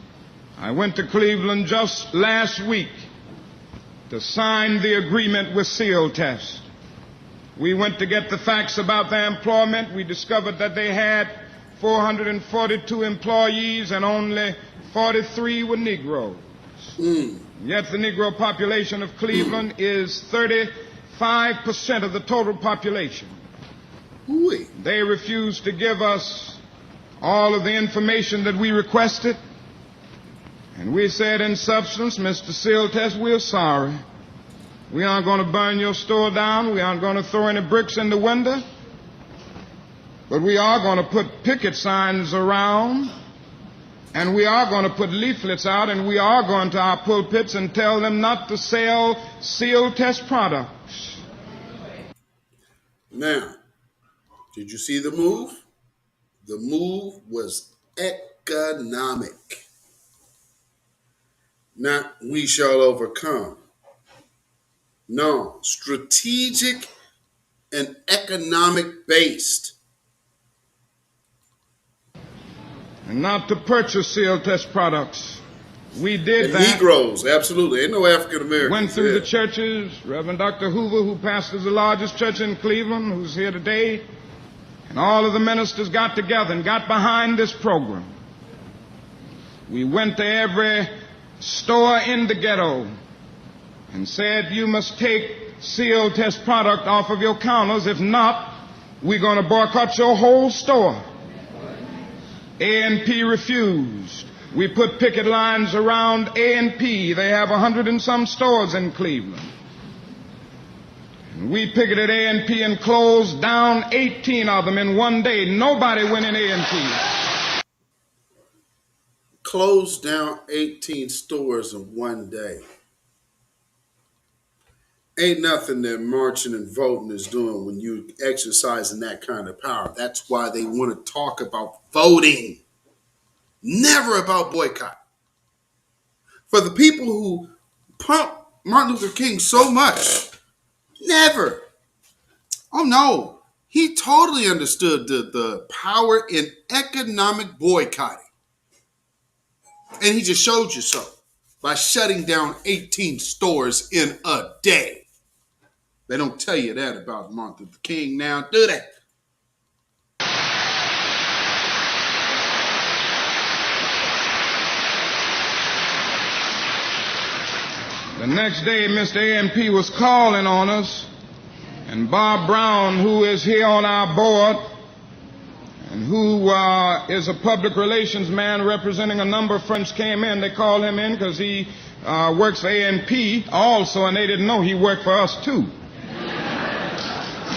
J: I went to Cleveland just last week to sign the agreement with Seal Test. We went to get the facts about their employment. We discovered that they had 442 employees and only 43 were Negroes. Yet the Negro population of Cleveland is 35% of the total population. They refused to give us all of the information that we requested. And we said in substance, Mr. Seal Test, we're sorry. We aren't going to burn your store down. We aren't going to throw any bricks in the window. But we are going to put picket signs around, and we are going to put leaflets out, and we are going to our pulpits and tell them not to sell Seal Test products.
C: Now, did you see the move? The move was economic. Not we shall overcome. No, strategic and economic based.
J: And not to purchase Seal Test products. We did
C: and
J: that.
C: Negroes, absolutely. Ain't no African Americans.
J: Went through the churches. Reverend Dr. Hoover, who pastors the largest church in Cleveland, who's here today, and all of the ministers got together and got behind this program. We went to every store in the ghetto and said, you must take Seal Test product off of your counters. If not, we're going to boycott your whole store. A&P refused. We put picket lines around A&P. They have 100 and some stores in Cleveland. And we picketed A&P and closed down 18 of them in one day. Nobody went in A&P.
C: Closed down 18 stores in one day. Ain't nothing that marching and voting is doing when you're exercising that kind of power. That's why they want to talk about voting, never about boycott. For the people who pump Martin Luther King so much, never. Oh no, he totally understood the power in economic boycotting. And he just showed you so by shutting down 18 stores in a day. They don't tell you that about Martin Luther King now, do they?
J: The next day, Mr. A&P was calling on us, and Bob Brown, who is here on our board, and who is a public relations man representing a number of friends, came in. They called him in because he works for A&P also, and they didn't know he worked for us too.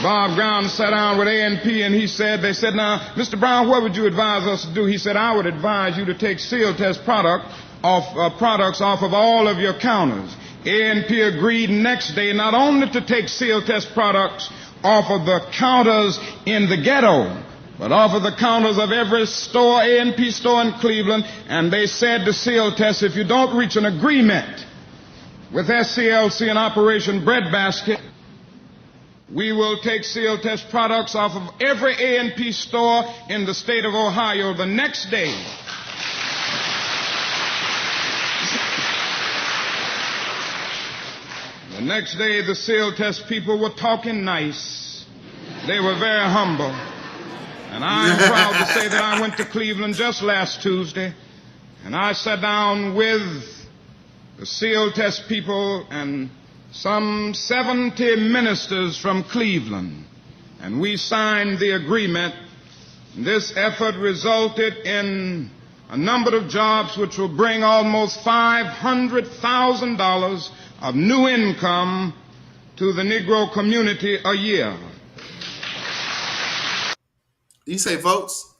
J: Bob Brown sat down with A&P and they said, now, Mr. Brown, what would you advise us to do? He said, I would advise you to take Seal Test products off of all of your counters. A&P agreed next day not only to take Seal Test products off of the counters in the ghetto, but off of the counters of every store, A&P store in Cleveland, and they said to seal test, if you don't reach an agreement with SCLC and Operation Breadbasket, we will take seal test products off of every A&P store in the state of Ohio the next day. The next day, the seal test people were talking nice. They were very humble. And I'm proud to say that I went to Cleveland just last Tuesday, and I sat down with the seal test people and some 70 ministers from Cleveland, and we signed the agreement. This effort resulted in a number of jobs which will bring almost $500,000 of new income to the Negro community a year.
C: He say votes?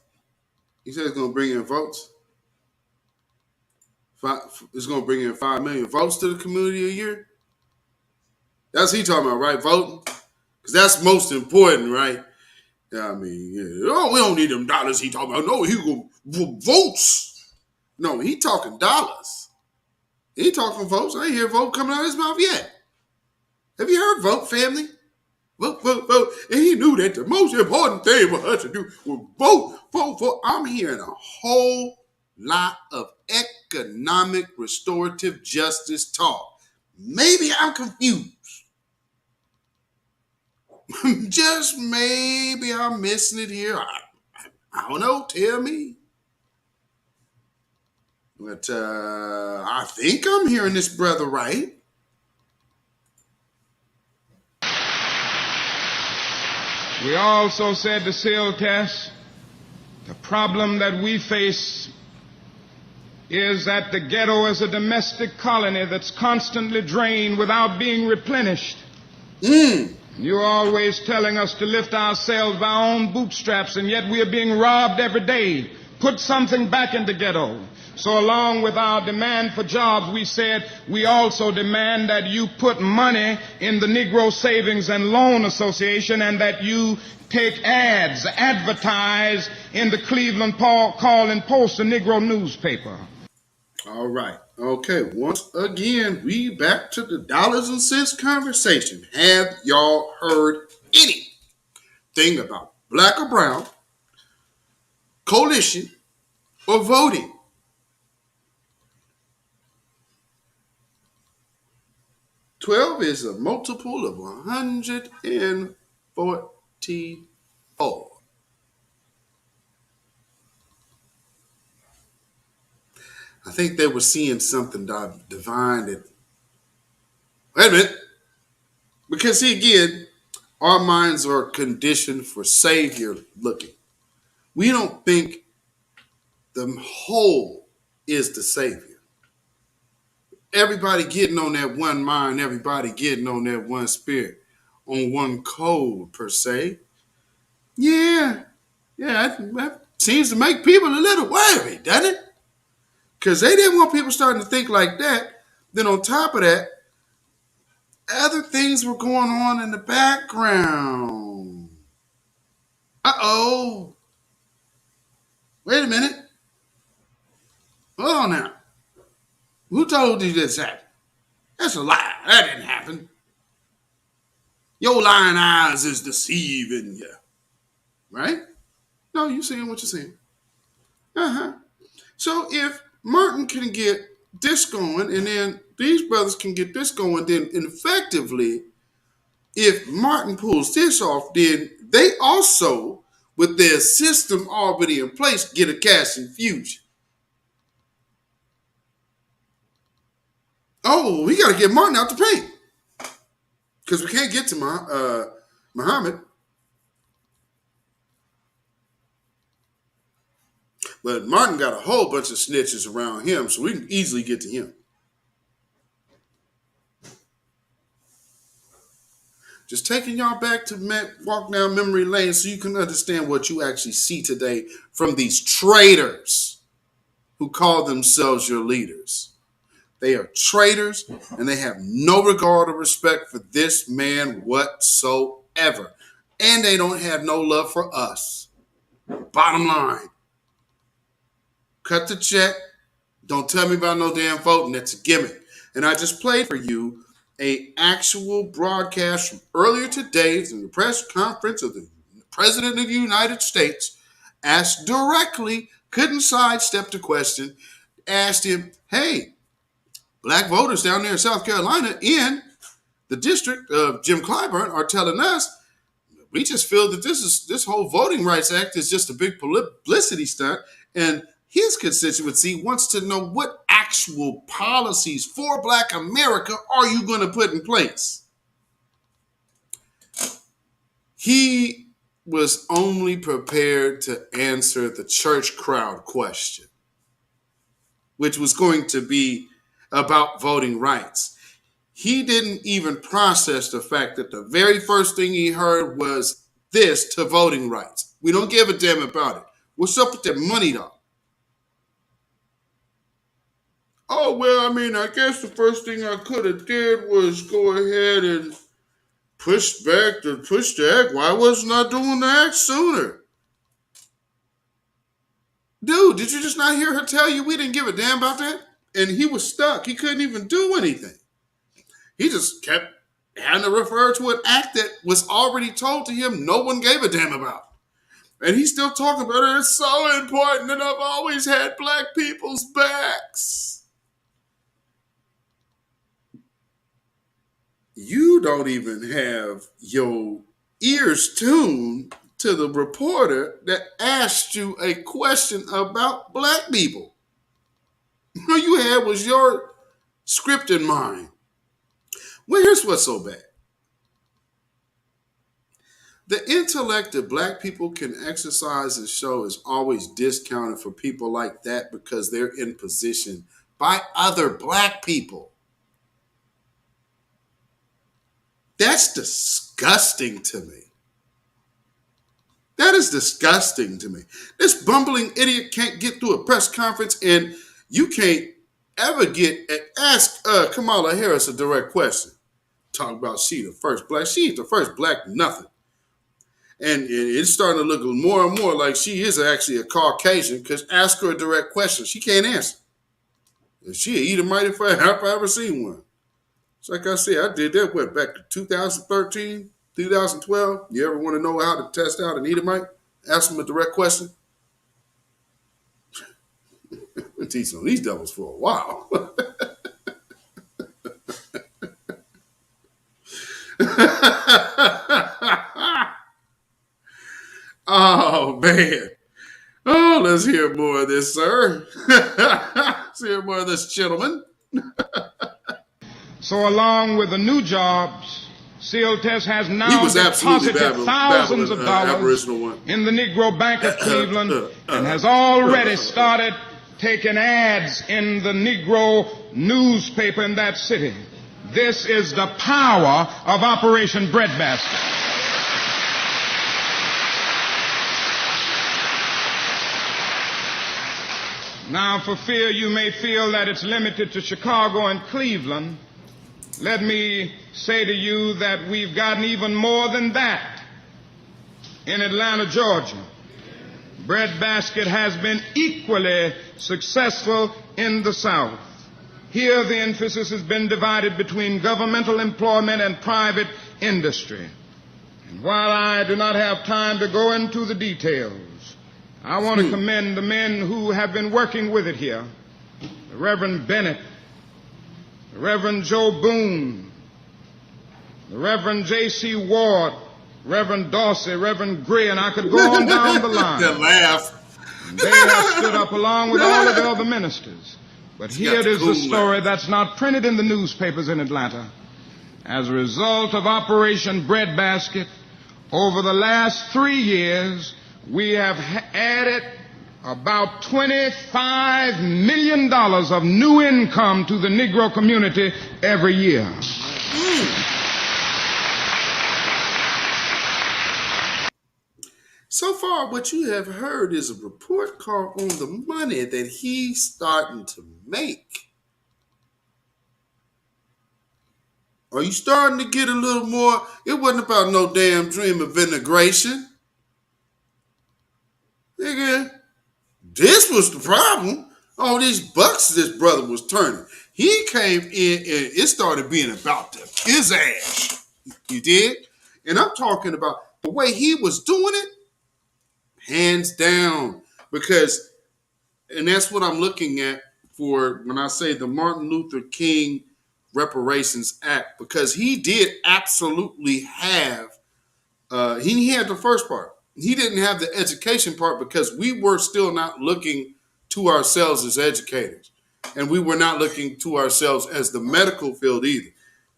C: He said it's going to bring in votes? It's going to bring in 5 million votes to the community a year? That's what he talking about, right? Voting? Because that's most important, right? I mean, yeah. Oh, we don't need them dollars he talking about. No, he go votes. No, he talking dollars. He talking votes. I ain't hear vote coming out of his mouth yet. Have you heard vote, family? Vote, vote, vote. And he knew that the most important thing for us to do was vote, vote, vote. I'm hearing a whole lot of economic restorative justice talk. Maybe I'm confused. Just maybe I'm missing it here. I don't know. Tell me. But I think I'm hearing this brother right.
J: We also said to seal test, the problem that we face is that the ghetto is a domestic colony that's constantly drained without being replenished. You're always telling us to lift ourselves by our own bootstraps, and yet we are being robbed every day. Put something back in the ghetto. So along with our demand for jobs, we said we also demand that you put money in the Negro Savings and Loan Association, and that you take ads, advertise in the Cleveland Call and Post, a Negro newspaper.
C: All right. Okay. Once again, we back to the dollars and cents conversation. Have y'all heard anything about black or brown, coalition, or voting? $12 is a multiple of 144. I think they were seeing something divine that. Wait a minute. Because, see, again, our minds are conditioned for Savior looking. We don't think the whole is the Savior. Everybody getting on that one mind, everybody getting on that one spirit, on one code, per se. Yeah, that seems to make people a little worried, doesn't it? Because they didn't want people starting to think like that. Then on top of that, other things were going on in the background. Uh-oh. Wait a minute. Hold on now. Who told you this happened? That's a lie. That didn't happen. Your lying eyes is deceiving you. Right? No, you're saying what you're saying. So if Martin can get this going, and then these brothers can get this going, then effectively, if Martin pulls this off, then they also, with their system already in place, get a cash infusion. Oh, we got to get Martin out the paint. Because we can't get to Muhammad. But Martin got a whole bunch of snitches around him, so we can easily get to him. Just taking y'all back to walk down memory lane so you can understand what you actually see today from these traitors who call themselves your leaders. They are traitors, and they have no regard or respect for this man whatsoever. And they don't have no love for us. Bottom line, cut the check. Don't tell me about no damn voting. That's a gimmick. And I just played for you a actual broadcast from earlier today in the press conference of the President of the United States, asked directly, couldn't sidestep the question, asked him, hey, black voters down there in South Carolina in the district of Jim Clyburn are telling us, we just feel that this whole Voting Rights Act is just a big publicity stunt, and his constituency wants to know what actual policies for Black America are you going to put in place? He was only prepared to answer the church crowd question, which was going to be about voting rights. He didn't even process the fact that the very first thing he heard was this to voting rights. We don't give a damn about it. What's up with that money, though? Oh, well, I mean, I guess the first thing I could have did was go ahead and push the act. Why wasn't I doing the act sooner? Dude, did you just not hear her tell you we didn't give a damn about that? And he was stuck. He couldn't even do anything. He just kept having to refer to an act that was already told to him no one gave a damn about. And he's still talking about it. It's so important, and I've always had black people's backs. You don't even have your ears tuned to the reporter that asked you a question about black people. All you had was your script in mind. Well, here's what's so bad. The intellect that black people can exercise and show is always discounted for people like that because they're in position by other black people. That's disgusting to me. That is disgusting to me. This bumbling idiot can't get through a press conference, and you can't ever ask Kamala Harris a direct question. Talk about she the first black. She ain't the first black nothing. And it's starting to look more and more like she is actually a Caucasian, because ask her a direct question. She can't answer. And she an Edomite if I ever seen one. It's like I said, I did that back to 2013, 2012. You ever want to know how to test out an Edomite? Ask them a direct question. Been teaching on these devils for a while. Oh, man. Oh, let's hear more of this, sir. Let's hear more of this, gentleman.
D: So along with the new jobs, CLTS has now deposited thousands of dollars in the Negro Bank of Cleveland and has already started taking ads in the Negro newspaper in that city. This is the power of Operation Breadbasket. Now, for fear you may feel that it's limited to Chicago and Cleveland, let me say to you that we've gotten even more than that in Atlanta, Georgia. Breadbasket has been equally successful in the South. Here, the emphasis has been divided between governmental employment and private industry. And while I do not have time to go into the details, I want to commend the men who have been working with it here. The Reverend Bennett, the Reverend Joe Boone, the Reverend J.C. Ward, Reverend Dorsey, Reverend Gray, and I could go on down the line.
C: That laugh.
D: They have stood up along with all of the other ministers. But here it is the story that's not printed in the newspapers in Atlanta. As a result of Operation Breadbasket, over the last 3 years, we have added about $25 million of new income to the Negro community every year.
C: So far, what you have heard is a report card on the money that he's starting to make. Are you starting to get a little more? It wasn't about no damn dream of integration. this was the problem. All these bucks this brother was turning. He came in and it started being about his ass. You did? And I'm talking about the way he was doing it, hands down. Because, and that's what I'm looking at for when I say the Martin Luther King Reparations Act, because he did absolutely have, he had the first part. He didn't have the education part because we were still not looking to ourselves as educators. And we were not looking to ourselves as the medical field either.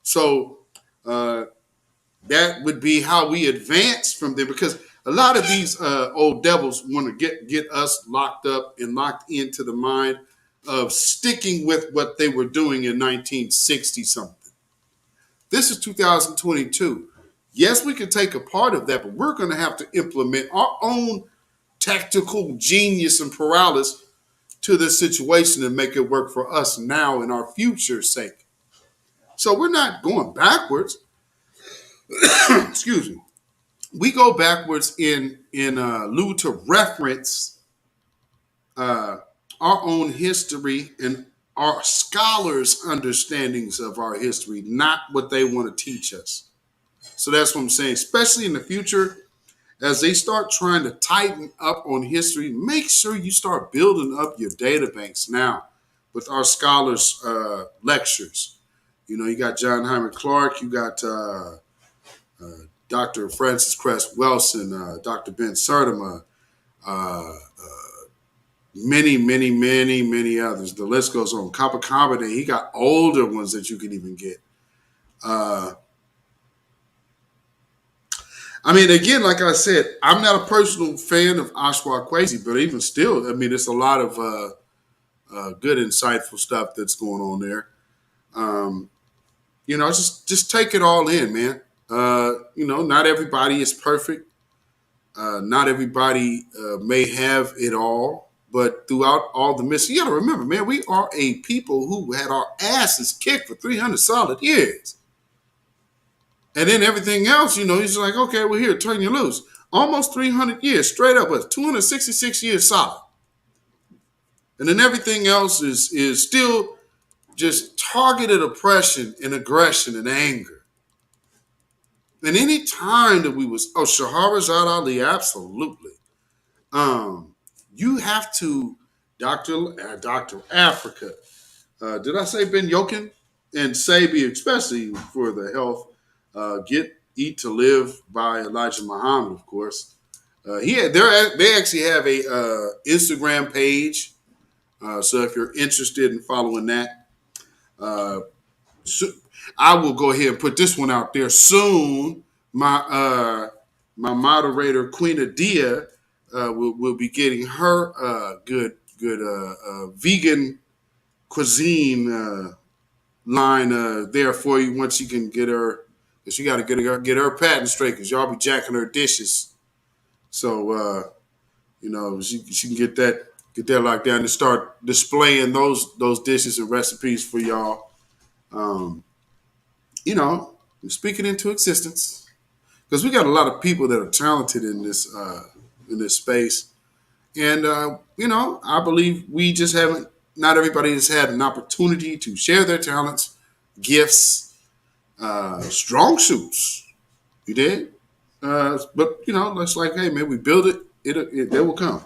C: So that would be how we advance from there, because a lot of these old devils want to get us locked up and locked into the mind of sticking with what they were doing in 1960 something. This is 2022. Yes, we can take a part of that, but we're going to have to implement our own tactical genius and paralysis to this situation and make it work for us now and our future's sake. So we're not going backwards. Excuse me. We go backwards in lieu to reference our own history and our scholars' understandings of our history, not what they want to teach us. So that's what I'm saying, especially in the future, as they start trying to tighten up on history, make sure you start building up your data banks now with our scholars' lectures. You know, you got John Hyman Clark, you got Dr. Francis Cress Wilson, Dr. Ben Sertima, many others. The list goes on. Kappa, he got older ones that you can even get. I mean, again, like I said, I'm not a personal fan of Oshawa Kwesi, but even still, I mean, it's a lot of good, insightful stuff that's going on there. You know, just take it all in, man. You know, not everybody is perfect. Not everybody may have it all, but throughout all the myths, you got to remember, man, we are a people who had our asses kicked for 300 solid years. And then everything else, you know, he's like, okay, well, here, turn you loose. Almost 300 years, straight up, 266 years solid. And then everything else is still just targeted oppression and aggression and anger. And any time that we was, Shahrazad Ali, absolutely. You have to, Dr. Africa, did I say Ben Yokin? And Sabi, especially for the health, Eat to Live by Elijah Muhammad, of course. They actually have a Instagram page. So if you're interested in following that, so I will go ahead and put this one out there soon. My moderator, Queen Adia, will be getting her good vegan cuisine line there for you once she can get her, because she got to get her patent straight, because y'all be jacking her dishes. So you know, she can get that locked down and start displaying those dishes and recipes for y'all. You know, speaking into existence, because we got a lot of people that are talented in this space, and you know, I believe we just haven't. Not everybody has had an opportunity to share their talents, gifts, strong suits. You did, but you know, it's like, hey man, we build it. It will come,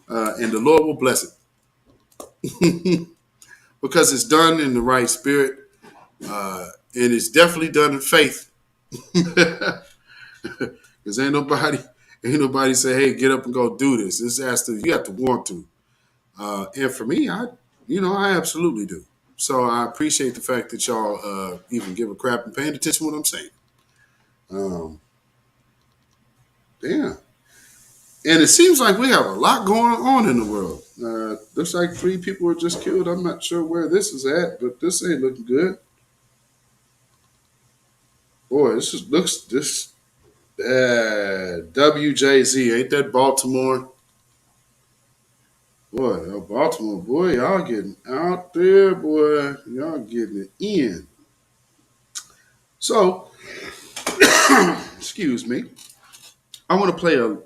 C: and the Lord will bless it, because it's done in the right spirit. And it's definitely done in faith, because ain't nobody say, hey, get up and go do this. This has to, you have to want to. And for me, I absolutely do. So I appreciate the fact that y'all even give a crap and paying attention to what I'm saying. Yeah. And it seems like we have a lot going on in the world. Looks like 3 people were just killed. I'm not sure where this is at, but this ain't looking good. Boy, this WJZ, ain't that Baltimore? Boy, Baltimore, boy, y'all getting out there, boy. Y'all getting it in. So, excuse me. I want to play I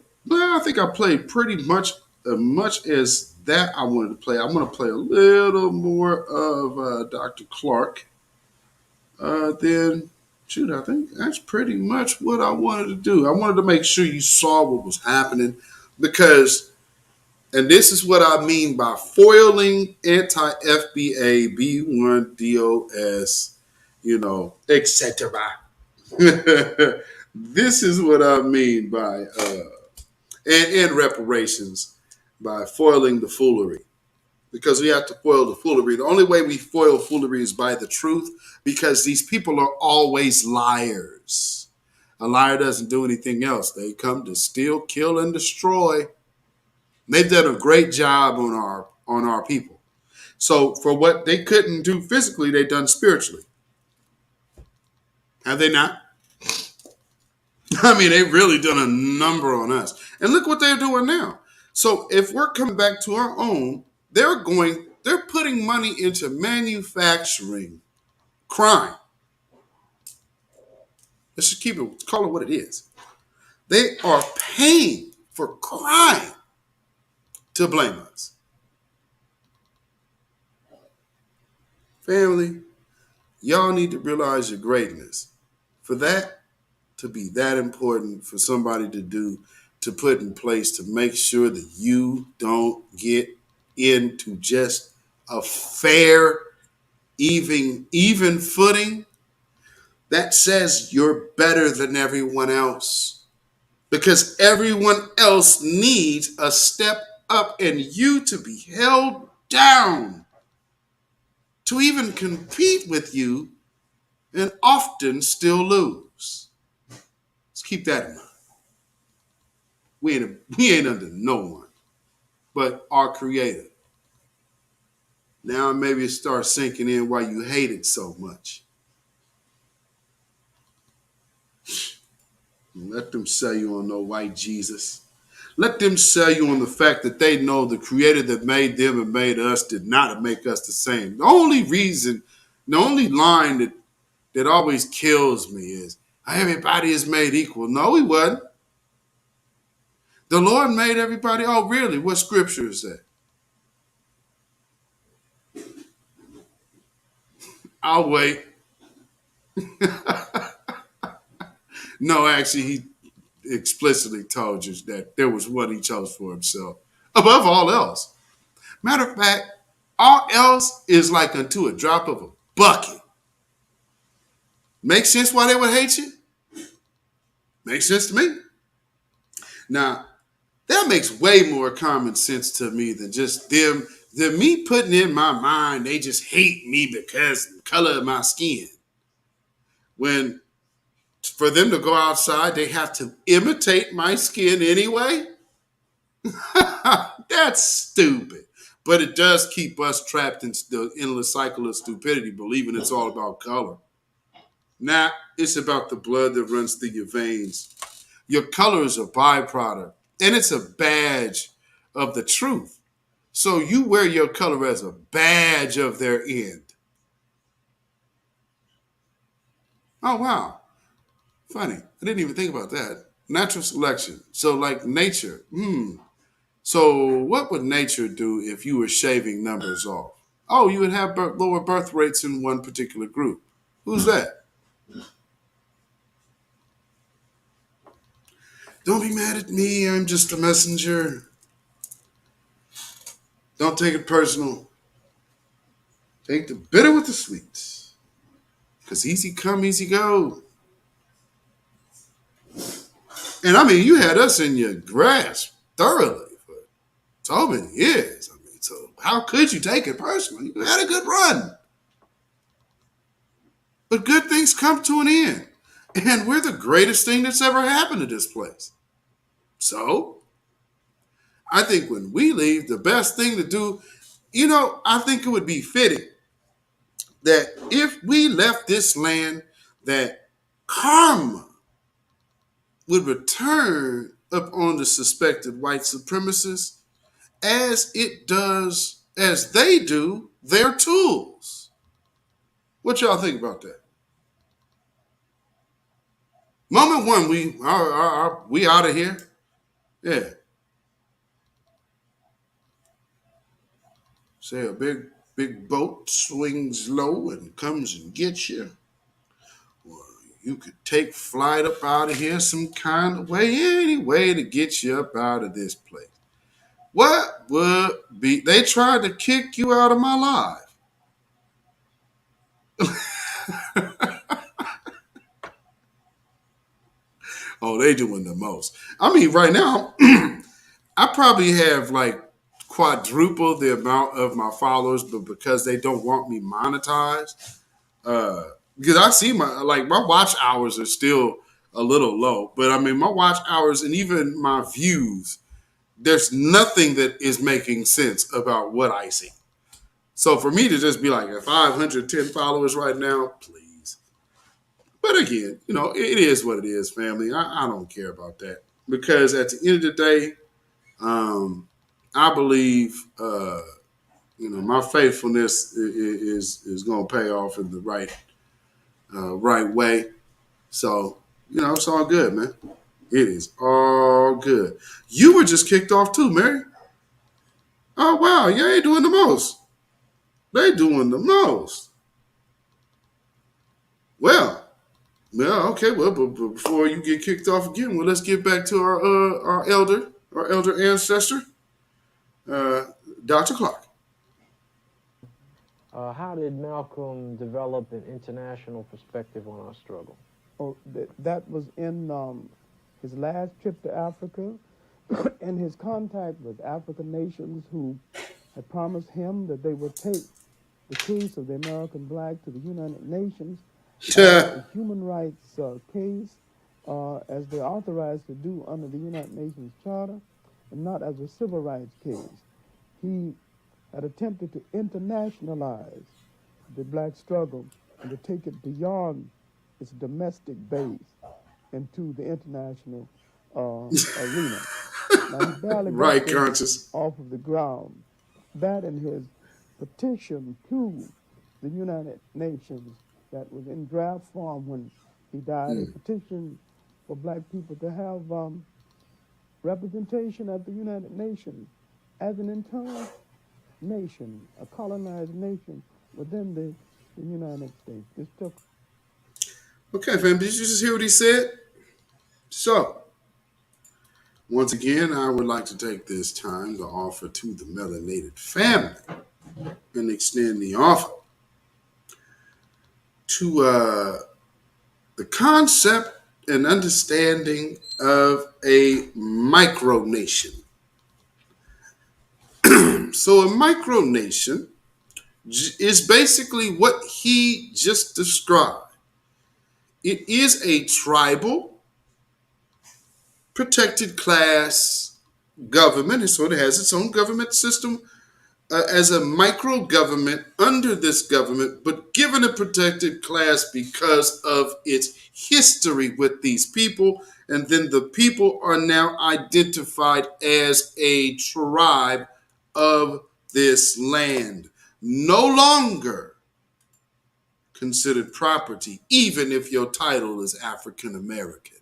C: think I played pretty much much as that I wanted to play, I want to play a little more of Dr. Clark. Then, shoot, I think that's pretty much what I wanted to do. I wanted to make sure you saw what was happening because, and this is what I mean by foiling anti-FBA, B1 DOS, etc. This is what I mean by and reparations by foiling the foolery. Because we have to foil the foolery. The only way we foil foolery is by the truth, because these people are always liars. A liar doesn't do anything else. They come to steal, kill, and destroy. They've done a great job on our people. So for what they couldn't do physically, they've done spiritually. Have they not? I mean, they've really done a number on us. And look what they're doing now. So if we're coming back to our own, they're putting money into manufacturing crime. Let's just call it what it is. They are paying for crime to blame us. Family, y'all need to realize your greatness. For that to be that important for somebody to put in place to make sure that you don't get into just a fair, even footing, that says you're better than everyone else. Because everyone else needs a step up and you to be held down to even compete with you and often still lose. Let's keep that in mind. We ain't under no one but our Creator. Now maybe it starts sinking in why you hate it so much. Let them sell you on no white Jesus. Let them sell you on the fact that they know the Creator that made them and made us did not make us the same. The only line that always kills me is everybody is made equal. No, he wasn't. The Lord made everybody. Oh, really? What scripture is that? I'll wait. No, actually, he explicitly told you that there was one he chose for himself above all else. Matter of fact, all else is like unto a drop of a bucket. Makes sense why they would hate you? Makes sense to me. Now, that makes way more common sense to me than just than me putting in my mind they just hate me because of the color of my skin. When for them to go outside, they have to imitate my skin anyway? That's stupid. But it does keep us trapped in the endless cycle of stupidity, believing it's all about color. Nah, it's about the blood that runs through your veins. Your color is a byproduct, and it's a badge of the truth. So you wear your color as a badge of their end. Oh, wow. Funny. I didn't even think about that. Natural selection. So like nature. So what would nature do if you were shaving numbers off? Oh, you would have lower birth rates in one particular group. Who's that? Don't be mad at me. I'm just a messenger. Don't take it personal. Take the bitter with the sweet. Because easy come, easy go. And I mean, you had us in your grasp thoroughly for so many years. I mean, so how could you take it personally? You had a good run. But good things come to an end. And we're the greatest thing that's ever happened to this place. So, I think when we leave, the best thing to do, I think it would be fitting that if we left this land, that karma would return upon the suspected white supremacists as they do their tools. What y'all think about that? Moment one, we out of here. Yeah. Say a big boat swings low and comes and gets you. Well, you could take flight up out of here some kind of way, any way to get you up out of this place. What would be? They tried to kick you out of my life. Oh, they doing the most. I mean, right now, I probably have like quadruple the amount of my followers, but because they don't want me monetized, because I see my watch hours are still a little low, but I mean my watch hours and even my views, there's nothing that is making sense about what I see. So for me to just be like at 510 followers right now, please. But again, it is what it is, family. I don't care about that because at the end of the day, I believe my faithfulness is going to pay off in the right way. So it's all good, man. It is all good. You were just kicked off too, Mary. Oh wow, yeah, they doing the most. They doing the most. Well, okay. Well, but before you get kicked off again, let's get back to our elder ancestor, Dr. Clark.
E: How did Malcolm develop an international perspective on our struggle?
H: Oh, that was in his last trip to Africa and his contact with African nations who had promised him that they would take the case of the American black to the United Nations as a human rights case, as they're authorized to do under the United Nations Charter, and not as a civil rights case. He had attempted to internationalize the black struggle and to take it beyond its domestic base into the international arena. Now, he barely
C: right,
H: got
C: conscious
H: off of the ground. That and his petition to the United Nations that was in draft form when he died, a petition for black people to have representation at the United Nations as an internal nation, a colonized nation within the United States. This took.
C: Okay, fam, did you just hear what he said? So, once again, I would like to take this time to offer to the melanated family and extend the offer to the concept and understanding of a micronation. So a micronation is basically what he just described. It is a tribal protected class government, and so it has its own government system as a micro government under this government, but given a protected class because of its history with these people. And then the people are now identified as a tribe of this land, no longer considered property, even if your title is African American.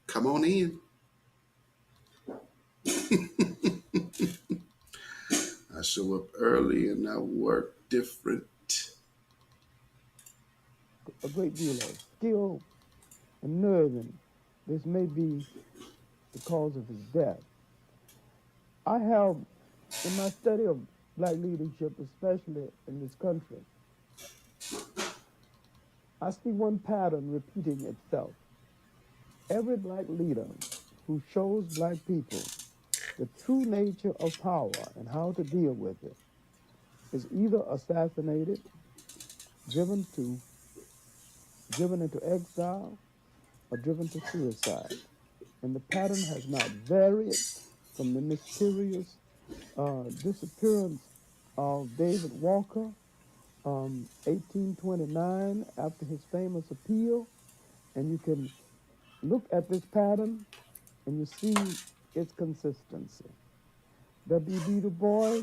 C: Come on in. I show up early and I work different.
H: A great deal of skill and nerve, and this may be the cause of his death. I have, in my study of black leadership, especially in this country, I see one pattern repeating itself. Every black leader who shows black people the true nature of power and how to deal with it is either assassinated, driven into exile, or driven to suicide. And the pattern has not varied from the mysterious disappearance of David Walker, 1829, after his famous appeal. And you can look at this pattern and you see its consistency. W.B. Du Bois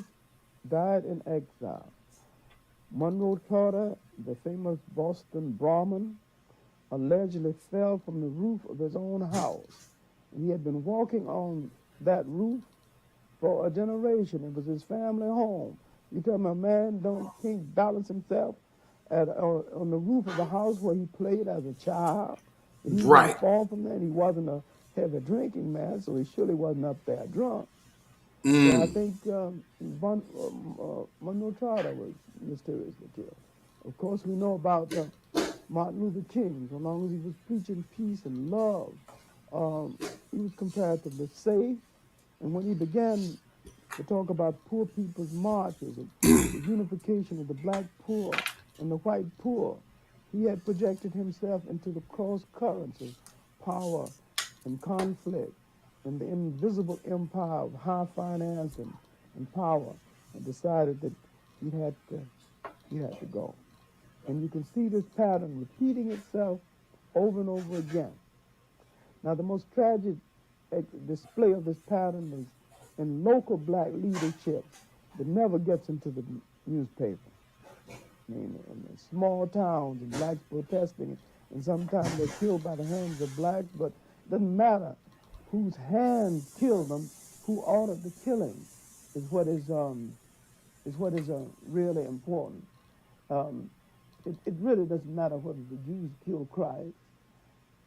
H: died in exile. Monroe Carter, the famous Boston Brahmin, allegedly fell from the roof of his own house. And he had been walking on that roof for a generation. It was his family home. You tell me a man can't balance himself on the roof of a house where he played as a child. And he was going
C: Right.
H: to fall from there. And he wasn't a heavy drinking man, so he surely wasn't up there drunk. So I think Monroe Trotter was mysteriously killed. Of course, we know about Martin Luther King. So long as he was preaching peace and love, he was comparatively safe. And when he began to talk about poor people's marches and the unification of the black poor and the white poor, he had projected himself into the cross currents of power and conflict and the invisible empire of high finance and power, and decided that he had to go. And you can see this pattern repeating itself over and over again. Now, the most tragic display of this pattern is in local black leadership that never gets into the newspaper. I mean, in the small towns and blacks protesting, and sometimes they're killed by the hands of blacks, but it doesn't matter whose hands killed them, who ordered the killing is what is really important. It really doesn't matter whether the Jews killed Christ.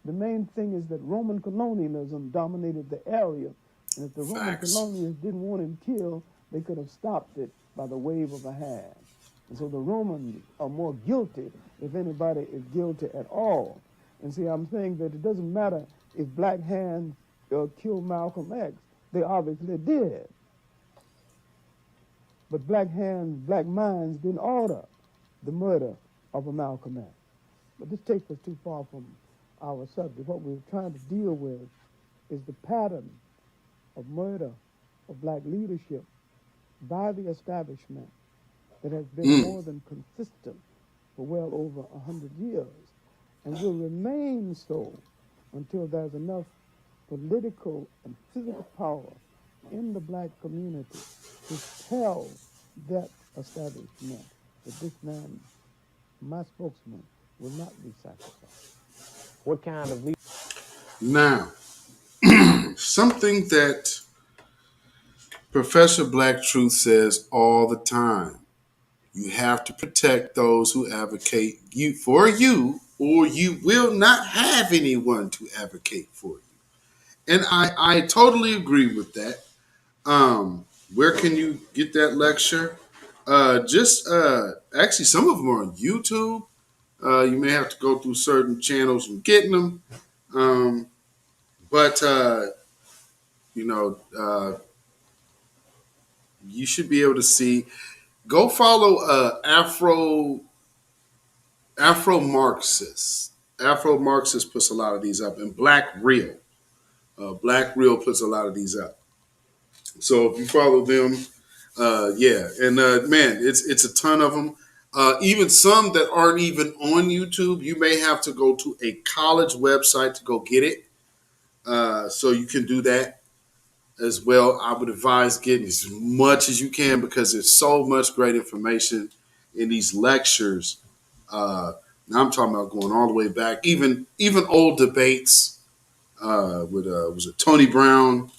H: The main thing is that Roman colonialism dominated the area, and if the Roman colonialists didn't want him killed, they could have stopped it by the wave of a hand. And so the Romans are more guilty if anybody is guilty at all. And see, I'm saying that it doesn't matter if black hands killed Malcolm X. They obviously did. But black hands, black minds didn't order the murder of a Malcolm X. But this takes us too far from our subject. What we're trying to deal with is the pattern of murder of black leadership by the establishment that has been more than consistent for well over 100 years and will remain so until there's enough political and physical power in the black community to tell that establishment that this man, my spokesman, will not be sacrificed.
E: What kind of leadership?
C: Now, something that Professor Black Truth says all the time: you have to protect those who advocate for you, or you will not have anyone to advocate for you. And I totally agree with that. Where can you get that lecture? Actually, some of them are on YouTube. You may have to go through certain channels and getting them. But you should be able to see. Go follow Afro Marxist. Afro Marxist puts a lot of these up, and Black Real. Black Real puts a lot of these up. So if you follow them, man, it's a ton of them. Even some that aren't even on YouTube, you may have to go to a college website to go get it. So you can do that as well. I would advise getting as much as you can because there's so much great information in these lectures. Now I'm talking about going all the way back, even old debates with was it Tony Brown?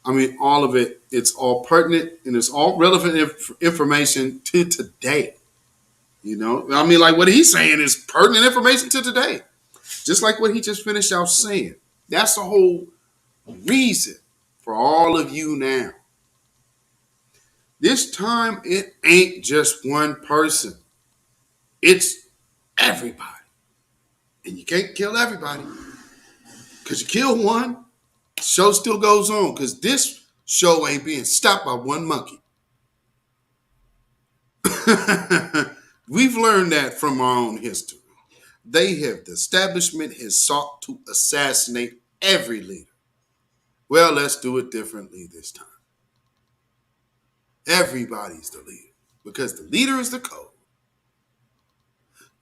C: I mean, all of it. It's all pertinent and it's all relevant information to today. I mean, like what he's saying is pertinent information to today, just like what he just finished out saying. That's the whole reason for all of you now. This time, it ain't just one person. It's everybody. And you can't kill everybody. Because you kill one, the show still goes on. Because this show ain't being stopped by one monkey. We've learned that from our own history. The establishment has sought to assassinate every leader. Well, let's do it differently this time. Everybody's the leader because the leader is the code.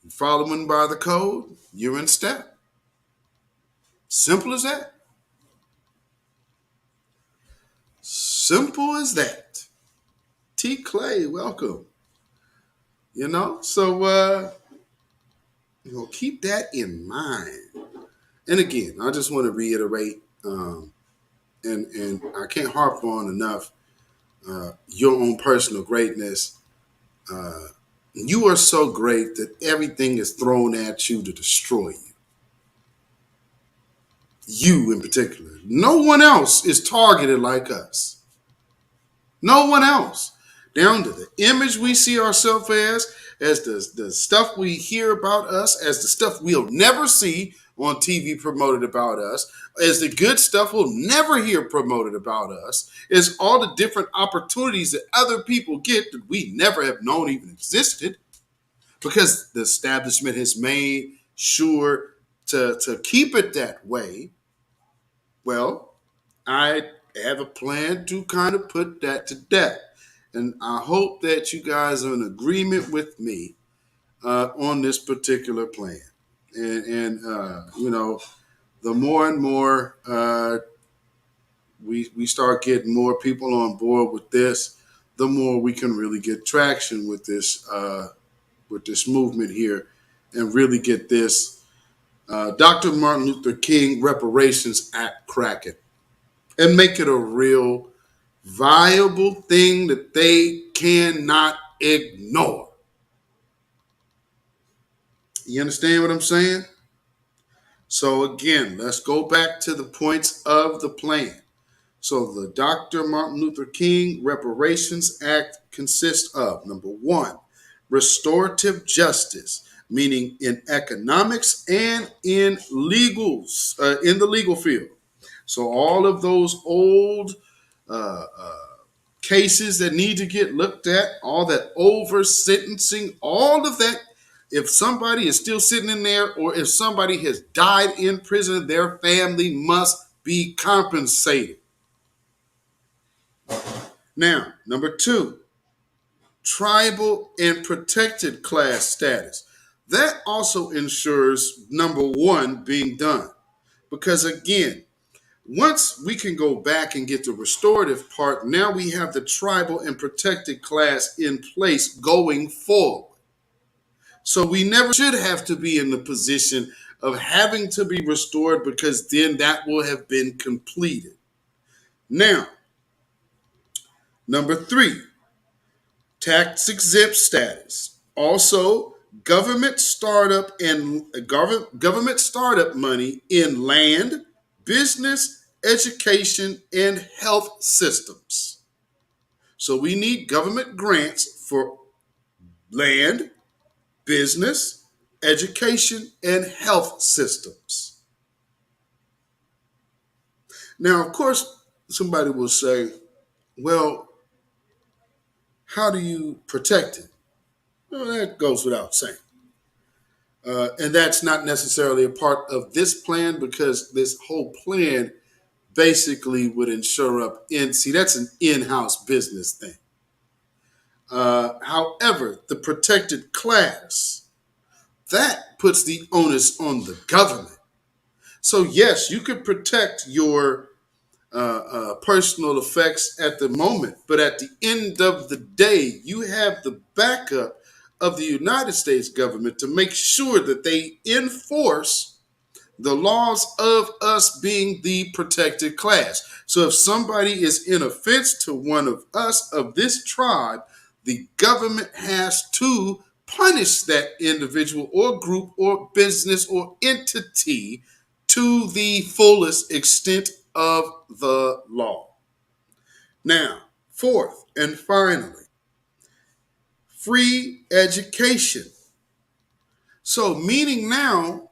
C: You follow them by the code, you're in step. Simple as that. Simple as that. T. Clay, welcome. So keep that in mind. And again, I just want to reiterate, and I can't harp on enough your own personal greatness. You are so great that everything is thrown at you to destroy you. You in particular. No one else is targeted like us. No one else. Down to the image we see ourselves as the stuff we hear about us, as the stuff we'll never see on TV promoted about us, as the good stuff we'll never hear promoted about us, as all the different opportunities that other people get that we never have known even existed, because the establishment has made sure to keep it that way. Well, I have a plan to kind of put that to death. And I hope that you guys are in agreement with me on this particular plan. And you know, the more and more we start getting more people on board with this, the more we can really get traction with this movement here and really get this Dr. Martin Luther King Reparations Act cracking and make it a real viable thing that they cannot ignore. You understand what I'm saying? So again, let's go back to the points of the plan. So the Dr. Martin Luther King Reparations Act consists of, number one, restorative justice, meaning in economics and in legals, in the legal field. So all of those old cases that need to get looked at, all that over sentencing, all of that. If somebody is still sitting in there or if somebody has died in prison, their family must be compensated. Now, number two, tribal and protected class status. That also ensures number one being done. Because again, once we can go back and get the restorative part, now we have the tribal and protected class in place going forward. So we never should have to be in the position of having to be restored, because then that will have been completed. Now, number three, tax exempt status. Also, government startup money in land, business, education, and health systems. So we need government grants for land, business, education, and health systems. Now, of course, somebody will say, well, how do you protect it? Well, that goes without saying. And that's not necessarily a part of this plan, because this whole plan basically would ensure up that's an in-house business thing. However, the protected class, that puts the onus on the government. So yes, you could protect your personal effects at the moment, but at the end of the day, you have the backup of the United States government to make sure that they enforce the laws of us being the protected class. So if somebody is in offense to one of us of this tribe, the government has to punish that individual or group or business or entity to the fullest extent of the law. Now, fourth and finally, free education. So meaning now,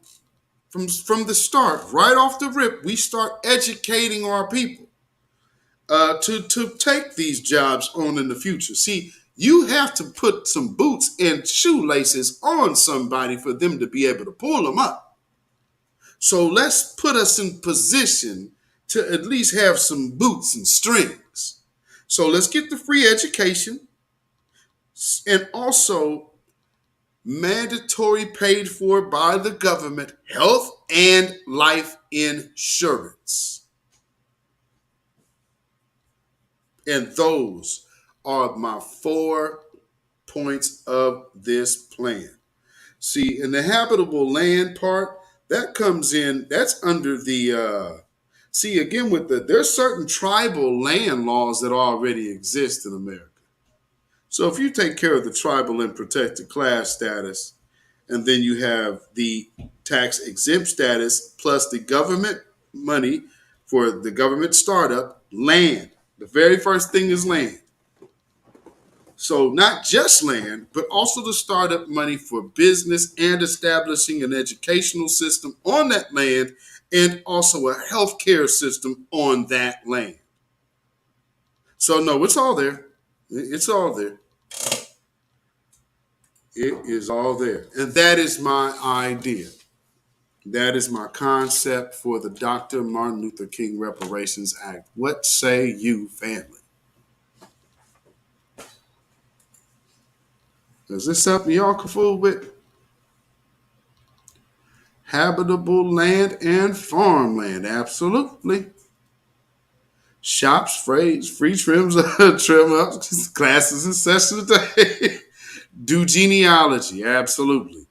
C: from the start, right off the rip, we start educating our people to take these jobs on in the future. See, you have to put some boots and shoelaces on somebody for them to be able to pull them up. So let's put us in position to at least have some boots and strings. So let's get the free education and also mandatory paid for by the government health and life insurance. And those are my 4 points of this plan. See, in the habitable land part, that comes in, that's under the See, again, there's certain tribal land laws that already exist in America. So if you take care of the tribal and protected class status, and then you have the tax exempt status plus the government money for the government startup, land. The very first thing is land. So not just land, but also the startup money for business and establishing an educational system on that land and also a healthcare system on that land. So no, it's all there. It's all there. It is all there. And that is my idea. That is my concept for the Dr. Martin Luther King Reparations Act. What say you, family? Is this something y'all can fool with? Habitable land and farmland. Absolutely. Shops, free trims, trim ups, classes and sessions today. Do genealogy. Absolutely.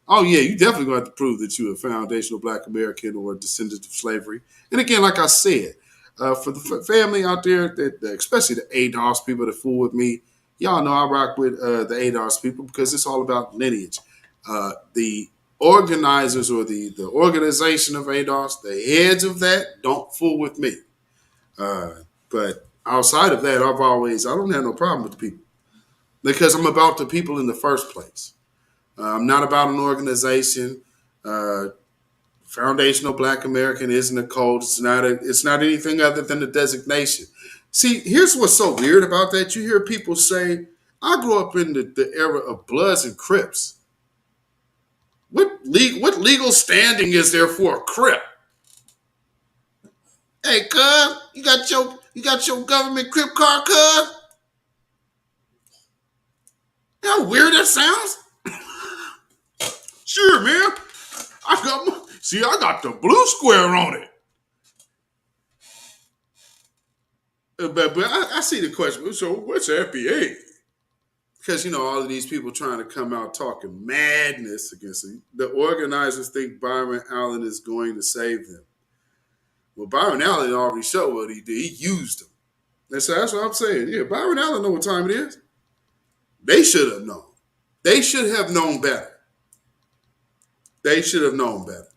C: Oh, yeah, you definitely going to have to prove that you're a foundational Black American or a descendant of slavery. And again, like I said, for the family out there, especially the ADOS people that fool with me, y'all know I rock with the ADOS people because it's all about lineage. The organizers or the organization of ADOS, the heads of that, don't fool with me. But outside of that, I don't have no problem with the people because I'm about the people in the first place. I'm not about an organization. Foundational Black American isn't a code. It's not anything other than a designation. See, here's what's so weird about that. You hear people say, I grew up in the era of Bloods and Crips. What legal standing is there for a Crip? Hey, cuz, you got your government Crip card, cuz? You know how weird that sounds? Sure, man. I got the blue square on it. But I see the question. So what's FBA? Because, all of these people trying to come out talking madness against it. The organizers think Byron Allen is going to save them. Well, Byron Allen already showed what he did. He used them. And so that's what I'm saying. Yeah, Byron Allen know what time it is. They should have known. They should have known better. They should have known better.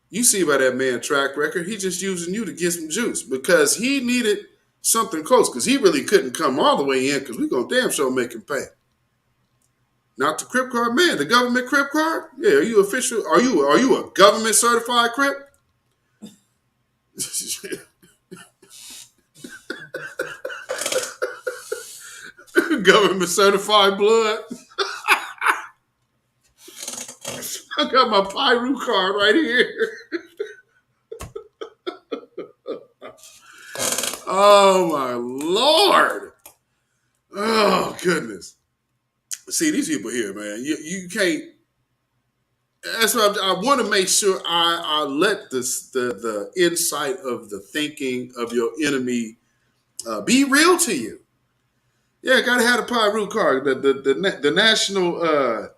C: You see by that man's track record, he just using you to get some juice because he needed something close because he really couldn't come all the way in because we gonna damn sure make him pay. Not the Crip card, man. The government Crip card. Yeah, are you official? Are you a government certified Crip? Government certified blood. I got my Pyru card right here. Oh my Lord. Oh goodness. See, these people here, man, you can't. That's why I want to make sure I let the insight of the thinking of your enemy be real to you. Yeah, gotta have the Pyru card. The national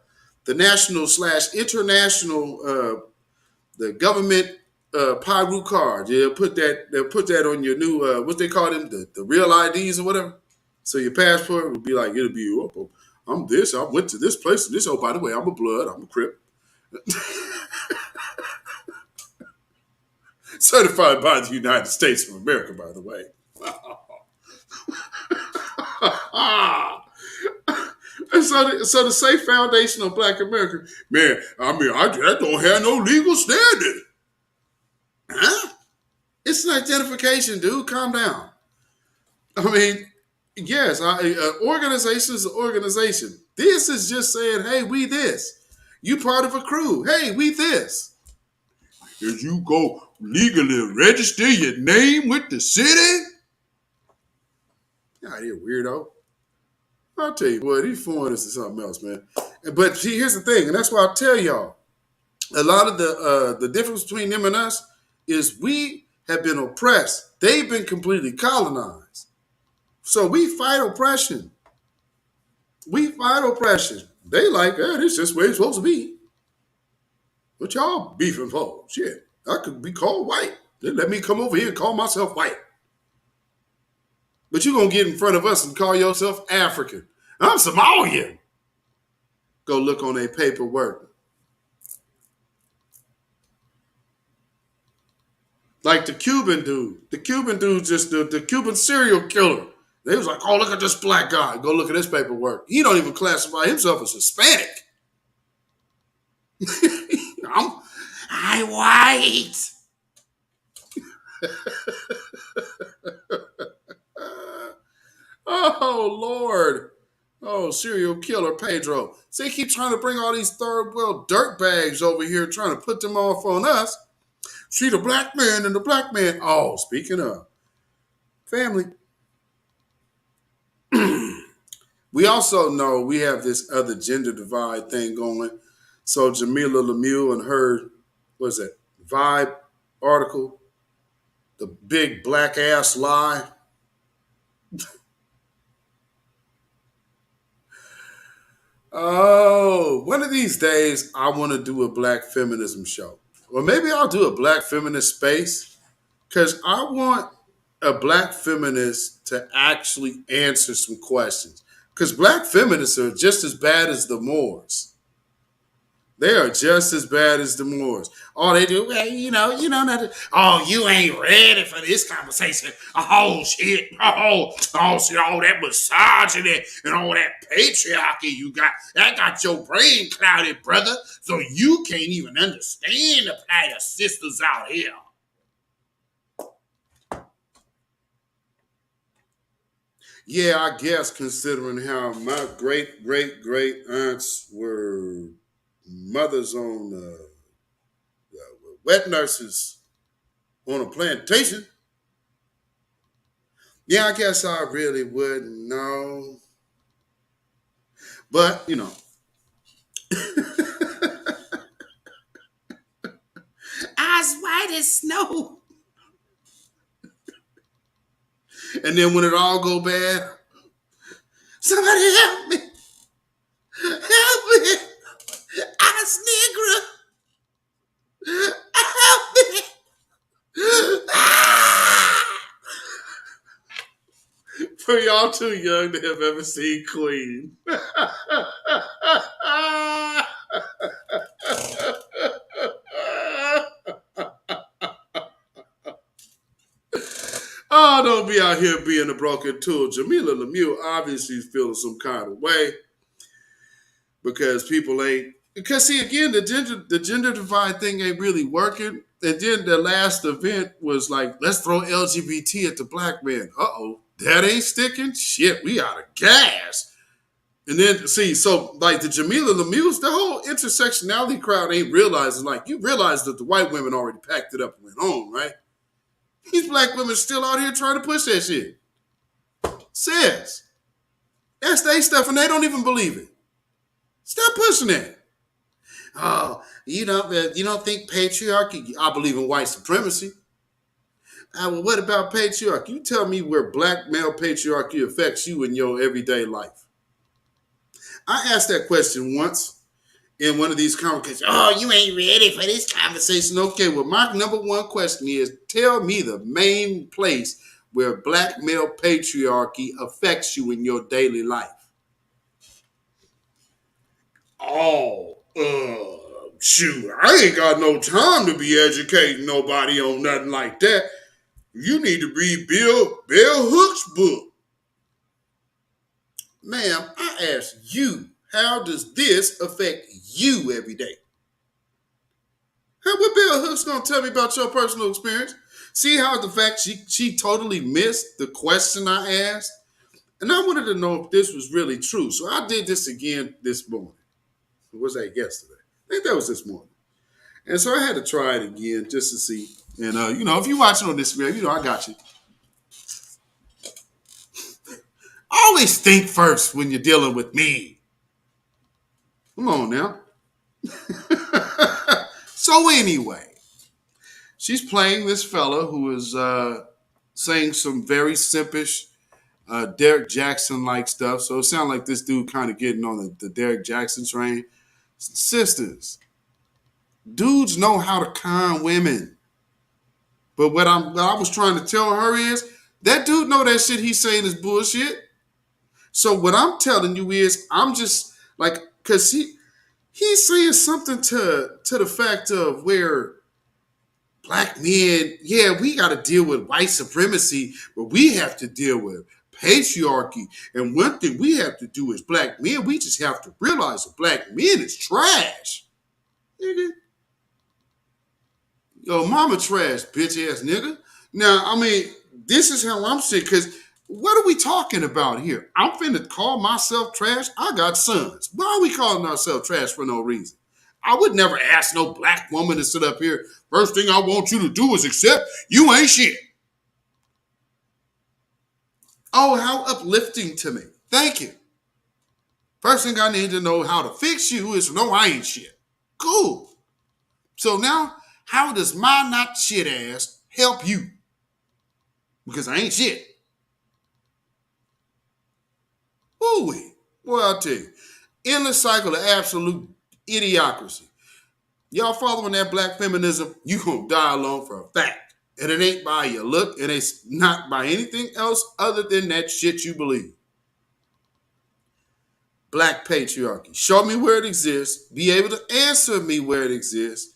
C: / international the government Pyru card. Yeah, they'll put that on your new what they call them, the real IDs or whatever. So your passport would be like, it'll be, oh, I'm this, I went to this place and this. Oh, by the way, I'm a blood, I'm a Crip. Certified by the United States of America, by the way. And so to say foundational Black American, man, I don't have no legal standing. Huh? It's an identification, dude. Calm down. I mean, yes, organization is an organization. This is just saying, hey, we this. You part of a crew. Hey, we this. Did you go legally register your name with the city? God, you weirdo. I'll tell you what, these foreigners is something else, man. But see, here's the thing, and that's why I tell y'all, a lot of the difference between them and us is we have been oppressed. They've been completely colonized. So we fight oppression. We fight oppression. They like, this is just the way it's supposed to be. What y'all beefing for? Shit, I could be called white. They let me come over here and call myself white. But you're going to get in front of us and call yourself African. I'm Somalian. Go look on their paperwork. Like the Cuban dude. The Cuban dude, just the Cuban serial killer. They was like, oh, look at this black guy. Go look at his paperwork. He don't even classify himself as Hispanic. I'm white. Oh, Lord. Oh, serial killer Pedro. See, he keep trying to bring all these third world dirt bags over here, trying to put them off on us. See, the black man and the black man. Oh, speaking of family. We also know we have this other gender divide thing going. So Jamila Lemieux and her, what's that, Vibe article, the big black ass lie. Oh, one of these days I want to do a black feminism show. Or maybe I'll do a black feminist space, because I want a black feminist to actually answer some questions. Because black feminists are just as bad as the Moors. They are just as bad as the Moors. All they do, well, not. Oh, you ain't ready for this conversation. Oh shit! Oh shit! All that misogyny and all that patriarchy you got, that got your brain clouded, brother. So you can't even understand the plight of sisters out here. Yeah, I guess considering how my great aunts were mothers on wet nurses on a plantation. Yeah, I guess I really wouldn't know. But, eyes white as snow. And then when it all go bad, somebody help me. Help me. Ice Negro. Help me. For y'all too young to have ever seen Queen. Oh, don't be out here being a broken tool. Jamila Lemieux obviously is feeling some kind of way because people ain't. Because see, again, the gender divide thing ain't really working. And then the last event was like, let's throw LGBT at the black man. Uh-oh, that ain't sticking? Shit, we out of gas. And then, see, so like the Jamila Lemieux, the whole intersectionality crowd ain't realizing, like, you realize that the white women already packed it up and went home, right? These black women still out here trying to push that shit. Says. That's their stuff and they don't even believe it. Stop pushing that. Oh, you don't think patriarchy? I believe in white supremacy. Well, what about patriarchy? You tell me where black male patriarchy affects you in your everyday life. I asked that question once in one of these conversations. Oh, you ain't ready for this conversation. Okay, well, my number one question is, tell me the main place where black male patriarchy affects you in your daily life. Oh, shoot, I ain't got no time to be educating nobody on nothing like that. You need to read Bell Hooks' book. Ma'am, I ask you, how does this affect you every day? What Bell Hooks gonna tell me about your personal experience? See how the fact she totally missed the question I asked? And I wanted to know if this was really true. So I did this again this morning. Or was that yesterday? I think that was this morning. And so I had to try it again just to see. And, if you're watching on Instagram, I got you. Always think first when you're dealing with me. Come on now. So anyway, she's playing this fella who is saying some very simpish Derek Jackson-like stuff. So it sounds like this dude kind of getting on the Derek Jackson train. Sisters, dudes know how to con women. But what I was trying to tell her is that dude know that shit he's saying is bullshit. So what I'm telling you is I'm just like, cause he's saying something to the fact of where black men, yeah, we got to deal with white supremacy, but we have to deal with patriarchy. And one thing we have to do as black men, we just have to realize that black men is trash. Nigga. Yo, mama trash, bitch ass nigga. Now, I mean, this is how I'm saying, because what are we talking about here? I'm finna call myself trash. I got sons. Why are we calling ourselves trash for no reason? I would never ask no black woman to sit up here. First thing I want you to do is accept you ain't shit. Oh, how uplifting to me. Thank you. First thing I need to know how to fix you is no, I ain't shit. Cool. So now, how does my not shit ass help you? Because I ain't shit. Ooh-wee. Boy, I'll tell you. Endless cycle of absolute idiocracy. Y'all following that black feminism, you gonna die alone for a fact. And it ain't by your look, and it's not by anything else other than that shit you believe. Black patriarchy. Show me where it exists. Be able to answer me where it exists.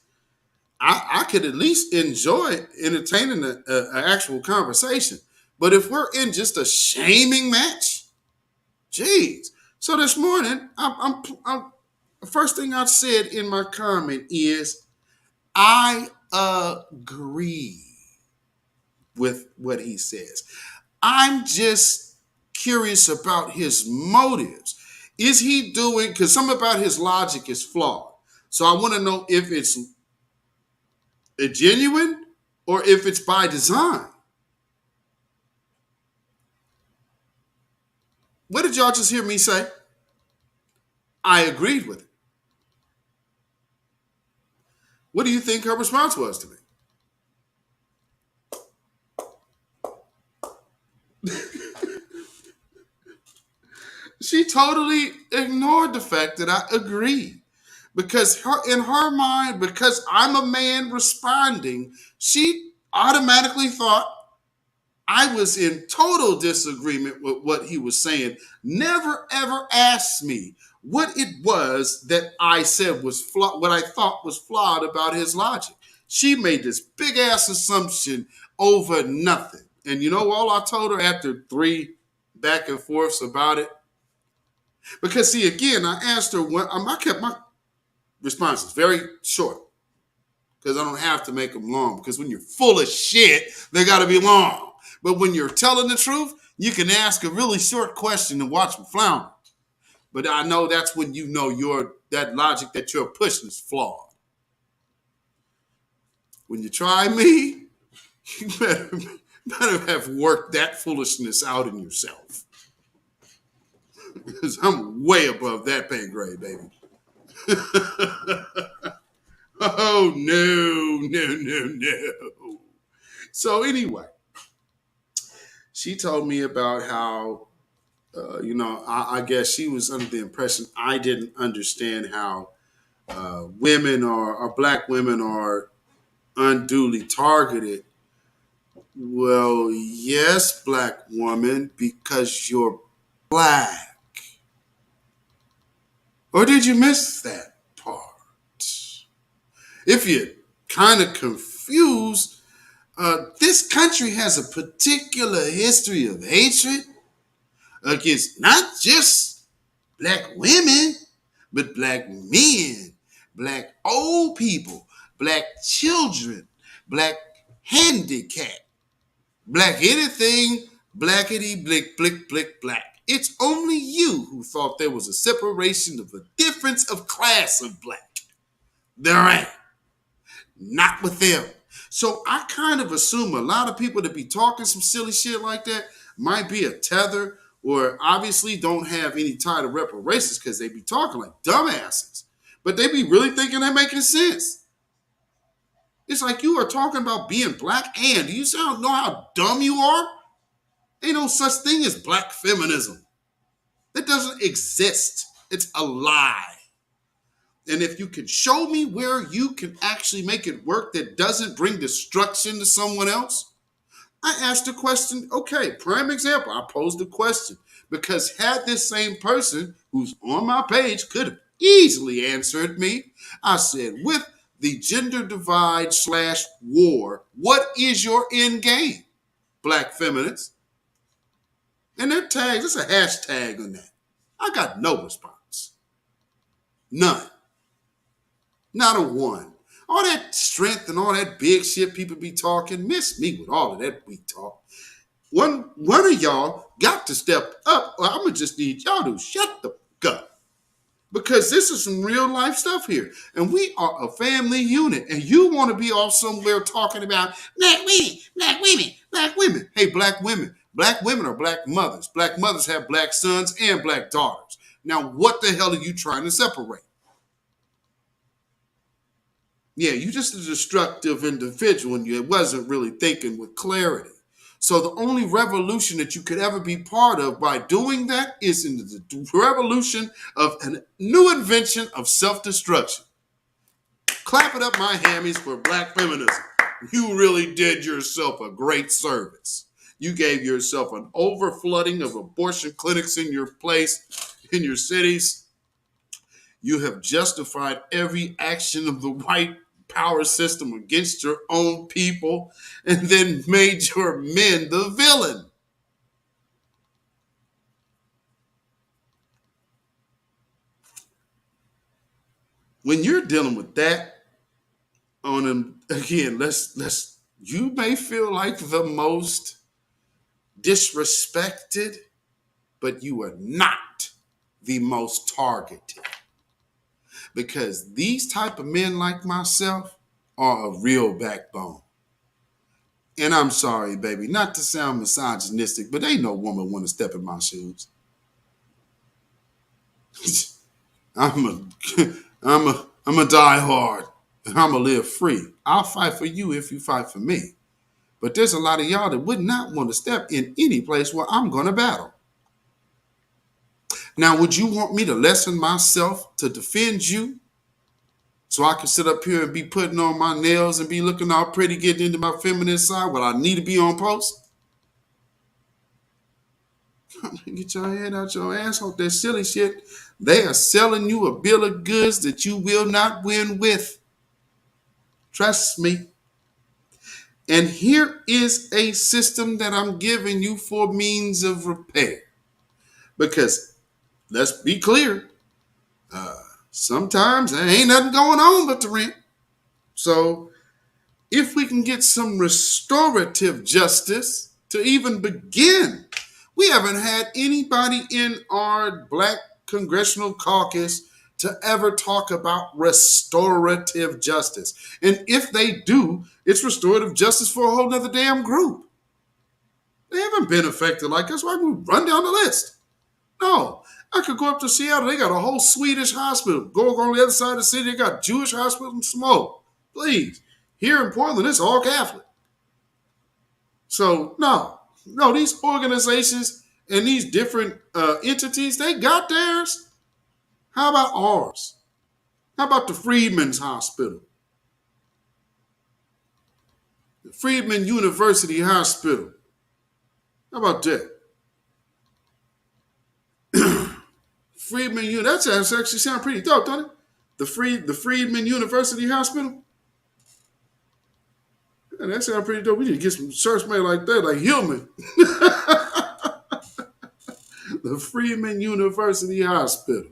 C: I could at least enjoy entertaining an actual conversation. But if we're in just a shaming match, geez. So this morning, the first thing I said in my comment is, I agree with what he says. I'm just curious about his motives. Is he doing, because something about his logic is flawed. So I want to know if it's genuine or if it's by design. What did y'all just hear me say? I agreed with it. What do you think her response was to me? She totally ignored the fact that I agreed. Because in her mind, because I'm a man responding, she automatically thought I was in total disagreement with what he was saying. Never, ever asked me what it was that I said was flawed, what I thought was flawed about his logic. She made this big ass assumption over nothing. And you know all I told her after 3 back and forths about it? Because see, again, I asked her, I kept my responses very short because I don't have to make them long, because when you're full of shit, they got to be long. But when you're telling the truth, you can ask a really short question and watch them flounder. But I know that's when you know that logic that you're pushing is flawed. When you try me, you better have worked that foolishness out in yourself. Because I'm way above that pay grade, baby. Oh, no. So anyway, she told me about how, I guess she was under the impression I didn't understand how women or black women are unduly targeted. Well, yes, black woman, because you're black. Or did you miss that part? If you're kind of confused, this country has a particular history of hatred against not just black women, but black men, black old people, black children, black handicapped, black anything, blackety, blick, blick, blick, black. It's only you who thought there was a separation of a difference of class of black. There ain't. Not with them. So I kind of assume a lot of people that be talking some silly shit like that might be a tether or obviously don't have any tie to reparations because they be talking like dumbasses. But they be really thinking they're making sense. It's like you are talking about being black, and do you know how dumb you are? Ain't no such thing as black feminism. That doesn't exist. It's a lie. And if you can show me where you can actually make it work that doesn't bring destruction to someone else, I asked a question. Okay, prime example, I posed a question because had this same person who's on my page could have easily answered me. I said, with the gender divide / war, what is your end game, Black feminists? And their tags, it's a hashtag on that. I got no response. None. Not a one. All that strength and all that big shit people be talking, miss me with all of that weak talk. One of y'all got to step up, or I'm going to just need y'all to shut the fuck up. Because this is some real life stuff here. And we are a family unit. And you want to be off somewhere talking about black women, black women, black women. Hey, black women. Black women are black mothers. Black mothers have black sons and black daughters. Now, what the hell are you trying to separate? Yeah, you're just a destructive individual and you wasn't really thinking with clarity. So the only revolution that you could ever be part of by doing that is in the revolution of a new invention of self-destruction. Clap it up my hammies for Black feminism. You really did yourself a great service. You gave yourself an overflooding of abortion clinics in your place, in your cities. You have justified every action of the white power system against your own people and then made your men the villain. When you're dealing with that, again, you may feel like the most disrespected, but you are not the most targeted. Because these type of men like myself are a real backbone. And I'm sorry, baby, not to sound misogynistic, but ain't no woman want to step in my shoes. I'm a die hard, and I'm gonna live free. I'll fight for you if you fight for me. But there's a lot of y'all that would not want to step in any place where I'm gonna battle. Now, would you want me to lessen myself to defend you? So I can sit up here and be putting on my nails and be looking all pretty, getting into my feminine side when I need to be on post? Get your head out your asshole. That silly shit. They are selling you a bill of goods that you will not win with. Trust me. And here is a system that I'm giving you for means of repair. Because let's be clear. Sometimes there ain't nothing going on but the rent. So if we can get some restorative justice to even begin, we haven't had anybody in our Black Congressional Caucus to ever talk about restorative justice. And if they do, it's restorative justice for a whole nother damn group. They haven't been affected like us. Why would we run down the list? No. I could go up to Seattle. They got a whole Swedish hospital. Go on the other side of the city, they got Jewish hospital and smoke. Please. Here in Portland, it's all Catholic. So, no, these organizations and these different entities, they got theirs. How about ours? How about the Freedmen's Hospital? The Freedman University Hospital. How about that? Freedman University, that actually sounds pretty dope, doesn't it? The Freedman University Hospital. Yeah, that sounds pretty dope. We need to get some shirts made like that, like Hillman. The Freedman University Hospital.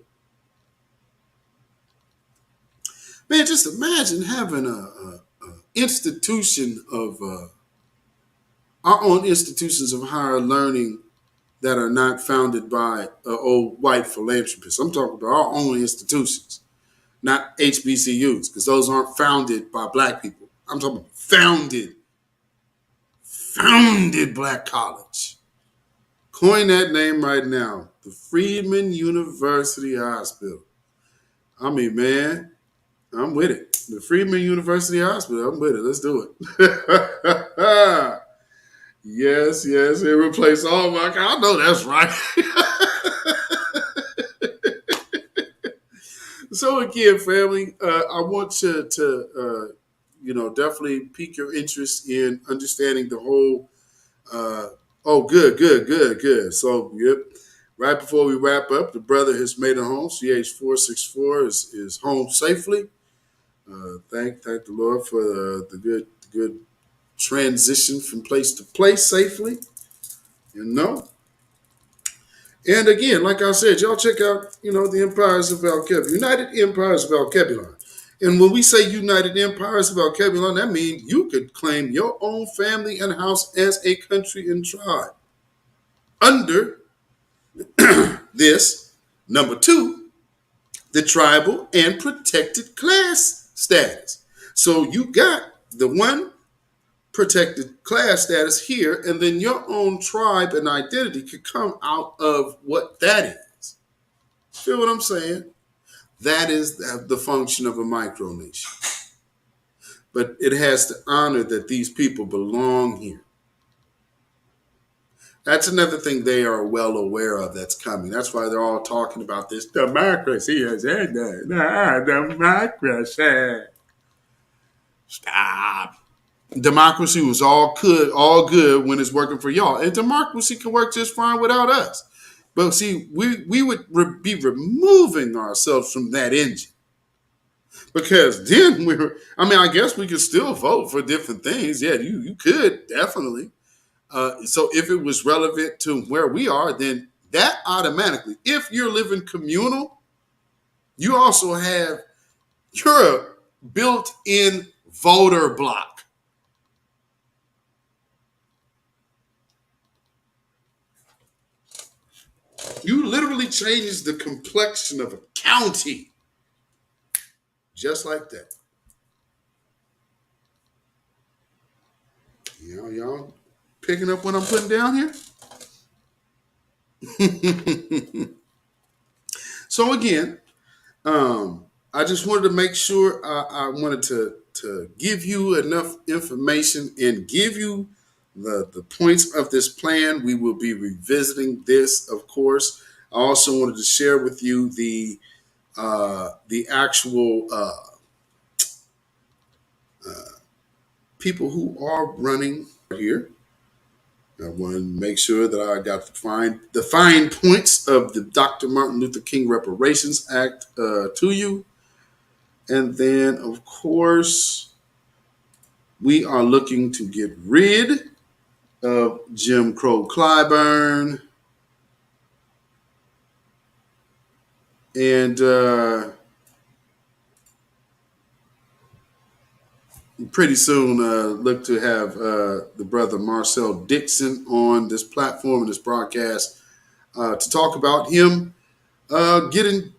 C: Man, just imagine having a institution of our own institutions of higher learning that are not founded by old white philanthropists. I'm talking about our own institutions, not HBCUs, because those aren't founded by Black people. I'm talking about founded Black college. Coin that name right now, the Freedman University Hospital. I mean, man, I'm with it. The Freedman University Hospital, I'm with it. Let's do it. Yes, it replaced all my. I know that's right. So again, family, I want to definitely pique your interest in understanding the whole. Oh, good. So, yep. Right before we wrap up, the brother has made it home. CH464 is home safely. Thank the Lord for the good transition from place to place safely. And again, like I said, y'all check out, the Empires of Al-Kebulon, United Empires of Al-Kebulon. And when we say United Empires of Al-Kebulon, that means you could claim your own family and house as a country and tribe under this, number 2, the tribal and protected class status. So you got the one protected class status here, and then your own tribe and identity could come out of what that is. Feel what I'm saying? That is the function of a micronation. But it has to honor that these people belong here. That's another thing they are well aware of that's coming. That's why they're all talking about this democracy. Democracy. Stop. Democracy was all good when it's working for y'all. And democracy can work just fine without us. But see, we would be removing ourselves from that engine. Because then I guess we could still vote for different things. Yeah, you could, definitely. So if it was relevant to where we are, then that automatically, if you're living communal, you also have your built-in voter block. You literally change the complexion of a county just like that. Y'all picking up what I'm putting down here? So again, I just wanted to make sure I wanted to give you enough information and give you the points of this plan. We will be revisiting this, of course. I also wanted to share with you the actual people who are running here. I want to make sure that I got the fine points of the Dr. Martin Luther King Reparations Act to you. And then, of course, we are looking to get rid of Jim Crow Clyburn. And pretty soon look to have the brother Marcel Dixon on this platform and this broadcast to talk about him getting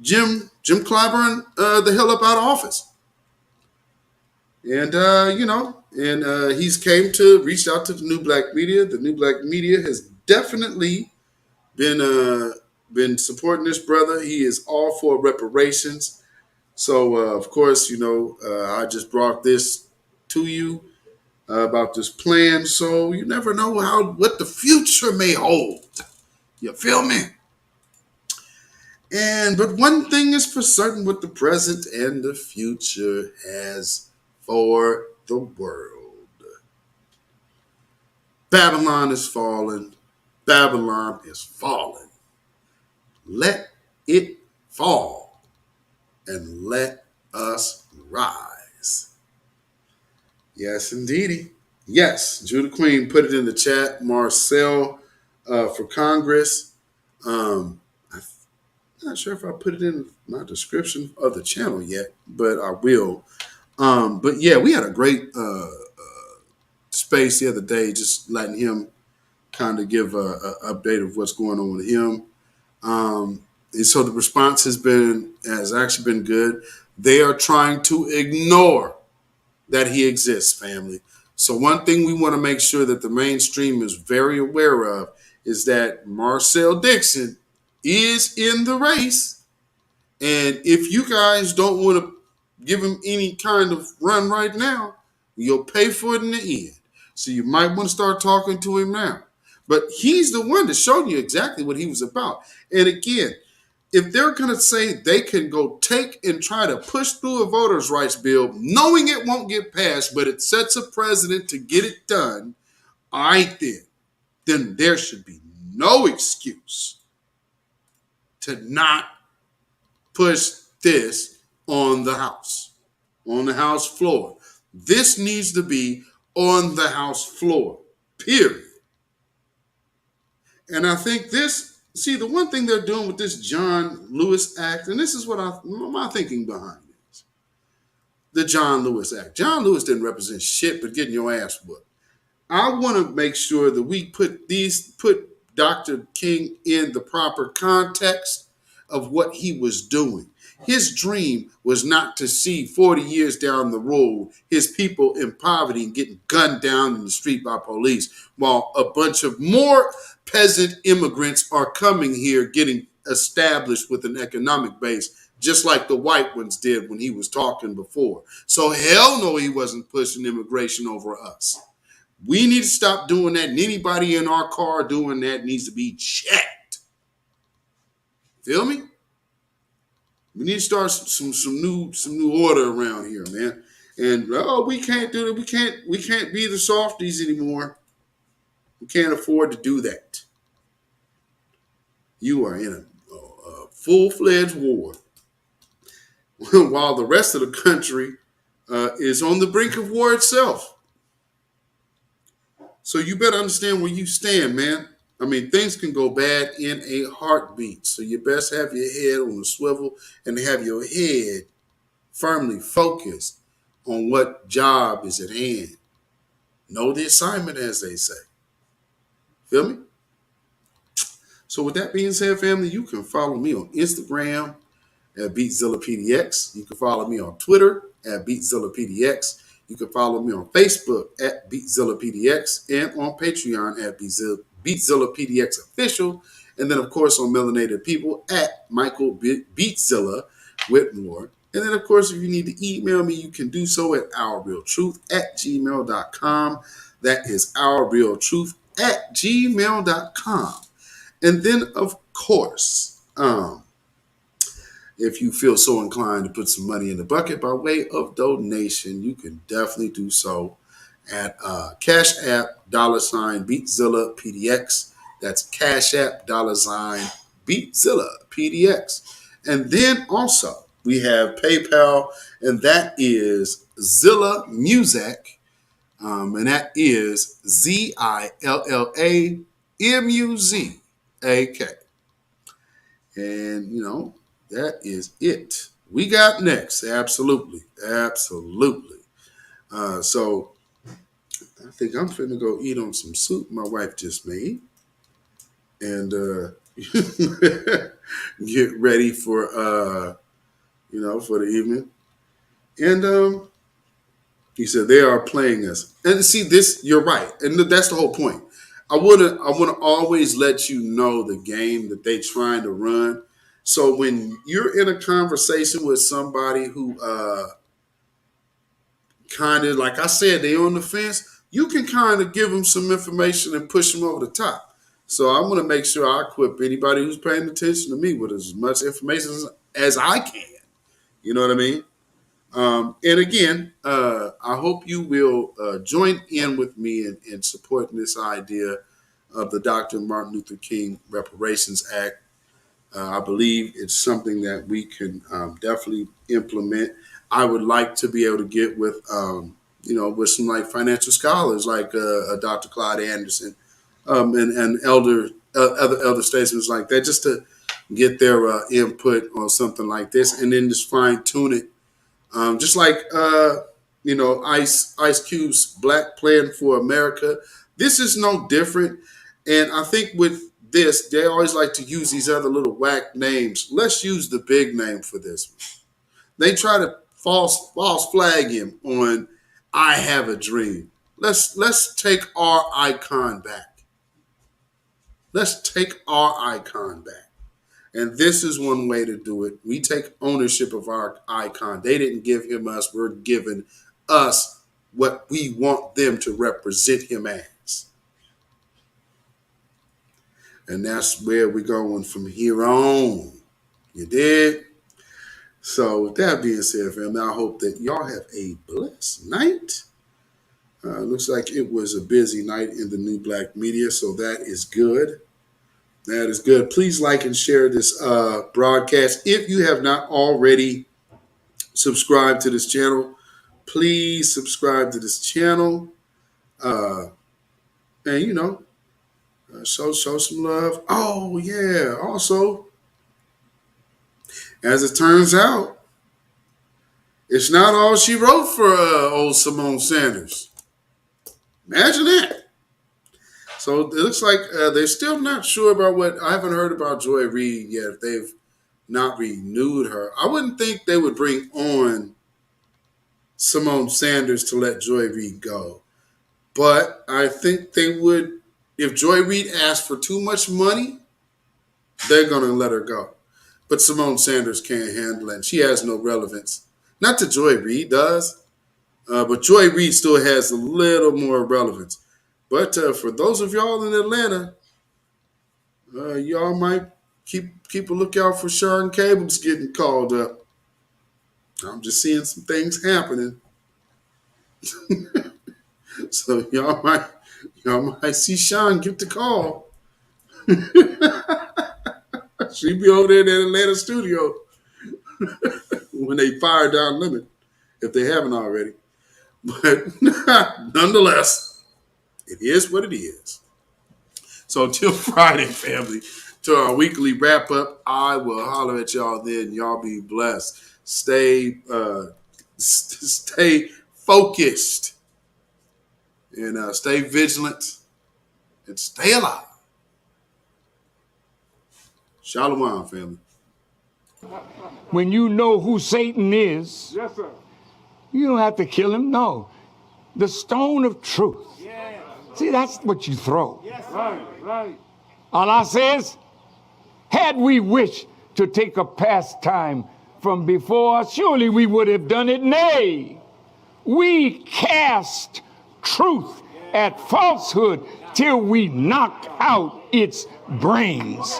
C: Jim Clyburn the hell up out of office. And, he's came to reach out to the New Black Media. The New Black Media has definitely been supporting this brother. He is all for reparations. So, of course, I just brought this to you about this plan. So you never know what the future may hold. You feel me? But one thing is for certain what the present and the future has for the world. Babylon is fallen. Babylon is fallen. Let it fall and let us rise. Yes, indeedy. Yes, Judah Queen put it in the chat. Marcel for Congress. I'm not sure if I put it in my description of the channel yet, but I will. But yeah, we had a great space the other day, just letting him kind of give a update of what's going on with him. And so the response has actually been good. They are trying to ignore that he exists, family. So one thing we want to make sure that the mainstream is very aware of is that Marcel Dixon is in the race. And if you guys don't want to give him any kind of run right now, you'll pay for it in the end. So you might want to start talking to him now. But he's the one that showed you exactly what he was about. And again, if they're going to say they can go take and try to push through a voters' rights bill, knowing it won't get passed, but it sets a precedent to get it done, all right, then there should be no excuse to not push this on the House floor. This needs to be on the House floor, period. And I think the one thing they're doing with this John Lewis Act, and this is what my thinking behind it is, the John Lewis Act. John Lewis didn't represent shit but getting your ass whooped. I want to make sure that we put Dr. King in the proper context of what he was doing. His dream was not to see 40 years down the road his people in poverty and getting gunned down in the street by police while a bunch of more peasant immigrants are coming here getting established with an economic base, just like the white ones did when he was talking before. So hell no, he wasn't pushing immigration over us. We need to stop doing that, and anybody in our car doing that needs to be checked. Feel me? We need to start some new order around here, man. And we can't do that. We can't be the softies anymore. We can't afford to do that. You are in a full-fledged war while the rest of the country is on the brink of war itself. So you better understand where you stand, man. I mean, things can go bad in a heartbeat. So you best have your head on a swivel and have your head firmly focused on what job is at hand. Know the assignment, as they say. Feel me? So with that being said, family, you can follow me on Instagram at beatzillapdx. You can follow me on Twitter at beatzillapdx. You can follow me on Facebook at beatzillapdx and on Patreon at beatzillapdx official. And then, of course, on Melanated People at Michael Beatzilla Whitmore. And then, of course, if you need to email me, you can do so at ourrealtruth@gmail.com. That is ourrealtruth@gmail.com. And then, of course, if you feel so inclined to put some money in the bucket by way of donation, you can definitely do so at CashApp $Beatzillapdx. That's CashApp $Beatzillapdx. And then also we have PayPal, and that is Zilla Music, and that is ZILLAMUZAK. And that is it. We got next. Absolutely. So I think I'm finna go eat on some soup my wife just made. And get ready for for the evening. And he said they are playing us. And see this, you're right. And that's the whole point. I want to always let you know the game that they trying to run. So when you're in a conversation with somebody who kind of, like I said, they on the fence, you can kind of give them some information and push them over the top. So I'm going to make sure I equip anybody who's paying attention to me with as much information as I can. You know what I mean? And again, I hope you will join in with me in supporting this idea of the Dr. Martin Luther King Reparations Act. I believe it's something that we can definitely implement. I would like to be able to get with, with some like financial scholars like Dr. Clyde Anderson and other elder statesmen like that, just to get their input on something like this, and then just fine tune it. Just like, Ice Cube's Black Plan for America. This is no different. And I think with this, they always like to use these other little whack names. Let's use the big name for this one. They try to false flag him on I Have a Dream. Let's take our icon back. Let's take our icon back. And this is one way to do it. We take ownership of our icon. They didn't give him us. We're giving us what we want them to represent him as. And that's where we're going from here on. You did? So with that being said, family, I hope that y'all have a blessed night. Looks like it was a busy night in the new black media, so that is good. That is good. Please like and share this broadcast. If you have not already subscribed to this channel, please subscribe to this channel. And, show some love. Oh, yeah. Also, as it turns out, it's not all she wrote for old Simone Sanders. Imagine that. So it looks like they're still not sure about what. I haven't heard about Joy Reid yet, if they've not renewed her. I wouldn't think they would bring on Simone Sanders to let Joy Reid go. But I think they would. If Joy Reid asked for too much money, they're going to let her go. But Simone Sanders can't handle it. She has no relevance. Not that Joy Reid does, but Joy Reid still has a little more relevance. But for those of y'all in Atlanta, y'all might keep a lookout for Sharon Cable's getting called up. I'm just seeing some things happening. So y'all might see Sean get the call. She'd be over there in the Atlanta studio when they fire Don Lemon, if they haven't already. But nonetheless, it is what it is. So until Friday, family, to our weekly wrap up, I will holler at y'all then. Y'all be blessed. Stay focused and stay vigilant and stay alive. Shalom, family.
F: When you know who Satan is, yes, sir, you don't have to kill him. No. The stone of truth. Yes. See, that's what you throw. Yes, right. Allah says, had we wished to take a pastime from before, surely we would have done it. Nay, we cast truth at falsehood till we knocked out its brains.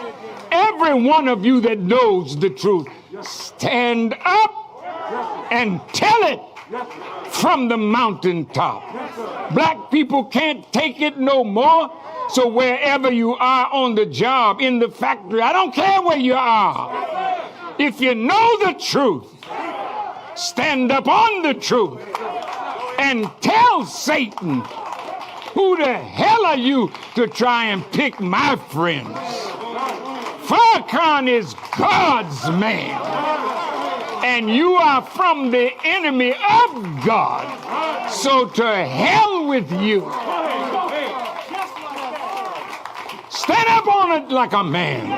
F: Every one of you that knows the truth, stand up and tell it from the mountaintop. Black people can't take it no more. So wherever you are on the job, in the factory, I don't care where you are. If you know the truth, stand up on the truth and tell Satan, who the hell are you to try and pick my friends? Farrakhan is God's man, and you are from the enemy of God. So to hell with you. Stand up on it like a man.